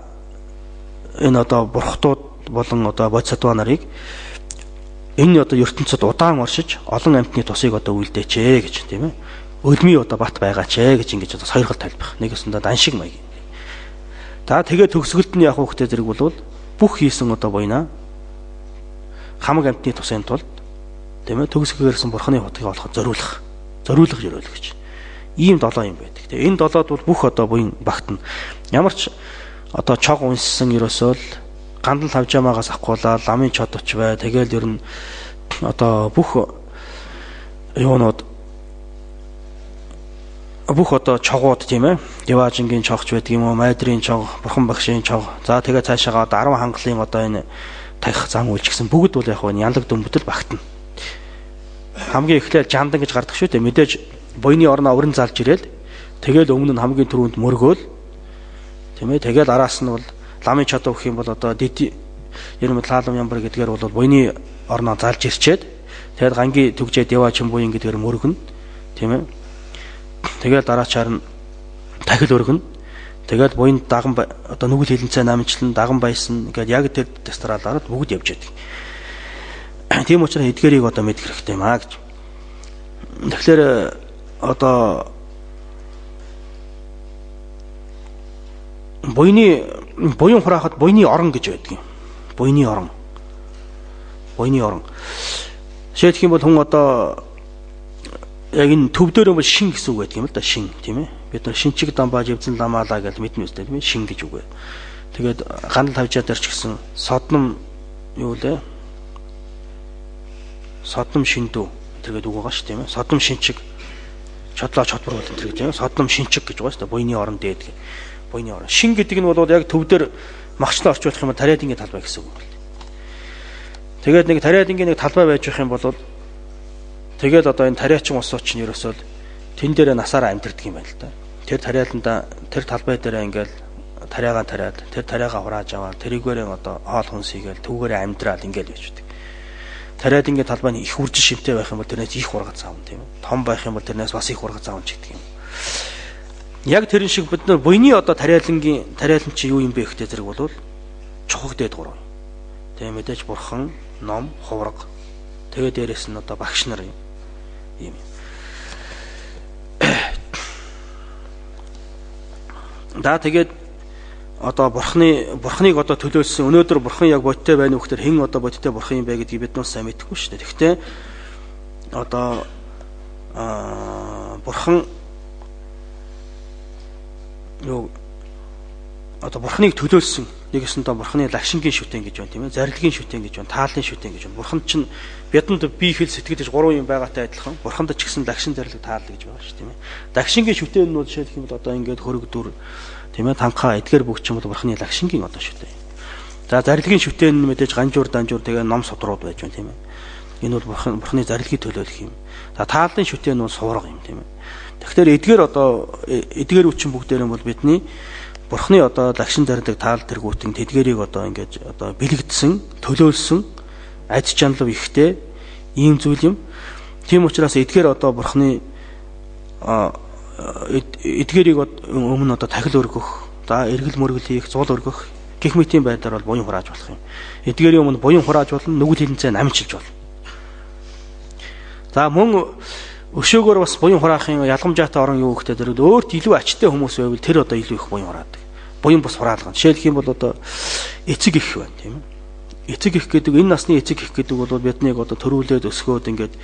энэ одоо бурхтууд болон одоо бодисдва нарыг энэ одоо ертөнцид удаан оршиж олон амьтны тусыг одоо үлдээч гэж тийм ээ. Өлмий одоо бат байгаач гэж ингэж одоо сойрхол тайлбах. Нэгэсэндээ дан шиг маяг. За тэгээд төгсгөлд нь яг хөөхтэй зэрэг бол бүх хийсэн одоо буйнаа хамаг амьтны тусын тулд тийм ээ төгсгөхээрсэн бурханы хотыг олоход зориулах гэж. Ийм 7 юм байдаг. Тэгээ энэ 7-д бол бүх одоо буйн багтана. Ямар ч одоо чог унссан ерөөсөө л гандан лавжаамаагаас ахгуулаад ламын чод оч бай. Тэгээл ер нь одоо бүх юунууд бүх одоо чогууд тийм ээ Деважингийн чогч байдаг юм уу, Майдрын чог, бурхан багшийн чог. За тэгээ цаашаа одоо 10 хангалын одоо энэ тахих зам үйлч гэсэн бүгд бол яг энэ янлаг дөмбөдөл багтана. Хамгийн эхлээл жандан гэж гардаг шүү дээ. Мэдээж буйны орноо өрн залж ирээл тэгээл өмнө нь хамгийн түрүүнд мөргөөл тийм ээ тэгээл араас нь бол ламын чод өгөх юм бол одоо дэд ерөмд лаалам ямбар гэдгээр бол буйны орноо залж ирчээд тэгээд гангийн төгжээ Деважин буян гэдгээр мөргөн тийм ээ. Тэгээд дараачаар нь тахил өргөн. Тэгээд буйнд даган одоо нүгэл хилэнцээ намжлан даган байсан гэдэг яг тэр тестаралаараа бүгд явж байдаг. Тийм учраас эдгээрийг одоо мэдэх хэрэгтэй юм аа гэж. Тэгэхээр одоо буян хураахад буйны орон гэж байдаг юм. Буйны орон. Жишээлх юм бол хүн одоо яг энэ төв дээр бол шин гэсэн үг байдаг юм л да шин тийм ээ. Бид нар шинчиг дамбаа живзэн ламаалаа гэж мэднэ үстэй тийм ээ шин гэж үг. Тэгээд ганал тавжаад ирч гэсэн содном юу лээ? Содном шиндүү тэргээд үг байгаа шүү тийм ээ. Содном шинчиг чодлоо чотбор бол тэр тийм ээ. Содном шинчиг гэж байгаа шүү дээ. Буйны орон дээд. Буйны орон. Шин гэдэг нь бол яг төв дээр махчлаа орчуулах юм бол тариадынгийн талбай гэсэн үг байна. Тэгээд нэг тариадынгийн нэг талбай байж байх юм бол тэгээд одоо энэ тариачин усууч нь ерөөсөө тэн дээр насаараа амьдэрдэг юм байна л да. Тэр тариаланда тэр талбай дээр ингээл тариагаа тариад тэр тариагаа хурааж аваад тэрийгээрээ одоо хоол хүнсийгээл түүгээрээ амьдраад ингээл байж үүдэг. Тариад ингээд талбай нь их үржин шимтэй байх юм бол тэрнээс их ургац аавн тийм ээ. Том байх юм бол тэрнээс бас их ургац аавн ч гэдэг юм. Яг тэрэн шиг бид нар буйны одоо тариалан чи юу юм бэ гэхтэй зэрэг бол чухагдээд гурав. Тэгээ мэдээж бурхан, ном, хувраг. Тэгээ дээрэс нь одоо багш нар юм. Да тэгээд одоо бурхныг одоо төлөөлсөн өнөөдөр бурхан яг бодтой байна уу гэхээр хэн одоо бодтой бурхан юм бэ гэдгийг бид нар сайн мэдэхгүй шүү дээ. Гэхдээ одоо бурхан юу одоо бурхныг төлөөлсөн нэгэсэндээ бурхны лагшингийн шүтэн гэж байна тийм ээ. Зарилгийн шүтэн гэж байна, тааллын шүтэн гэж байна. Бурхан чинь бидэнд бие хэл сэтгэл гэж гурван юм байгаатай адилхан. Бурханд ч гэсэн лагшин зарлиг таалл гэж байгаа шүү тийм ээ. Лагшингийн шүтэн нь бол жишээлх юм бол одоо ингээд хөрөгдүр тийм ээ танхаа эдгээр бүгч юм бол бурхны лагшингийн одоо шүтэн. За зарилгийн шүтэн нь мэдээж ганжуур данжуур тэгээ ном содрууд байж байна тийм ээ. Энэ бол бурхны зарилгийг төлөөлөх юм. За тааллын шүтэн нь бол суурга юм тийм ээ. Тэгэхээр эдгээр үчин бүгдээр нь бол бидний бурхны одоо лагшин зарилэг таал тэргүүтэн тэдгэрийг одоо ингэж одоо бэлэгдсэн, төлөөлсөн ад чанал ихтэй ийм зүйл юм. Тийм учраас эдгээр одоо бурхны эдгээрийг өмнө одоо тахил өргөх, за эргэл мөргөл хийх, зул өргөх гэх мэтийн байдлаар бол буян хурааж болох юм. Эдгээрийн өмнө буян хурааж болно, нүгэл хилэнцээ намжилж болно. За мөн өшөөгөр бас буян хураахын ялгамжаатай орон юу гэхтэй зэрэг өөрт илүү ачтай хүмүүс байвал тэр одоо илүү их буян хураадаг. Буян бас хураалгана. Жишээлх юм бол одоо эцэг их байна, тийм ээ. Эцэг их гэдэг энэ насны эцэг их гэдэг бол биднийг одоо төрүүлээд өсгөөд ингээд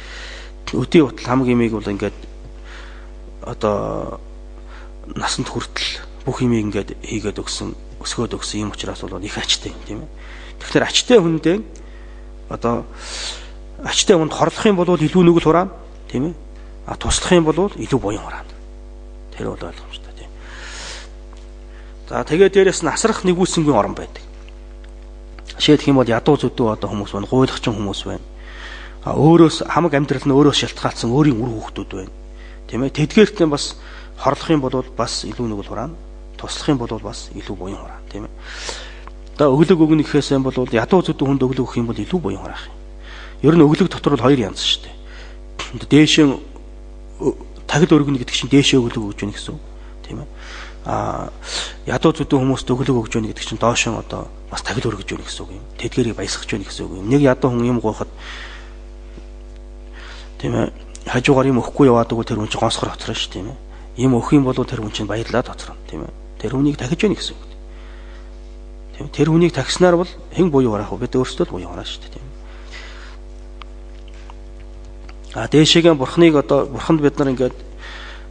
өдий утал хамаг имийг бол ингээд одоо насанд хүртэл бүх имийг ингээд хийгээд өсгөөд өгсөн юм учраас бол их ачтай юм, тийм ээ. Тэгэхээр ачтай хүндээ одоо ачтай хүнд хорлох юм бол илүү нүгэл хураана, тийм ээ. Туслах юм бол илүү буян хураана. Тэр бол ойлгомжтой, тийм. За тэгээд дээрэс нь асрах нэгүүлсэнгүй орон байдаг. Жишээлх юм бол ядуу зүдүү одоо хүмүүс байна, гуйлахчин хүмүүс байна. Өөрөөс хамаг амьдрал нь өөрөөс шалтгаалсан өөрийн үр хүүхдүүд байна. Тийм ээ. Тэдгээртээ бас хорлох юм бол бас илүү нүгэл хураана. Туслах юм бол бас илүү буян хураана, тийм ээ. Одоо өглөг өгнө гэхээс юм бол ядуу зүдүү хүнд өглөг өгөх юм бол илүү буян хураах юм. Ер нь өглөг дотор бол хоёр янз шүү дээ. Дээшээ тахил өргөнө гэдэг чинь дээшээ өглөг өгж гэнэ гэсэн үг, тийм ээ. Ядуу зүдүү хүмүүст өглөг өгж гэнэ гэдэг чинь доошоо одоо бас тахил өргөж гэнэ гэсэн үг юм. Тэдгэрийг баясгах гэнэ гэсэн үг юм. Нэг ядуу хүн юм гоохот тийм ээ хажуугаар юм өгөхгүй яваад өгвөл тэр хүн чинь гонсгор хоцроо шүү, тийм ээ. Юм өгөх юм бол тэр хүн чинь баярлаад хоцроо, тийм ээ. Тэр хүнийг тахиж гэнэ гэсэн үг. Тийм. Тэр хүнийг тахиснаар бол хэн буюу хараах вэ? Бид өөрсдөө л буюу хараа шүү дээ, тийм ээ. Дээшээгээ бурхныг одоо бурханд бид нар ингээд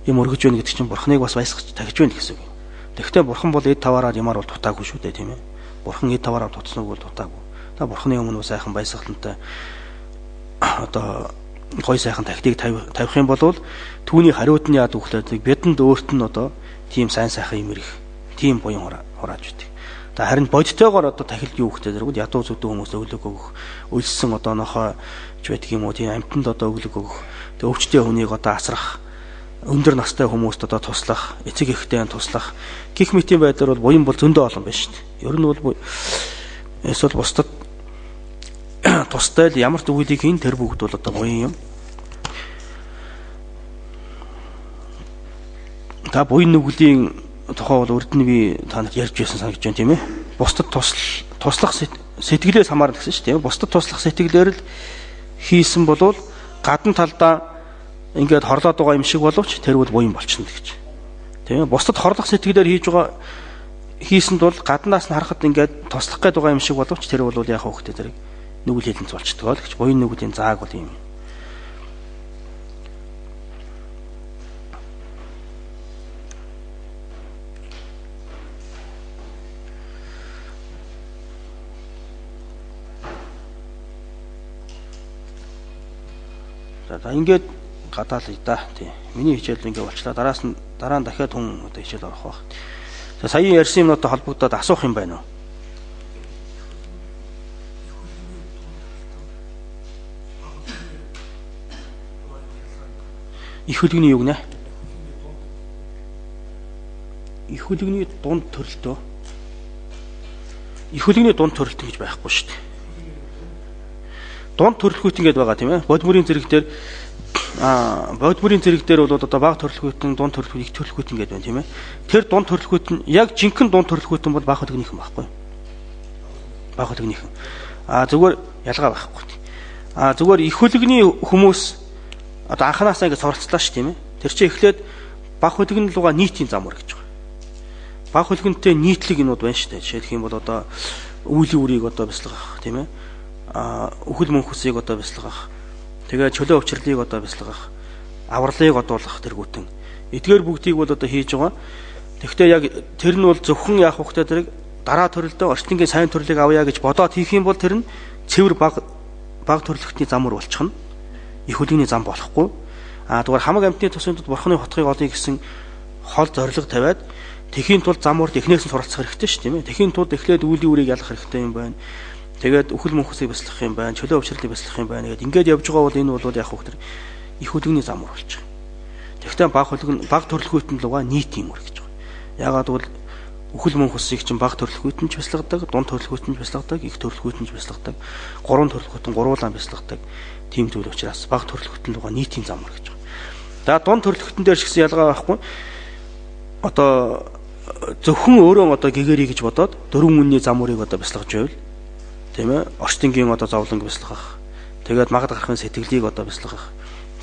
юм өргөж өгнө гэдэг чинь бурхныг бас баясгаж тахиж өгнө гэсэн үг. Тэгэхдээ бурхан бол эд таваараар ямаар бол дутаагүй шүү дээ, тийм ээ. Бурхан эд таваараар дутснаг бол дутаагүй. Та бурхны өмнө сайхан баясгалантай одоо гой сайхан тахтыг тавих юм бол түүний хариуд нь яад өгөхлөд бидэнд өөрт нь одоо тийм сайн сайхан юм ирэх, тийм буян хурааж өгдөг. Харин бодтойгоор одоо тахилд юу гэхтэй зэрэг ядуу зүдүү хүмүүс өглөг өгөх, өлссөн одоо нохоо ч байдаг юм уу, тийм амьтанд одоо өглөг өгөх, тэг өвчтэй хүнийг одоо асрах, өндөр настай хүмүүст одоо туслах, эцэг эхтэй туслах гэх мэтийн байдлаар бол буян бол зөндөө олон байна шүү дээ. Ер нь бол эсвэл бусдад тустай л ямар ч үгүйдийг хийн тэр бүгд бол одоо буян юм. Та буян нүглийн тухай бол урд нь би танад ярьж байсан санагдаж байна, тийм ээ. Бусдад туслах сэтгэлээс хамаарна гэсэн шүү дээ. Бусдад туслах сэтгэлээр л хийсэн болвол гадна талдаа ингээд хорлоод байгаа юм шиг боловч тэр бол буян болчихно гэж. Тийм ээ. Бусдад хорлох сэтгэлээр хийсэнд бол гаднаас нь харахад ингээд туслах гээд байгаа юм шиг боловч тэр бол яах вэ гэхтэй зэрэг нүгэл хэлэнц болчихдог л гэж. Буян нүглийн зааг бол юм. За ингээд гадаалъя да. Тийм. Миний хичээл ингээд болчлаа. Дараа нь дахиад хүн одоо хичээл орох байх. За сая ярьсан юмнуудтай холбогдоод асуух юм байна уу? Их хөлгөний юу гэнэ? Их хөлгөний дунд төрөлтөө. Их хөлгөний дунд төрөлт гэж байхгүй шүү дээ. Дунд төрөлхүйт ингэж байгаа тийм ээ. Бодмөрийн зэрэг дээр бодмөрийн зэрэг дээр бол одоо бага төрөлхүйт, дунд төрөлхүйт, их төрөлхүйт ингэж байна тийм ээ. Тэр дунд төрөлхүйт нь яг жинхэнэ дунд төрөлхүйт нь бол бага хөлгөнийхэн байхгүй. Бага хөлгөнийхэн. Зүгээр ялгаа байхгүй. Зүгээр их хөлгөний хүмүүс одоо анханасаа ингэ суралцлаа ш тийм ээ. Тэр чинь эхлээд бага хөлгөн луга нийтийн замур гэж байгаа. Бага хөлгөнтэй нийтлэг юмуд байна ш. Жишээлх юм бол одоо үүлийн үрийг одоо бясалгах тийм ээ. Үхэл мөнхөсийг одоо бясалгах. Тэгээ чөлөө өвчрлийг одоо бясалгах. Авралыг одуулах тэргүүтэн. Эдгээр бүгдийг бол одоо хийж байгаа. Тэгэхдээ яг тэр нь бол зөвхөн яах вэ гэдэг дараа төрөлдөө орчлонгийн сайн төрлийг авъя гэж бодоод хийх юм бол тэр нь цэвэр бага төрлөختний замур болчихно. Их хөлгөний зам болохгүй. Зүгээр хамаг амьтны тусанд бурхны хотхыг олъё гэсэн хол зориг тавиад тэхийн тулд замуурд эхнээс нь суралцах хэрэгтэй шүү тийм ээ. Тэхийн тулд эхлээд үүлийн үрийг ялах хэрэгтэй юм байна. Тэгээд үхэл мөнхөсийг бясалгах юм байна, чөлөө өвчрлийг бясалгах юм байна гэдэг ингээд явж байгаа бол энэ бол яг хөөхтөр их хөлгөний замур болж байгаа. Тэгвэл бага төрлөхүйтэнд лугаа нийт юм уу гэж байгаа. Яагаад бол үхэл мөнхөсийг чинь бага төрлөхүйтэнд ч бясалгадаг, дунд төрлөхүйтэнд ч бясалгадаг, их төрлөхүйтэнд ч бясалгадаг, гурван төрлөхүйтэнд гурвуулан бясалгадаг тийм зүйл учраас бага төрлөхүйтэнд лугаа нийтийн замур гэж байгаа. За дунд төрөлхтөн дээр ч гэсэн ялгаа байхгүй. Одоо зөвхөн өөрөө одоо гэгэрий гэж бодоод 4 үнний зам мөрийг одоо бясалгаж байвал тийм ээ орчтонгийн одоо зовлонг бясалгах. Тэгээд магад гарахын сэтгэлийг одоо бясалгах.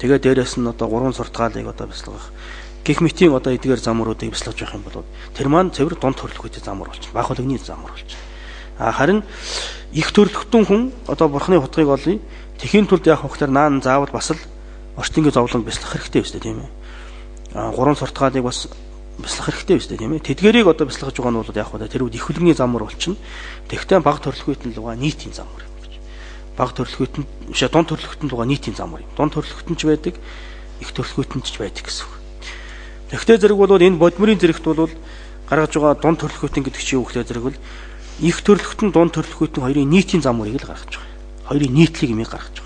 Тэгээд дээрэс нь одоо 3 суртгаалыг одоо бясалгах. Гэх мэтийн одоо эдгээр замруудыг бясалгаж явах юм бол тэр маань цэвэр дунд төрөлхтөний замр болчихно. Бага хөлөгний замр болчихно. Харин их төрөлхтөн хүн одоо бурхны хутгийг олъё. Тэхийн тулд яах вэ гэхээр наан заавал бас л орчтонгийн зовлонг бясалгах хэрэгтэй өстэй тийм ээ. 3 суртгаалыг бас бясалгах хэрэгтэй өстэй тийм ээ. Тэдгэрийг одоо бясалгаж байгаа нь бол яах вэ? Тэр үед их хөлөгний замр болчихно. Тэгвэл бага төрөлхтөний луга нийтийн замр юм гэж. Бага төрөлхтөнд биш дунд төрөлхтөний луга нийтийн замр юм. Дунд төрөлхтөнд ч байдаг, их төрөлхтөнд ч байдаг гэсэн үг. Тэгвэл зэрэг бол энэ бодмөрийн зэрэгт бол гаргаж байгаа дунд төрөлхтөн гэдэг чинь юу гэхээр зэрэг бол их төрөлхтөн дунд төрөлхтөн хоёрын нийтийн зам мөрийг л гаргаж байгаа. Хоёрын нийтлэг юмыг гаргаж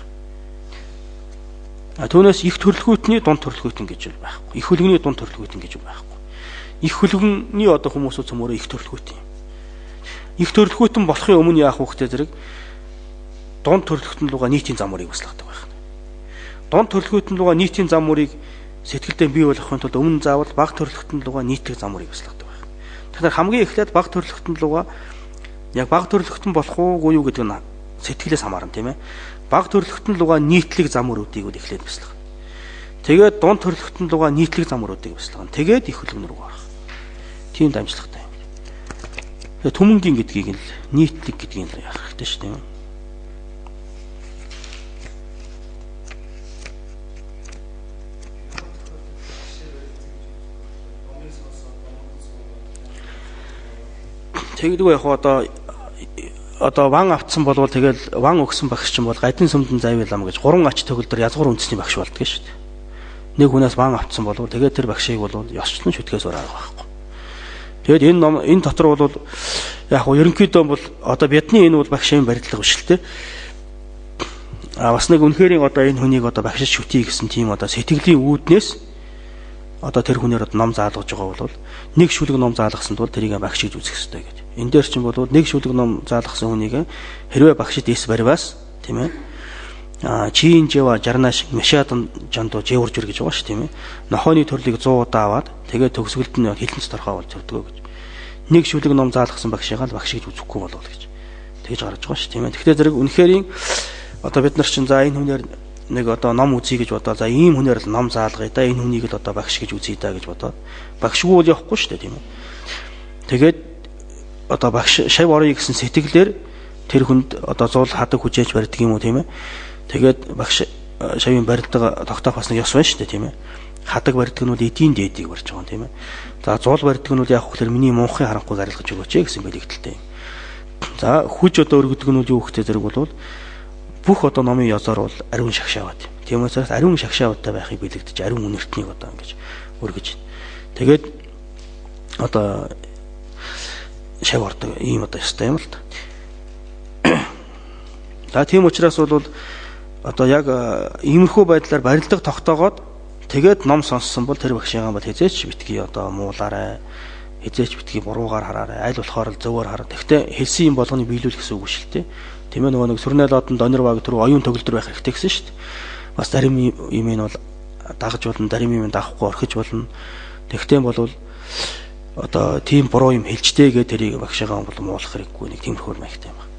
байгаа. Түүнээс их төрөлхтөний дунд төрөлхтөн гэж байхгүй. Их хөлөгний дунд төрөлхтөн гэж байхгүй. Их хөлөгний одоо хүмүүсүүд цөмөрөө их төрөлхтөн. Их төрөлхтөн болохын өмнө яах вэ гэхээр зэрэг дунд төрөлхтөн луга нийтийн зам мөрийг бясалгадаг байх. Дунд төрөлхтөн луга нийтийн зам мөрийг сэтгэлдээ бий болгохын тулд өмнө заавал бага төрөлхтөн луга нийтлэг зам мөрийг бясалгадаг байх. Тэгэхээр хамгийн эхлээд бага төрөлхтөн луга яг бага төрөлхтөн болох уугүй юу гэдэг нь сэтгэлээс хамаарна тийм ээ. Бага төрөлхтөн луга нийтлэг замруудыг үл эхлээд бясалгана. Тэгээд дунд төрөлхтөн луга нийтлэг замруудыг бясалгана. Тэгээд их хөлөг рүү орох. Тийм дамжлагтай юм. Тэгээд түмэнгийн гэдгийг л нийтлэг гэдгийг л яах хэрэгтэй шүү дээ. Тэгдэггүй яг одоо ван автсан болвол тэгэл ван өгсөн багш чинь бол гадин сүмдэн завилам гэж 3 ач төгөлдөр язгуур үндэсний багш болдгоо шүү дээ. Нэг хүнээс ван автсан болвол тэгээд тэр багшийг бол ёсчлон шүтгэс ураагаад байхгүй. Тэгээд энэ дотор бол яг ерөнхийдөө бол одоо бидний энэ бол багшийн барилга биш л дээ. Бас нэг үнэхэрийн одоо энэ хүнийг одоо багшиж шүтье гэсэн тийм одоо сэтгэлийн үүднээс одоо тэр хүнээр ном заалгаж байгаа бол нэг шүлэг ном заалгасан тул тэрийг багшиж үзэх хэрэгтэй гэж. Энд дээр чинь бол нэг шүлэг ном заалгасан хүнийг хэрвээ багшид эс баривас тийм ээ. Чин жива жарнаш мешадан жандо жевуржур гэж байгаа шүү тийм ээ. Нохооны төрлийг 100 удаа аваад тэгээд төгсгөлд нь хилэнц торхоо бол зөвдгөө гэж. Нэг шүлэг ном заалгасан багшигаа л багшиж үзэхгүй болов гэж. Тэгж гарч байгаа шүү тийм ээ. Тэгэхээр зэрэг үнэхэрийн одоо бид нар чинь за энэ хүнээр нэг одоо ном үзье гэж бодоо. За ийм хүнээр л ном заалгая да. Энэ хүнийг л одоо багш гэж үзье да гэж бодоод багшгүй бол явахгүй шүү дээ тийм ээ. Тэгээд одоо багш шав орё гэсэн сэтгэлээр тэр хүнд одоо зуул хадаг хүчээж барьдаг юм уу тийм ээ. Тэгээд багш шавын барьдаг тогтоох бас нэг ёс байна шүү дээ тийм ээ. Хадаг барьдаг нь бол эдийн дээдийг барьж байгаа юм тийм ээ. За зуул барьдаг нь бол яг хөөхлөр миний мунхын харанхуй зарилгаж өгөөч гэсэн бэлэгдэлтэй. За хүч одоо өргөдөг нь юу гэхтэй зэрэг бол бүх одоо номын ёзоор бол ариун шагшааваад. Тийм учраас ариун шагшаавтай байхыг бэлэгдэж ариун үнэртнийг одоо ингэж өргөж байна. Тэгээд одоо шав ордог ийм одоо ёстой юм л та. За тийм учраас бол одоо яг иймэрхүү байдлаар барилдаг тогтоогоод тэгээд ном сонссон бол тэр багшигаа бол хязээч битгий одоо муулаарай, хязээч битгий буруугаар хараарай, аль болохоор л зөвөр хараа. Тэгтээ хэлсэн юм болгоныг биелүүлэх гэсэн үг шүү дээ. Тийм ээ нөгөө нэг сүрнэлодон донор баг түрүү оюун төгөлдөр байх хэрэгтэй гэсэн шүү дээ. Бас зарим юм нь бол дагаж болно, зарим юм даахгүй орхиж болно. Тэгтээ бол одоо тийм буруу юм хэлжтэй гэ тэрийг багшигаа бол муулах хэрэггүй нэг тиймэрхүү маягтай юм байна.